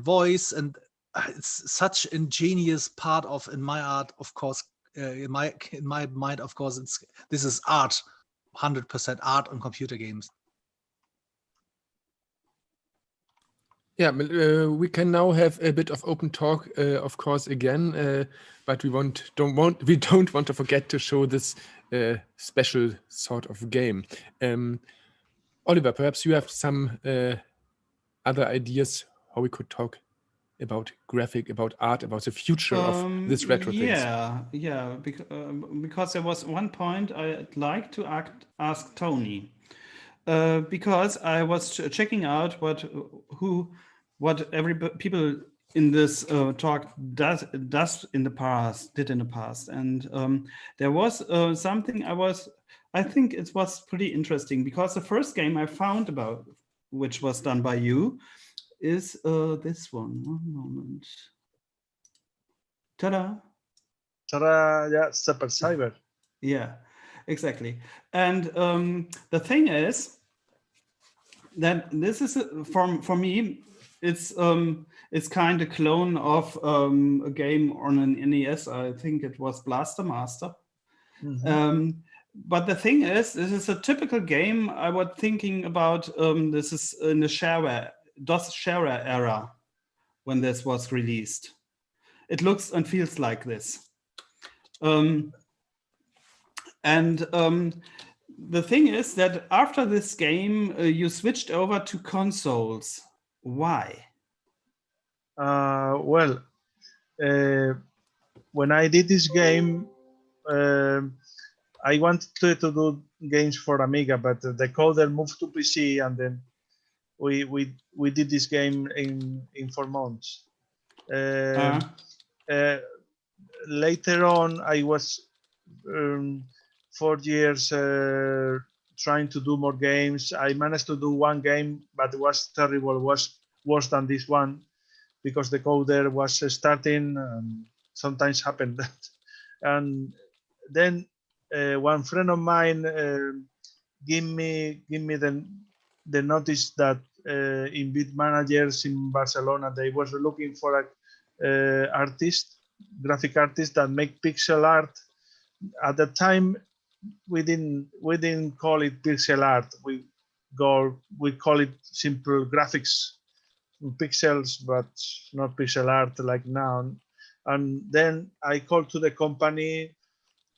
voice, and it's such an ingenious part of in my art. Of course, in my mind, of course, this is art, 100% art on computer games. Yeah, we can now have a bit of open talk, of course, again, but we don't want to forget to show this special sort of game. Oliver, perhaps you have some other ideas how we could talk about graphic, about art, about the future of this retro things. Yeah, because there was one point I'd like to ask Tony. Because I was checking out what people in this talk did in the past, and there was something I think it was pretty interesting, because the first game I found about which was done by you is this one. One moment. Ta-da! Ta-da! Yeah, Super Cyber. Yeah, exactly. And the thing is that this is for me, it's kind of clone of a game on an NES. I think it was Blaster Master. Mm-hmm. But the thing is, this is a typical game I was thinking about. This is in the DOS shareware era when this was released. It looks and feels like this. The thing is that after this game, you switched over to consoles. Why? When I did this game, I wanted to do games for Amiga, but the coder moved to PC, and then we did this game in 4 months. Later on, I was 4 years trying to do more games. I managed to do 1 game, but it was terrible. It was worse than this one because the coder was starting. Sometimes happened that, and then one friend of mine give me the notice that in bid managers in Barcelona they was looking for a graphic artist that make pixel art. At the time, we didn't call it pixel art. We call it simple graphics, pixels, but not pixel art like now. And then I called to the company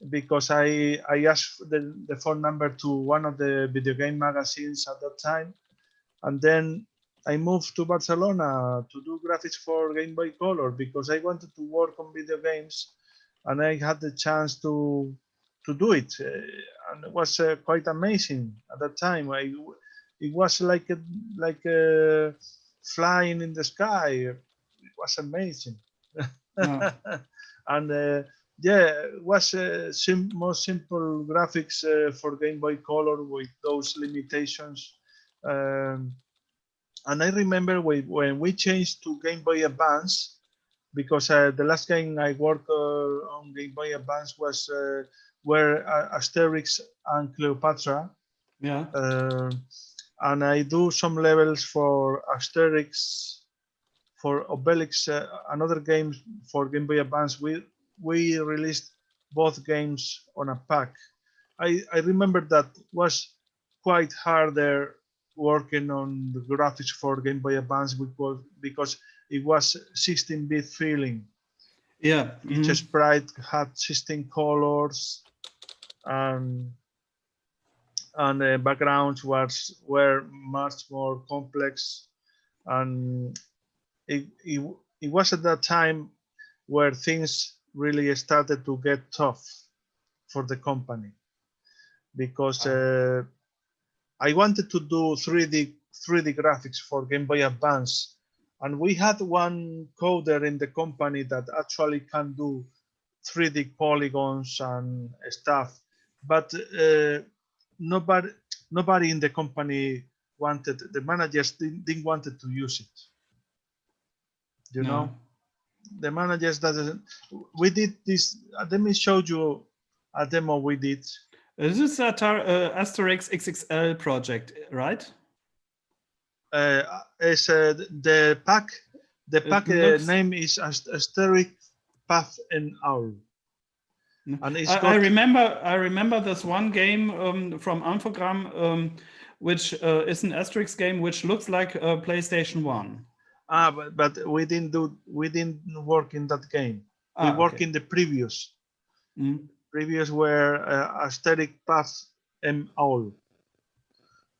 because I asked the phone number to one of the video game magazines at that time, and then I moved to Barcelona to do graphics for Game Boy Color because I wanted to work on video games, and I had the chance to do it, and it was quite amazing at that time. It was like a flying in the sky. It was amazing. Yeah. And yeah, it was more simple graphics for Game Boy Color with those limitations. And I remember when we changed to Game Boy Advance, because the last game I worked on Game Boy Advance was were Asterix and Cleopatra. Yeah. And I do some levels for Asterix, for Obelix, another game for Game Boy Advance. We released both games on a pack. I remember that was quite harder working on the graphics for Game Boy Advance because it was 16-bit feeling. Yeah. Each sprite had 16 colors, and the backgrounds were much more complex, and it was at that time where things really started to get tough for the company, because I wanted to do 3D graphics for Game Boy Advance, and we had one coder in the company that actually can do 3D polygons and stuff, but nobody in the company wanted. The managers didn't wanted to use it. You know, the managers doesn't. We did this. Let me show you a demo we did. This is Asterix XXL project, right? It's the pack. The pack name is Asterix Path and Owl. And it's I remember this one game from Infogramm, which is an Asterix game, which looks like a PlayStation 1. But we didn't work in that game. We work in the previous. Previous were Asterix Path and Owl,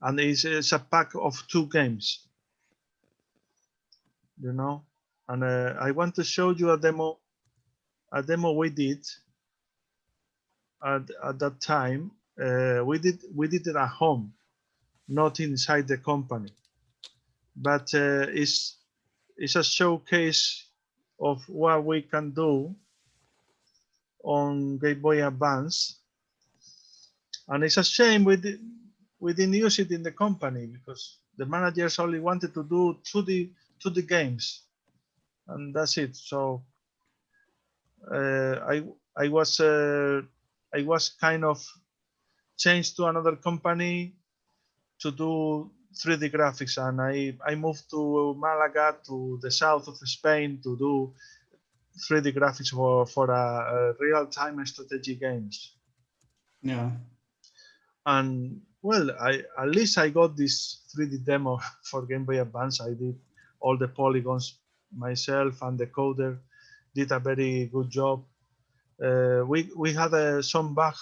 and it's a pack of 2 games. You know, and I want to show you a demo we did at that time. We did it at home, not inside the company, but it's a showcase of what we can do on Game Boy Advance, and it's a shame we didn't use it in the company because the managers only wanted to do 2D games, and that's it. So I was kind of changed to another company to do 3D graphics, and I moved to Malaga, to the south of Spain, to do 3D graphics for a real-time strategy games. Yeah. And well, at least I got this 3D demo for Game Boy Advance. I did all the polygons myself, and the coder did a very good job. We had some bug,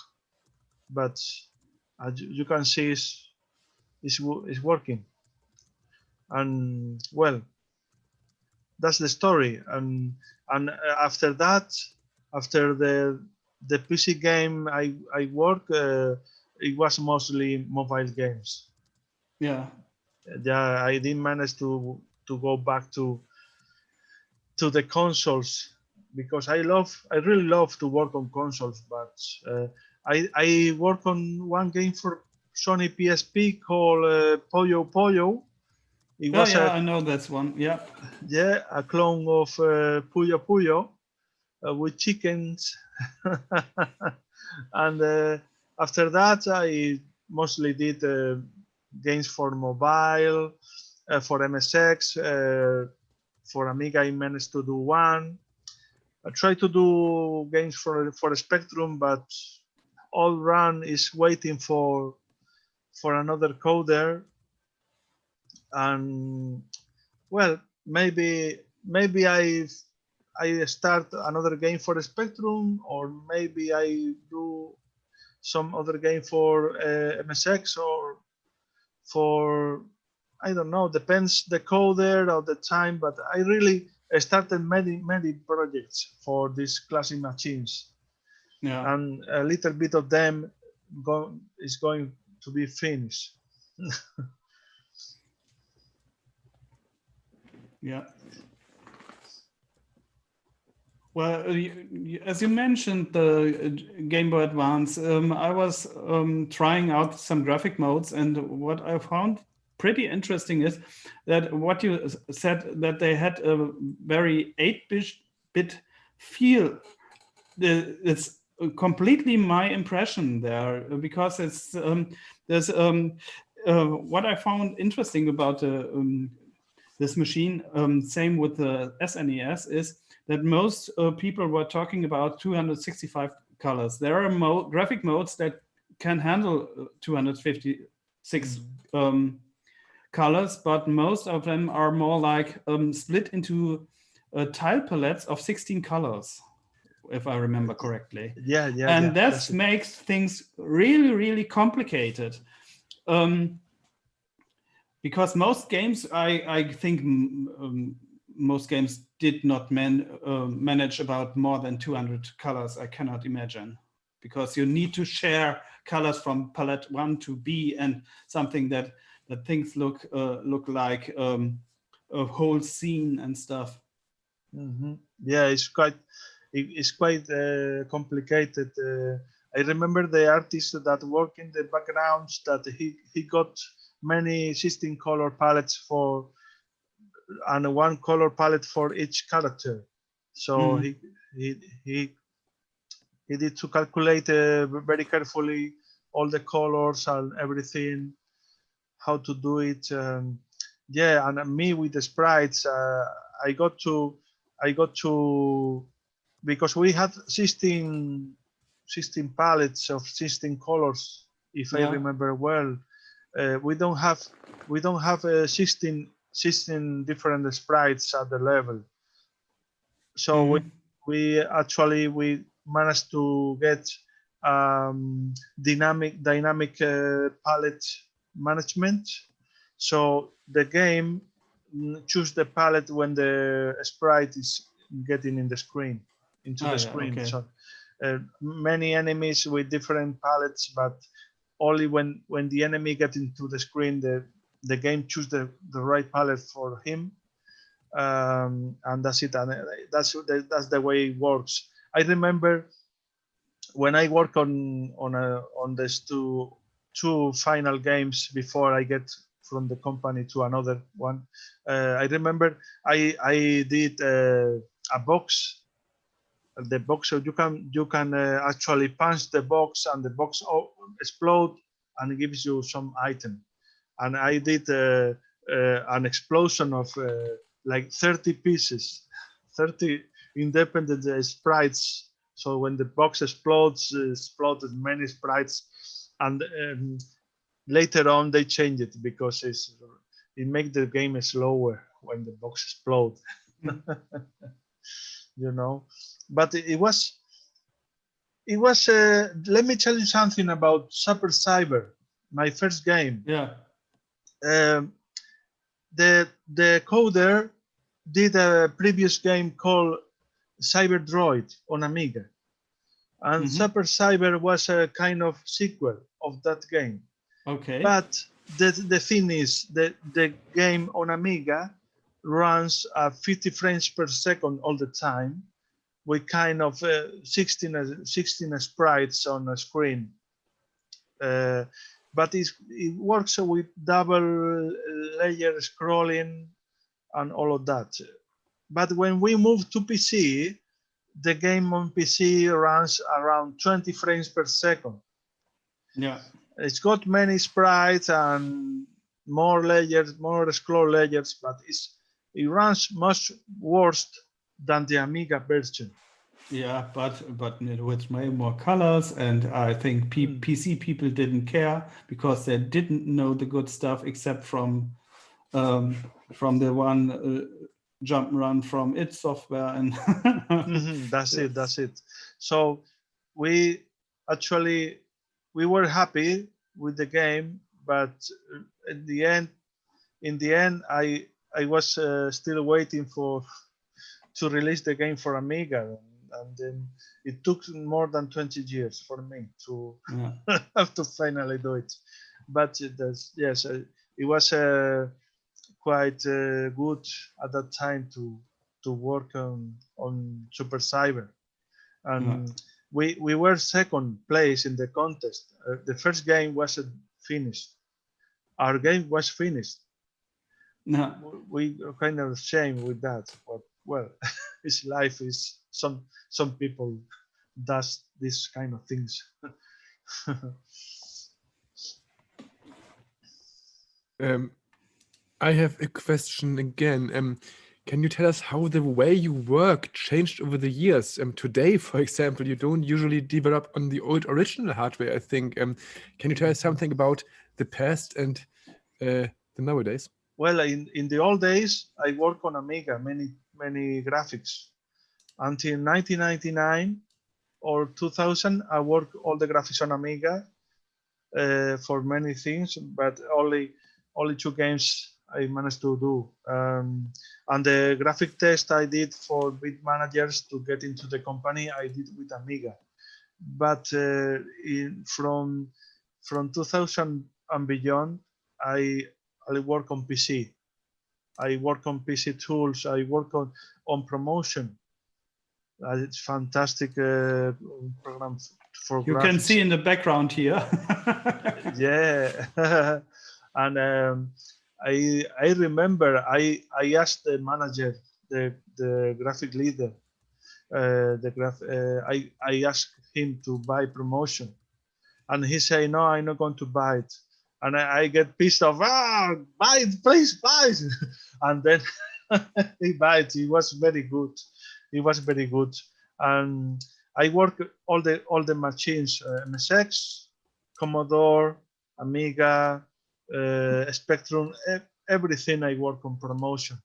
but as you can see, it's working. And well, that's the story. And after that, after the the PC game I work, it was mostly mobile games. Yeah. Yeah, I didn't manage to go back to the consoles because I really love to work on consoles, but I work on one game for Sony PSP called Puyo Puyo. It Oh, was yeah, I know that's one. Yeah. a clone of Puyo Puyo with chickens. And after that, I mostly did games for mobile, for MSX, for Amiga. I managed to do one. I try to do games for Spectrum, but All Run is waiting for another coder. And well, maybe I start another game for Spectrum, or maybe I do some other game for MSX or for, I don't know, depends the coder or the time, but I really started many projects for these classic machines. Yeah. And a little bit of them is going to be finished. Yeah. Well, as you mentioned the Game Boy Advance, I was trying out some graphic modes, and what I found pretty interesting is that what you said, that they had a very 8-bit feel. It's completely my impression there, because it's there's what I found interesting about this machine, same with the SNES, is that most people were talking about 265 colors. There are graphic modes that can handle 256 colors, but most of them are more like split into tile palettes of 16 colors, if I remember correctly. Yeah, and that makes things really complicated. Because most games, I think most games did not manage about more than 200 colors. I cannot imagine, because you need to share colors from palette 1 to B, and something that things look like a whole scene and stuff. Mm-hmm. Yeah, it's quite complicated. I remember the artist that worked in the backgrounds, that he got many 16 color palettes for, and one color palette for each character. So he did to calculate very carefully all the colors and everything, how to do it. Yeah, and me with the sprites, I got to, because we had 16 palettes of 16 colors, if I remember well. We don't have 16 different sprites at the level. So we actually managed to get dynamic palette management. So the game choose the palette when the sprite is getting in the screen, into the screen. Okay. So many enemies with different palettes, but only when the enemy gets into the screen, the game choose the right palette for him. And that's it. And that's the way it works. I remember when I work on these two final games before I get from the company to another one. I remember I did a box. The box, so you can actually punch the box, and the box explode and it gives you some item. And I did an explosion of like 30 pieces, 30 independent sprites. So when the box explodes, exploded many sprites, and later on they changed it because it makes the game slower when the box explodes. You know, but it was. Let me tell you something about Super Cyber, my first game. Yeah. The coder did a previous game called Cyber Droid on Amiga. and Super Cyber was a kind of sequel of that game. Okay. But the thing is that the game on Amiga runs at 50 frames per second all the time, with kind of 16 sprites on a screen. But it works with double layer scrolling and all of that. But when we move to PC, the game on PC runs around 20 frames per second. Yeah. It's got many sprites and more layers, more scroll layers, but it runs much worse than the Amiga version. Yeah, but with way more colors, and I think PC people didn't care because they didn't know the good stuff except from the one jump run from id Software and That's it. So we were happy with the game, but in the end, I was still waiting to release the game for Amiga, and then it took more than 20 years for me to have to finally do it. But it was quite good at that time to work on Super Cyber, and we were second place in the contest. The first game wasn't finished. Our game was finished. No. We are kind of ashamed with that, but well, his life is some people does this kind of things. I have a question again. Can you tell us how the way you work changed over the years? Today, for example, you don't usually develop on the old original hardware, I think. Can you tell us something about the past and the nowadays? Well, in the old days, I worked on Amiga, many graphics. Until 1999 or 2000, I worked all the graphics on Amiga for many things, but only 2 games I managed to do. And the graphic test I did for bit managers to get into the company, I did with Amiga. But from 2000 and beyond, I work on PC. I work on PC tools. I work on promotion. It's fantastic program for you graphics. Can see in the background here. Yeah. And I remember I asked the manager, the graphic leader, I asked him to buy promotion, and he said, no, I'm not going to buy it. And I get pissed off. Buy it, please, buy it. And then he buy it. He was very good. And I work all the machines, MSX, Commodore, Amiga, Spectrum, everything. I work on promotion.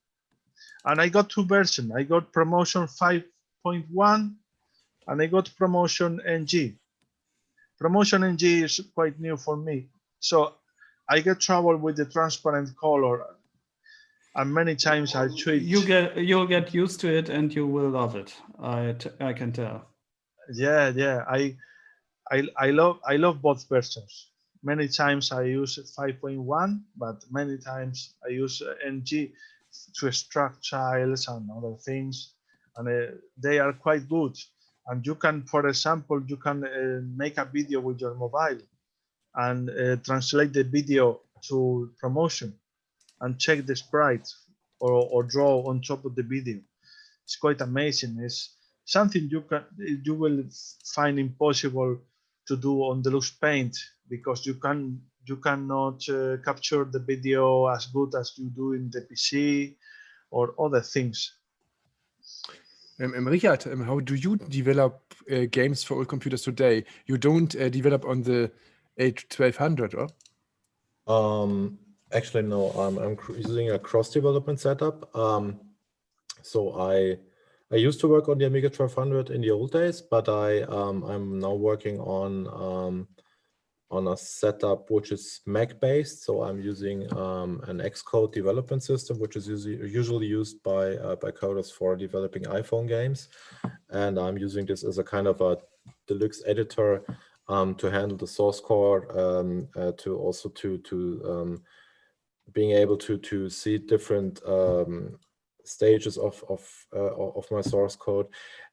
And I got 2 versions. I got promotion 5.1 and I got promotion NG. Promotion NG is quite new for me. So I get trouble with the transparent color. And many times I tweet. You'll get used to it and you will love it. I can tell. Yeah. I love both versions. Many times I use 5.1, but many times I use NG to extract files and other things, and they are quite good. And you can, for example, make a video with your mobile and translate the video to promotion and check the sprite or draw on top of the video. It's quite amazing. It's something you will find impossible to do on Deluxe Paint, because you cannot capture the video as good as you do in the PC or other things. Richard, how do you develop games for old computers today? You don't develop on the H1200, or? Actually, no. I'm using a cross-development setup. So I used to work on the Amiga 1200 in the old days, but I'm now working on a setup which is Mac-based. So I'm using an Xcode development system, which is usually used by coders for developing iPhone games. And I'm using this as a kind of a deluxe editor to handle the source code, to also to being able to see different stages of my source code.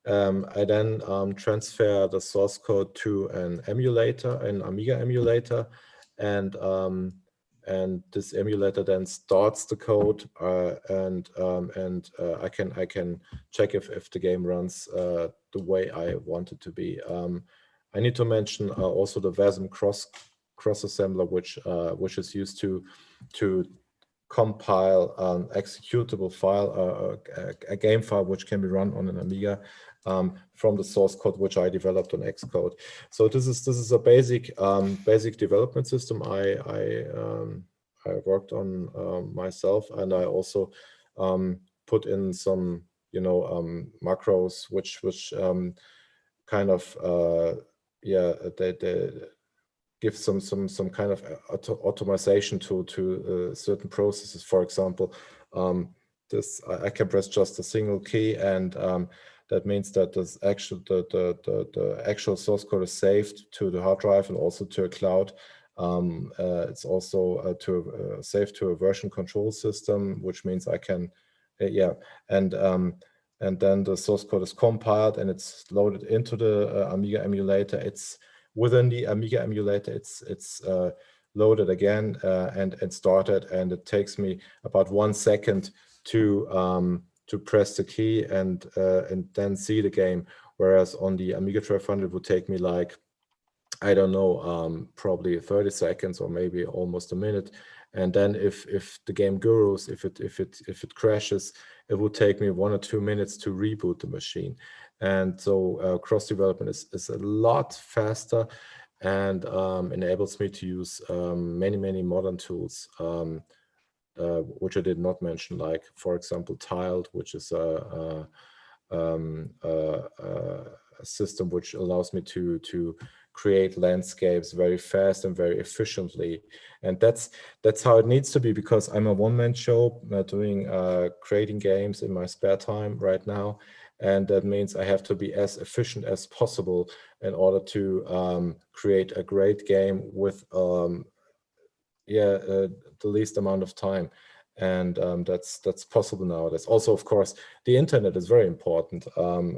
I then transfer the source code to an emulator, an Amiga emulator, and this emulator then starts the code, and I can check if the game runs the way I want it to be. I need to mention also the VASM cross assembler, which is used to compile an executable file, a game file which can be run on an Amiga from the source code which I developed on Xcode. So this is a basic development system I worked on myself, and I also put in some macros which kind of they give some kind of automation to certain processes. For example, I can press just a single key, and that means that the actual source code is saved to the hard drive and also to a cloud. It's also saved to a version control system, which means I can, and then the source code is compiled and it's loaded into the Amiga emulator. It's within the Amiga emulator, it's loaded again and started, and it takes me about 1 second to press the key and then see the game. Whereas on the Amiga 1200 it would take me like, I don't know, probably 30 seconds or maybe almost a minute. And then if the game gurus, if it crashes, it would take me 1 or 2 minutes to reboot the machine. And so cross development is a lot faster and enables me to use many modern tools, which I did not mention, like for example Tiled, which is a system which allows me to create landscapes very fast and very efficiently. And that's how it needs to be, because I'm a one-man show doing creating games in my spare time right now. And that means I have to be as efficient as possible in order to create a great game with the least amount of time. And that's possible now. That's also, of course, the internet is very important.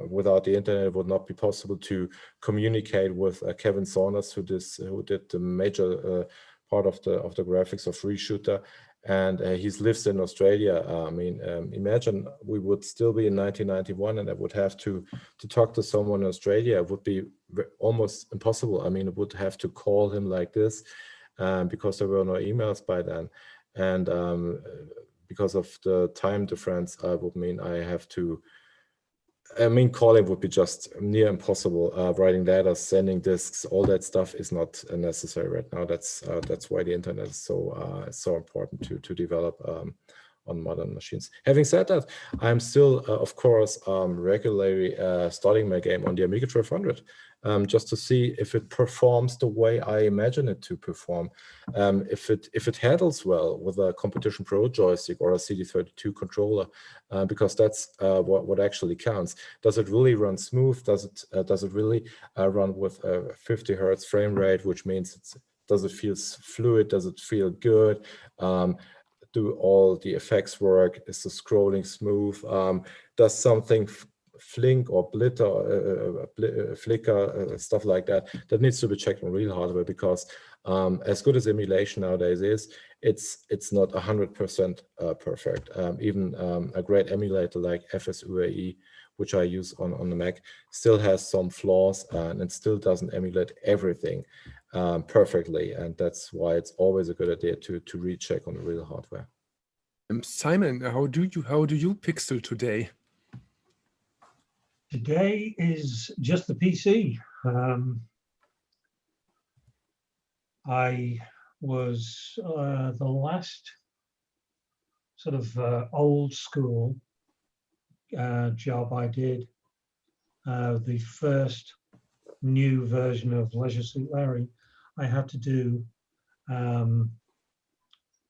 Without the internet, it would not be possible to communicate with Kevin Saunders, who did the major part of the graphics of Reshooter, and he lives in Australia. I mean, imagine we would still be in 1991, and I would have to talk to someone in Australia. It would be almost impossible. I mean, I would have to call him like this, because there were no emails by then. And because of the time difference, would mean calling would be just near impossible. Writing letters, sending disks, all that stuff is not necessary right now. That's why the internet is so important to develop on modern machines. Having said that, I'm still, of course, regularly starting my game on the Amiga 1200, just to see if it performs the way I imagine it to perform. If it handles well with a Competition Pro joystick or a CD32 controller, because that's what actually counts. Does it really run smooth? Does it really run with a 50 Hertz frame rate, which means does it feel fluid? Does it feel good? Do all the effects work? Is the scrolling smooth? Does something flink or flicker, stuff like that? That needs to be checked on real hardware, because as good as emulation nowadays is, it's not 100% perfect. Even a great emulator like FSUAE, which I use on the Mac, still has some flaws, and it still doesn't emulate everything perfectly, and that's why it's always a good idea to recheck on the real hardware. Simon, how do you pixel today? Today is just the PC. I was the last sort of old school job I did. The first new version of Leisure Suit Larry, I had to do.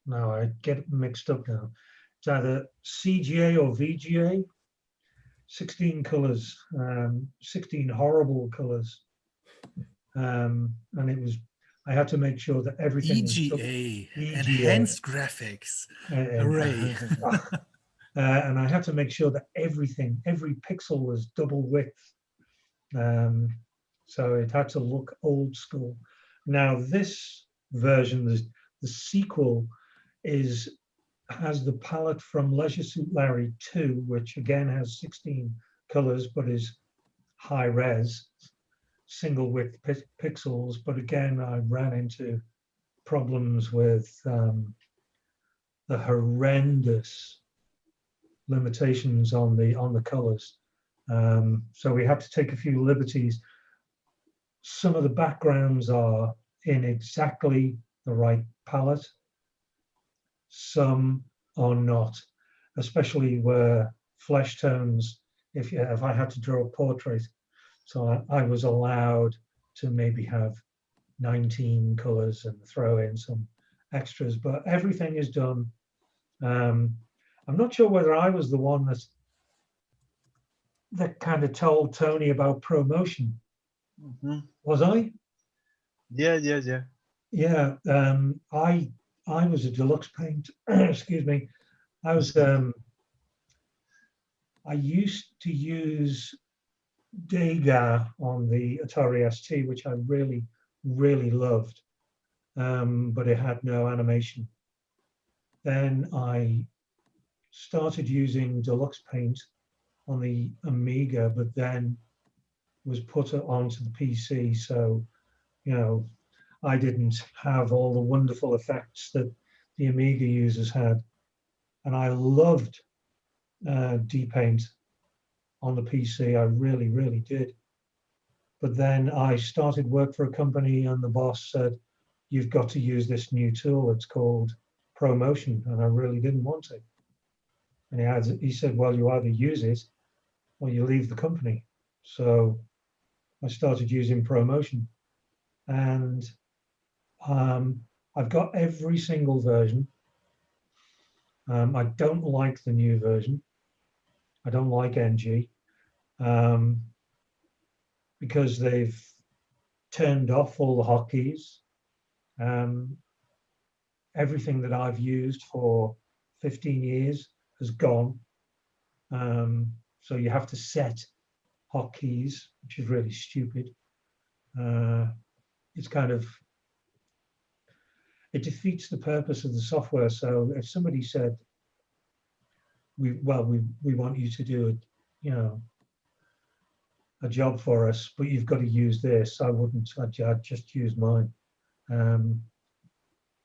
Now I get mixed up now. It's either CGA or VGA. 16 colors, 16 horrible colors and it was, I had to make sure that everything was EGA, EGA. enhanced graphics, array. And I had to make sure that everything, every pixel was double width. So it had to look old school. Now this version, the sequel, has the palette from Leisure Suit Larry 2, which again has 16 colors, but is high res, single width pixels. But again, I ran into problems with the horrendous limitations on the colors. So we had to take a few liberties. Some of the backgrounds are in exactly the right palette. Some are not, especially where flesh tones, if I had to draw a portrait. So I was allowed to maybe have 19 colors and throw in some extras, but everything is done. I'm not sure whether I was the one that kind of told Tony about ProMotion. Was I? Yeah. Yeah. I was a deluxe paint. Excuse me. I was. I used to use Degas on the Atari ST, which I really, really loved, but it had no animation. Then I started using deluxe paint on the Amiga, but then was put onto the PC. So, you know, I didn't have all the wonderful effects that the Amiga users had. And I loved D-Paint on the PC. I really, really did. But then I started work for a company and the boss said, you've got to use this new tool. It's called ProMotion. And I really didn't want it. And he said, well, you either use it or you leave the company. So I started using ProMotion. And I've got every single version. I don't like the new version. I don't like NG because they've turned off all the hotkeys. Everything that I've used for 15 years has gone. So you have to set hotkeys, which is really stupid. It's kind of, it defeats the purpose of the software. So if somebody said, we want you to do a job for us, but you've got to use this, I wouldn't. I'd just use mine,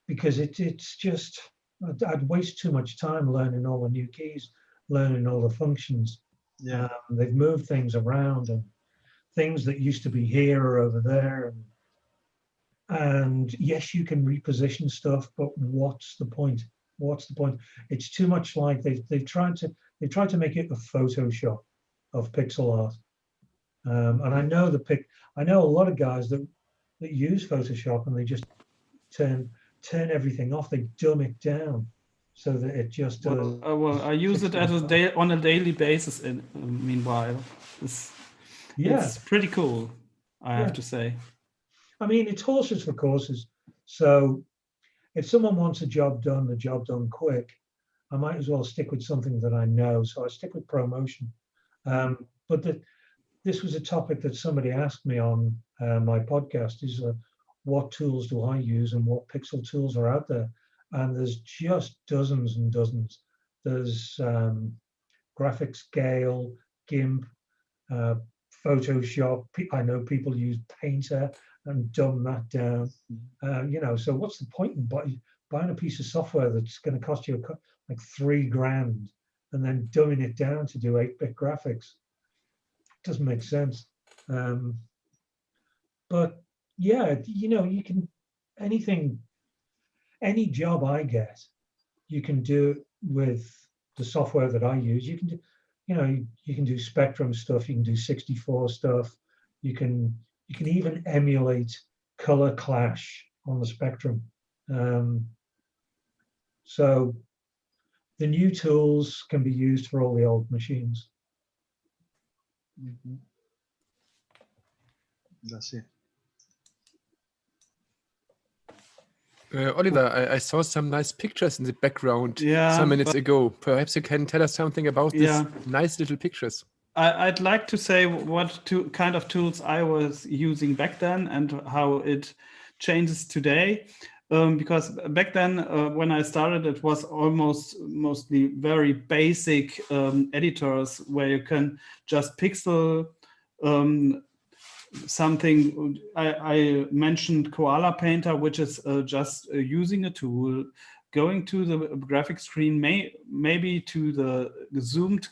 because it's just, I'd waste too much time learning all the new keys, learning all the functions. Yeah. They've moved things around, and things that used to be here are over there. And yes, you can reposition stuff, but what's the point? What's the point? It's too much like they've tried to make it a Photoshop of pixel art. And I know I know a lot of guys that use Photoshop, and they just turn everything off. They dumb it down so that it just. Well, I use it on a daily basis. Meanwhile, it's pretty cool, I have to say. I mean, it's horses for courses. So if someone wants the job done quick, I might as well stick with something that I know. So I stick with ProMotion. But this was a topic that somebody asked me on my podcast, is what tools do I use and what pixel tools are out there? And there's just dozens and dozens. There's Graphics Scale, GIMP, Photoshop. I know people use Painter and dumb that down. So what's the point in buying a piece of software that's going to cost you like $3,000 and then dumbing it down to do 8-bit graphics? It doesn't make sense. But yeah, you can, any job I get, you can do with the software that I use. You can do, you can do Spectrum stuff, you can do 64 stuff, you can even emulate color clash on the Spectrum. So the new tools can be used for all the old machines. That's it. Oliver, I saw some nice pictures in the background Yeah, some minutes ago. Perhaps you can tell us something about Yeah. these nice little pictures. I'd like to say what kind of tools I was using back then and how it changes today. Because back then, when I started, it was mostly very basic editors where you can just pixel something. I mentioned Koala Painter, which is just using a tool, going to the graphic screen, maybe to the zoomed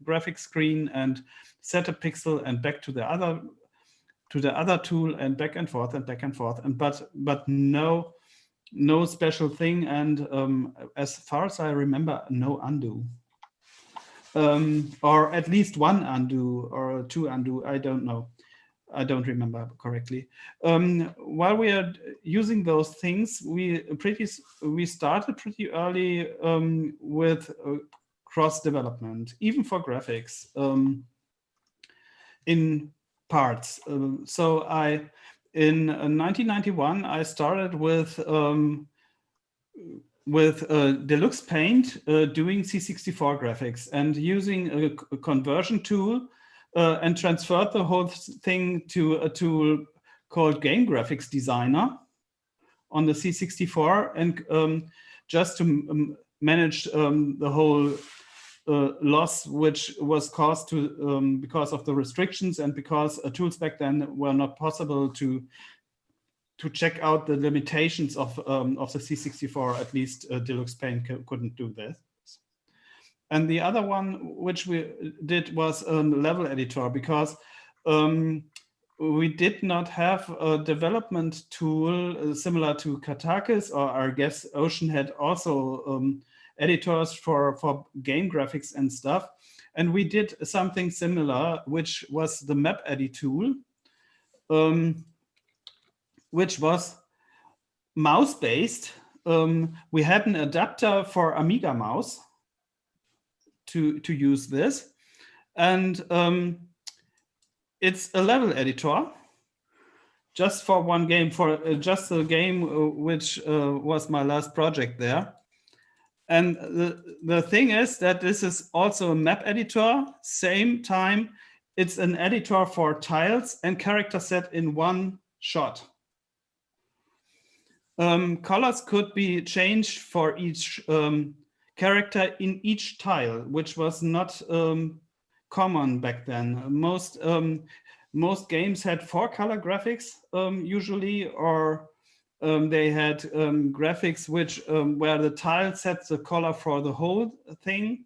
graphic screen and set a pixel and back to the other tool and back and forth and but no special thing, and as far as I remember, no undo, or at least one undo or two undo. I don't know. I don't remember correctly. While we are using those things, we started pretty early with cross development, even for graphics, in parts. So in 1991, I started with Deluxe Paint doing C64 graphics and using a conversion tool and transferred the whole thing to a tool called Game Graphics Designer on the C64, and just to manage the whole loss which was caused to because of the restrictions and because tools back then were not possible to check out the limitations of the C64. At least Deluxe Paint couldn't do this. And the other one which we did was a level editor, because we did not have a development tool similar to Katakis, or I guess Ocean had also editors for game graphics and stuff. And we did something similar, which was the Map Edit tool, which was mouse-based. We had an adapter for Amiga mouse to use this. And it's a level editor just for one game, for just a game which was my last project there. And the thing is that this is also a map editor. Same time, it's an editor for tiles and character set in one shot. Colors could be changed for each character in each tile, which was not common back then. Most games had 4-color graphics usually, or they had graphics which where the tile sets the color for the whole thing.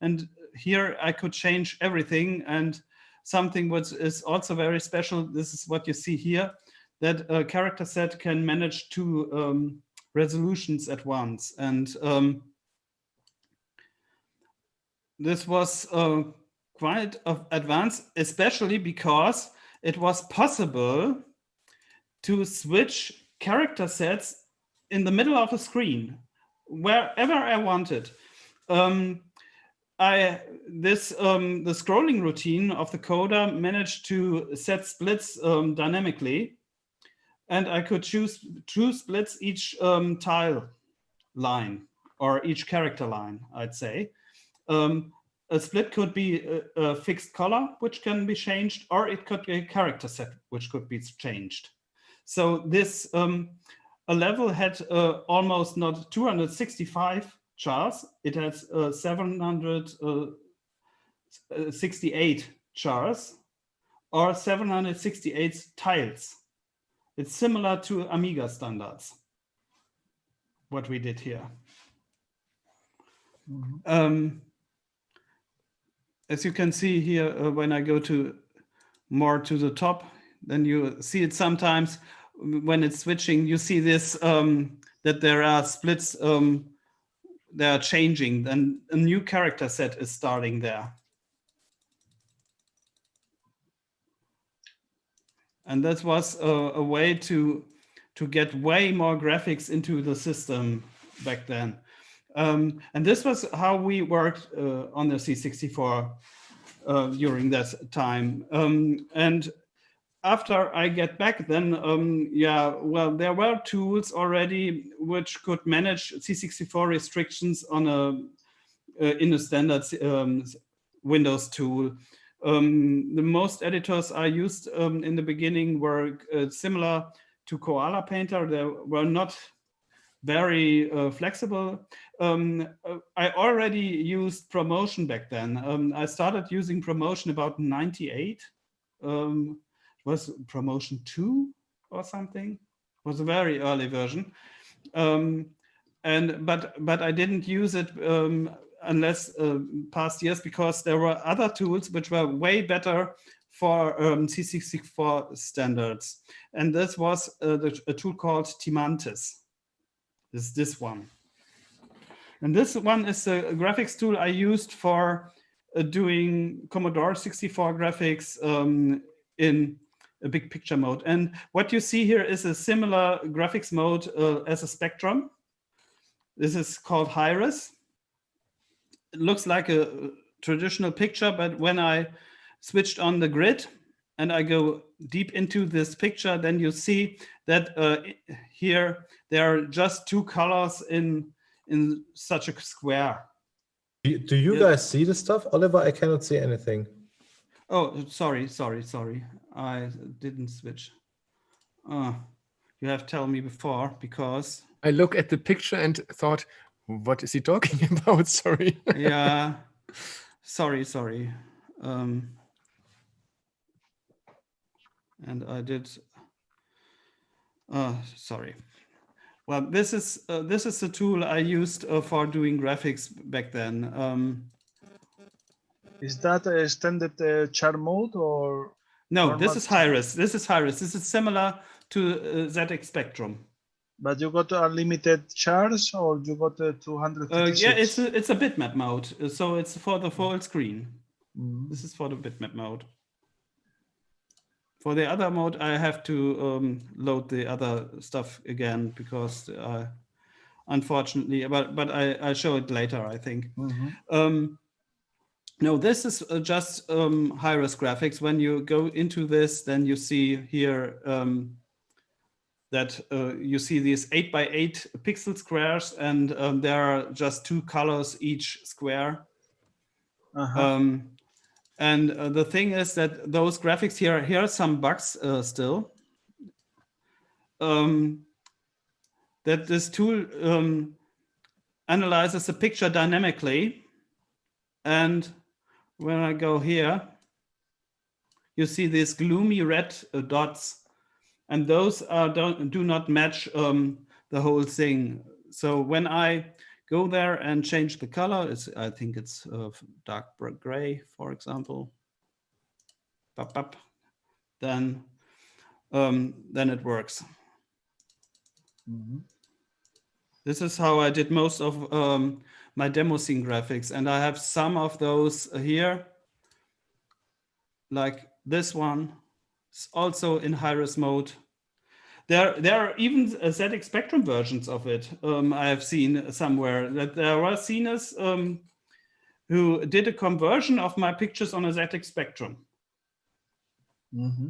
And here I could change everything. And something which is also very special, this is what you see here, that a character set can manage 2 resolutions at once. And this was quite advanced, especially because it was possible to switch character sets in the middle of a screen, wherever I wanted. The scrolling routine of the coder managed to set splits dynamically, and I could choose 2 splits each tile line, or each character line, I'd say. A split could be a fixed color, which can be changed, or it could be a character set, which could be changed. So this, a level had almost not 265 chars, it has 768 chars, or 768 tiles. It's similar to Amiga standards, what we did here. Mm-hmm. As you can see here, when I go more to the top, then you see it sometimes when it's switching, you see this, that there are splits, they are changing, then a new character set is starting there. And that was a way to get way more graphics into the system back then. And this was how we worked on the C64 during that time. And after I get back, then yeah, well, there were tools already which could manage C64 restrictions on in a standard Windows tool. The most editors I used in the beginning were similar to Koala Painter. They were not very flexible. I already used Promotion back then. I started using Promotion about 98. Was Promotion 2 or something? It was a very early version. But I didn't use it unless past years, because there were other tools which were way better for C64 standards. And this was a tool called Timantis. This one. And this one is a graphics tool I used for doing Commodore 64 graphics in a big picture mode. And what you see here is a similar graphics mode as a Spectrum. This is called Hi-Res. It looks like a traditional picture, but when I switched on the grid and I go deep into this picture, then you see that here there are just two colors in such a square. Do you guys see the stuff, Oliver? I cannot see anything. Oh, sorry. I didn't switch. You have told me before, because I look at the picture and thought, what is he talking about? Sorry. yeah, sorry. And I did. Sorry. Well, this is the tool I used for doing graphics back then. Is that a extended char mode or? No, this is Hi-Res. This is Hi-Res. This is similar to ZX Spectrum. But you got unlimited chars, or you got 256? Yeah, it's a bitmap mode, so it's for the full screen. Mm-hmm. This is for the bitmap mode. For the other mode, I have to load the other stuff again, because unfortunately, but I show it later, I think. Mm-hmm. No, this is just Hi-Res graphics. When you go into this, then you see here that you see these 8x8 pixel squares, and there are just two colors each square. Uh-huh. And the thing is that those graphics here are some bugs still. That this tool analyzes the picture dynamically, and when I go here, you see these gloomy red dots, and those do not match the whole thing. So when I go there and change the color, I think it's dark gray, for example. Then it works. Mm-hmm. This is how I did most of my demo scene graphics, and I have some of those here, like this one. It's also in Hi-Res mode. There are even ZX Spectrum versions of it. I have seen somewhere that there were sceners who did a conversion of my pictures on a ZX Spectrum. Mm-hmm.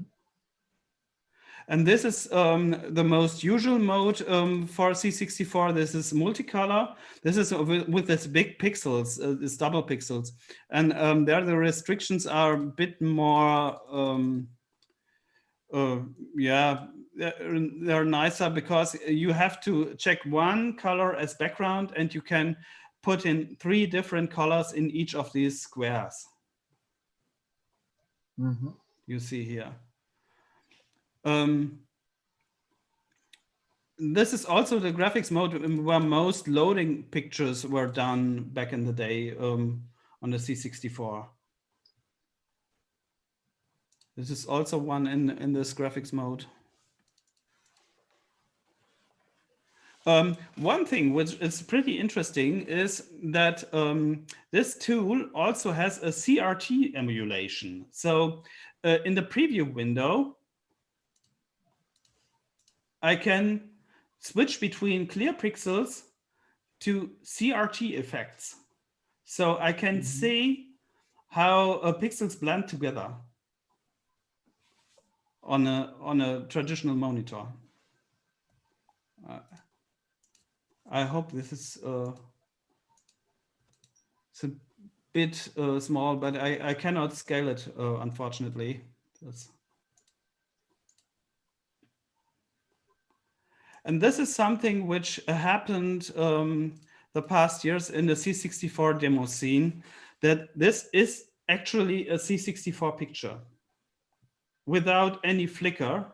And this is the most usual mode for C64. This is multicolor. This is with this big pixels, this double pixels. And there the restrictions are a bit more, yeah, they're nicer, because you have to check one color as background, and you can put in 3 different colors in each of these squares. Mm-hmm. You see here. This is also the graphics mode where most loading pictures were done back in the day on the C64. This is also one in this graphics mode. One thing which is pretty interesting is that this tool also has a CRT emulation. So in the preview window, I can switch between clear pixels to CRT effects. So I can see how pixels blend together. on a traditional monitor. I hope this is it's a bit small, but I cannot scale it, unfortunately. And this is something which happened the past years in the C64 demo scene, that this is actually a C64 picture without any flicker.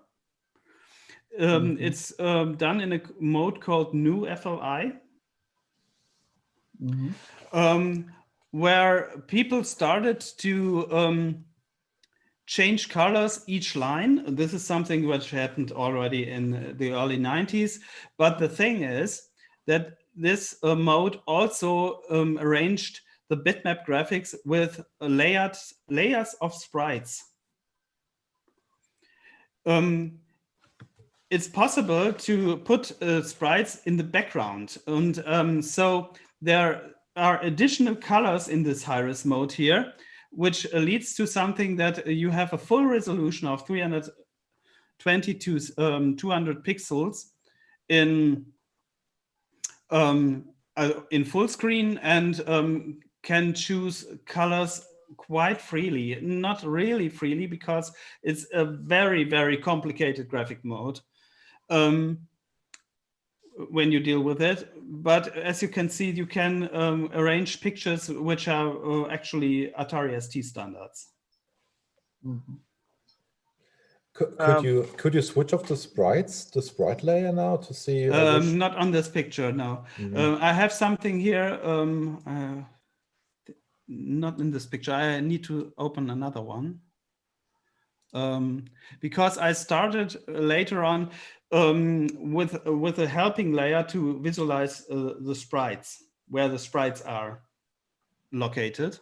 It's done in a mode called new FLI, where people started to change colors each line. This is something which happened already in the early 90s. But the thing is that this mode also arranged the bitmap graphics with layers of sprites. It's possible to put sprites in the background. And so there are additional colors in this high-res mode here, which leads to something that you have a full resolution of 320 to 200 pixels in full screen, and can choose colors quite freely. Not really freely, because it's a very, very complicated graphic mode when you deal with it. But as you can see, you can arrange pictures which are actually Atari ST standards. Could you switch off the sprites, the sprite layer now to see? Not on this picture, no. I have something here, not in this picture. I need to open another one. Because I started later on with a helping layer to visualize the sprites, where the sprites are located.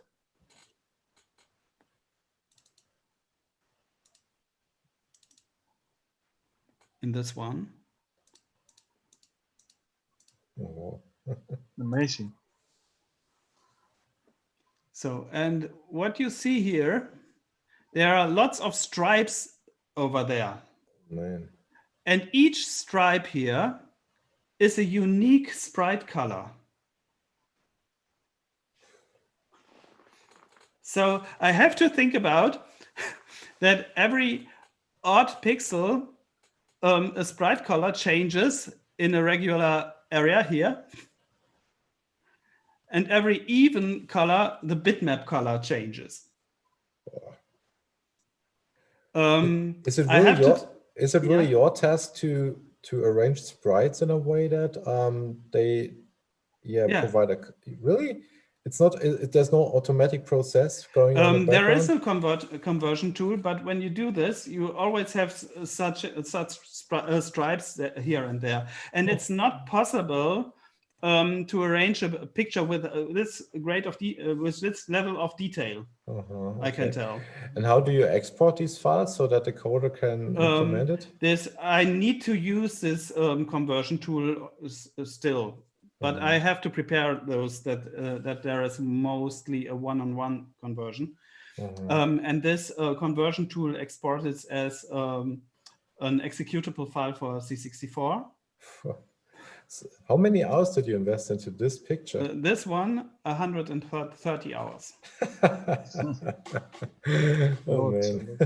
In this one. Oh. Amazing. So, and what you see here, there are lots of stripes over there. Man. And each stripe here is a unique sprite color. So I have to think about that every odd pixel, a sprite color changes in a regular area here. And every even color, the bitmap color changes. Is it really your task to arrange sprites in a way that they provide a really? It's not. There's no automatic process going on in the There is background? a conversion tool, but when you do this, you always have such stripes here and there, and it's not possible to arrange a picture with this with this level of detail. Okay. I can tell. And how do you export these files so that the coder can implement it? I need to use this conversion tool still, but I have to prepare those that there is mostly a one-on-one conversion, and this conversion tool exports it as an executable file for C64. How many hours did you invest into this picture? This one, 130 hours. Oh, man.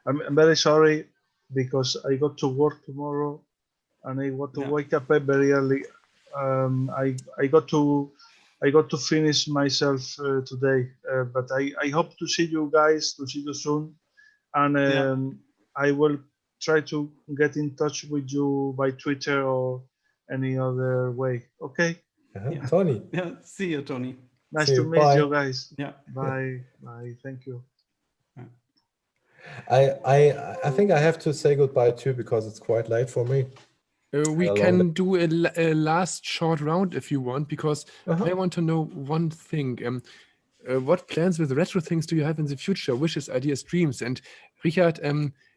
I'm very sorry, because I got to work tomorrow and I got to wake up very early. I got to finish myself today, but I hope to see you guys, to see you soon, and I will try to get in touch with you by Twitter or any other way. Okay. Tony. Yeah. See you, Tony. Nice to meet you guys. Yeah. Bye. Bye. Thank you. I think I have to say goodbye too, because it's quite late for me. We can do a last short round if you want, because I want to know one thing. What plans with retro things do you have in the future? Wishes, ideas, dreams? And Richard,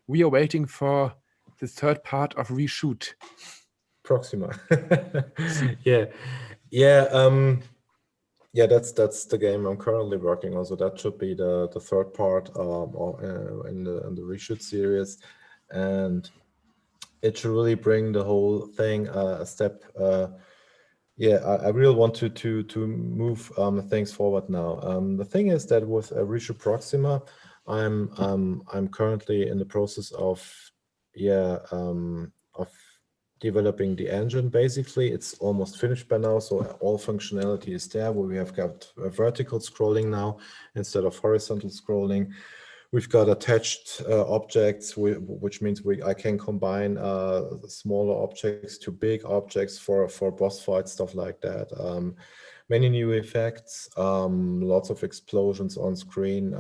we are waiting for the third part of Reshoot. Proxima. Yeah, that's the game I'm currently working on. So that should be the third part in the reshoot series, and it should really bring the whole thing a step. Yeah, I really want to move things forward now. The thing is that with Reshoot Proxima, I'm currently in the process of developing the engine. Basically, it's almost finished by now, so all functionality is there. Where we have got vertical scrolling now instead of horizontal scrolling. We've got attached objects, which means I can combine smaller objects to big objects for boss fights, stuff like that. Many new effects, lots of explosions on screen.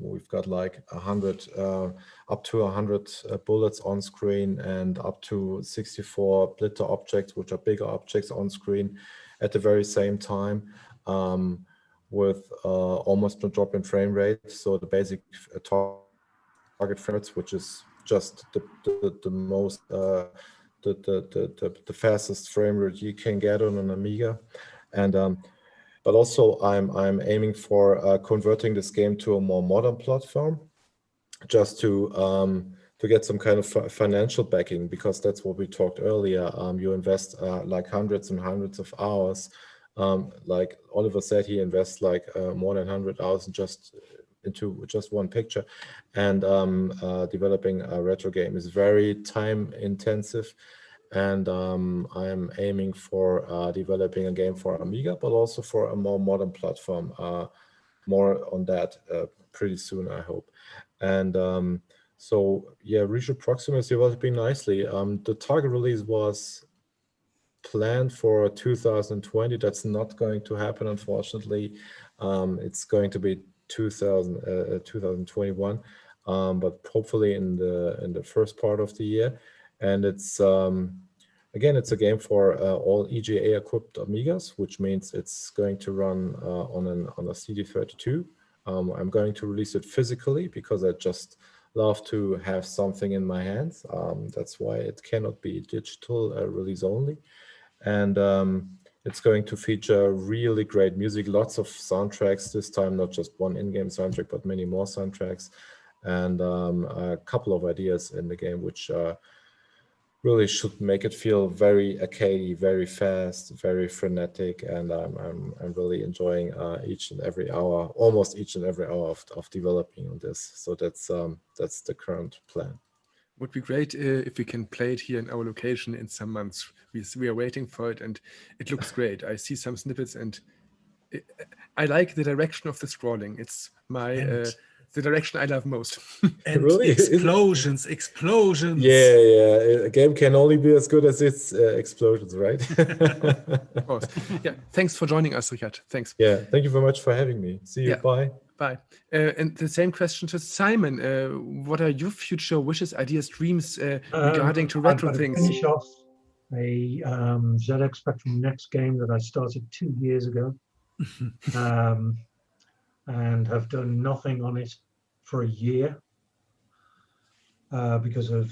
We've got like 100, up to 100 bullets on screen, and up to 64 splitter objects, which are bigger objects on screen at the very same time. With almost no drop in frame rate. So the basic target frame rates, which is just the most the fastest frame rate you can get on an Amiga, and but also I'm aiming for converting this game to a more modern platform, just to get some kind of financial backing, because that's what we talked earlier. You invest like hundreds and hundreds of hours. Like Oliver said, he invests like more than 100 hours into just one picture, and developing a retro game is very time intensive. And I'm aiming for developing a game for Amiga, but also for a more modern platform. More on that pretty soon, I hope. And so yeah, Reshoot Proxima is developing nicely. The target release was planned for 2020. That's not going to happen, unfortunately. It's going to be 2021, but hopefully in the first part of the year. And it's again, it's a game for all EGA equipped Amigas, which means it's going to run on a CD32. I'm going to release it physically because I just love to have something in my hands. That's why it cannot be digital release only. And it's going to feature really great music, lots of soundtracks this time, not just one in-game soundtrack, but many more soundtracks, and a couple of ideas in the game, which really should make it feel very arcadey, very fast, very frenetic, and I'm really enjoying each and every hour, almost each and every hour of developing on this. So that's the current plan. Would be great if we can play it here in our location in some months. We are waiting for it, and it looks great. I see some snippets, and I like the direction of the scrolling. It's the direction I love most. And Really? explosions. Yeah. A game can only be as good as its explosions, right? Of course. Yeah. Thanks for joining us, Richard. Thanks. Yeah. Thank you very much for having me. See you. Yeah. Bye. Bye. And the same question to Simon. What are your future wishes, ideas, dreams regarding to retro things? Finish off a ZX Spectrum Next game that I started 2 years ago, and have done nothing on it for a year because of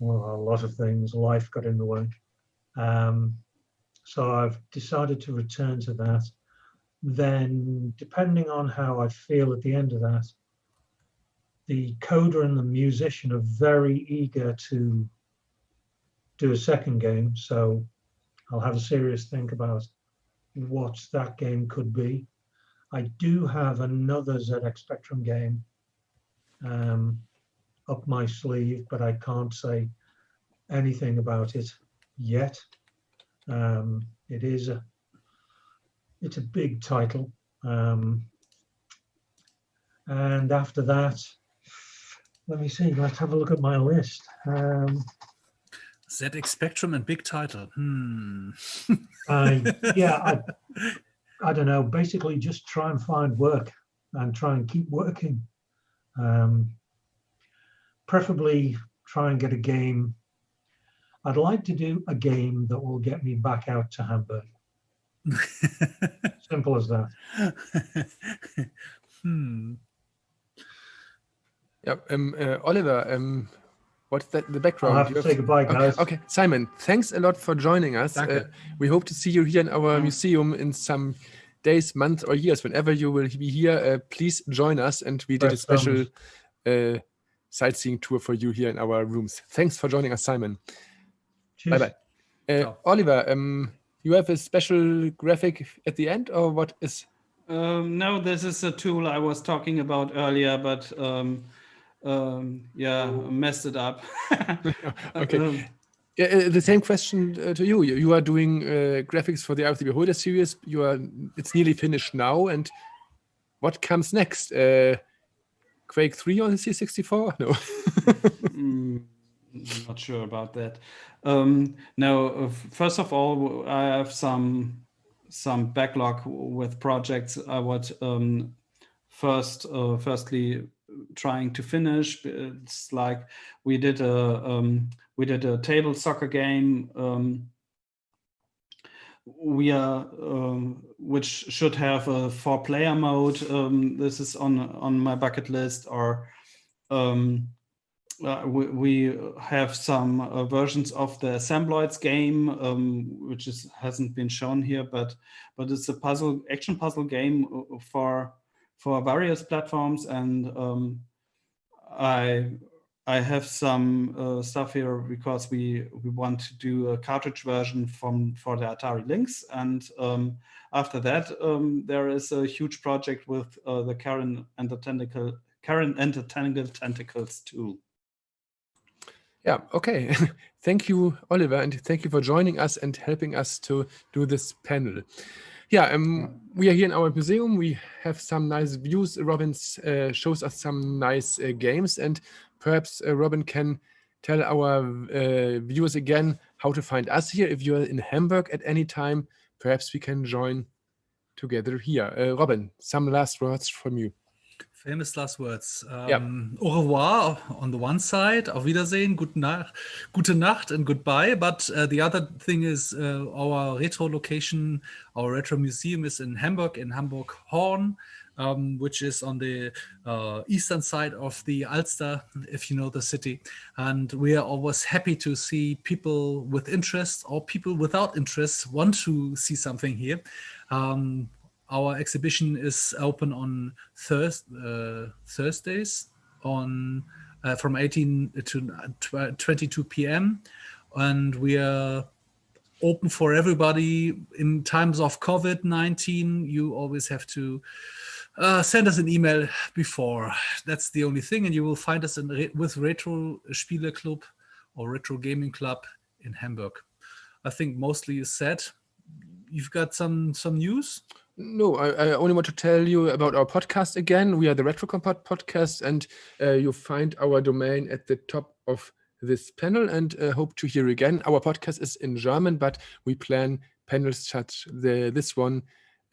a lot of things. Life got in the way. So I've decided to return to that. Then, depending on how I feel at the end of that, the coder and the musician are very eager to do a second game. So I'll have a serious think about what that game could be. I do have another ZX Spectrum game up my sleeve, but I can't say anything about it yet. It's a big title. And after that, let me see, let's have a look at my list. ZX Spectrum and big title. I don't know, basically just try and find work and try and keep working. Preferably try and get a game. I'd like to do a game that will get me back out to Hamburg. Simple as that. Yeah, Oliver, what's the background? I'll have to say goodbye, guys. Okay, Simon, thanks a lot for joining us. We hope to see you here in our museum in some days, months, or years, whenever you will be here, please join us. And we did a special sightseeing tour for you here in our rooms. Thanks for joining us, Simon. Cheers. Bye-bye. Oliver, you have a special graphic at the end, or what is... No, this is a tool I was talking about earlier, but yeah, messed it up. Okay. The same question to you. You are doing graphics for the Eye of the Beholder series. It's nearly finished now. And what comes next? Quake 3 on the C64? No. Not sure about that. No, first of all, I have some backlog with projects I would firstly trying to finish. It's like we did a table soccer game which should have a 4-player mode. This is on my bucket list. Or we have some versions of the Assembloids game, which hasn't been shown here, but it's a action puzzle game for various platforms, and I have some stuff here because we want to do a cartridge version for the Atari Lynx, and after that there is a huge project with the Karen and the Tangled Tentacles tool. Yeah, okay. Thank you, Oliver, and thank you for joining us and helping us to do this panel. Yeah, we are here in our museum. We have some nice views. Robin shows us some nice games, and perhaps Robin can tell our viewers again how to find us here. If you're in Hamburg at any time, perhaps we can join together here. Robin, some last words from you. Famous last words. Au revoir on the one side, auf Wiedersehen, gute Nacht and goodbye. But the other thing is our retro location, our retro museum is in Hamburg Horn, which is on the eastern side of the Alster, if you know the city. And we are always happy to see people with interest or people without interest want to see something here. Our exhibition is open on Thursdays from 18 to 22 p.m. And we are open for everybody. In times of COVID-19, you always have to send us an email before. That's the only thing. And you will find us with Retro Spiele Club or Retro Gaming Club in Hamburg. I think mostly is said. You've got some news? No, I only want to tell you about our podcast again. We are the Retrokompott podcast, and you'll find our domain at the top of this panel, and hope to hear again. Our podcast is in German, but we plan panels such this one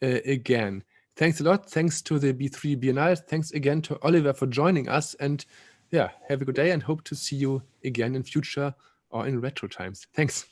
again. Thanks a lot. Thanks to the B3 Biennale. Thanks again to Oliver for joining us, and yeah, have a good day and hope to see you again in future or in retro times. Thanks.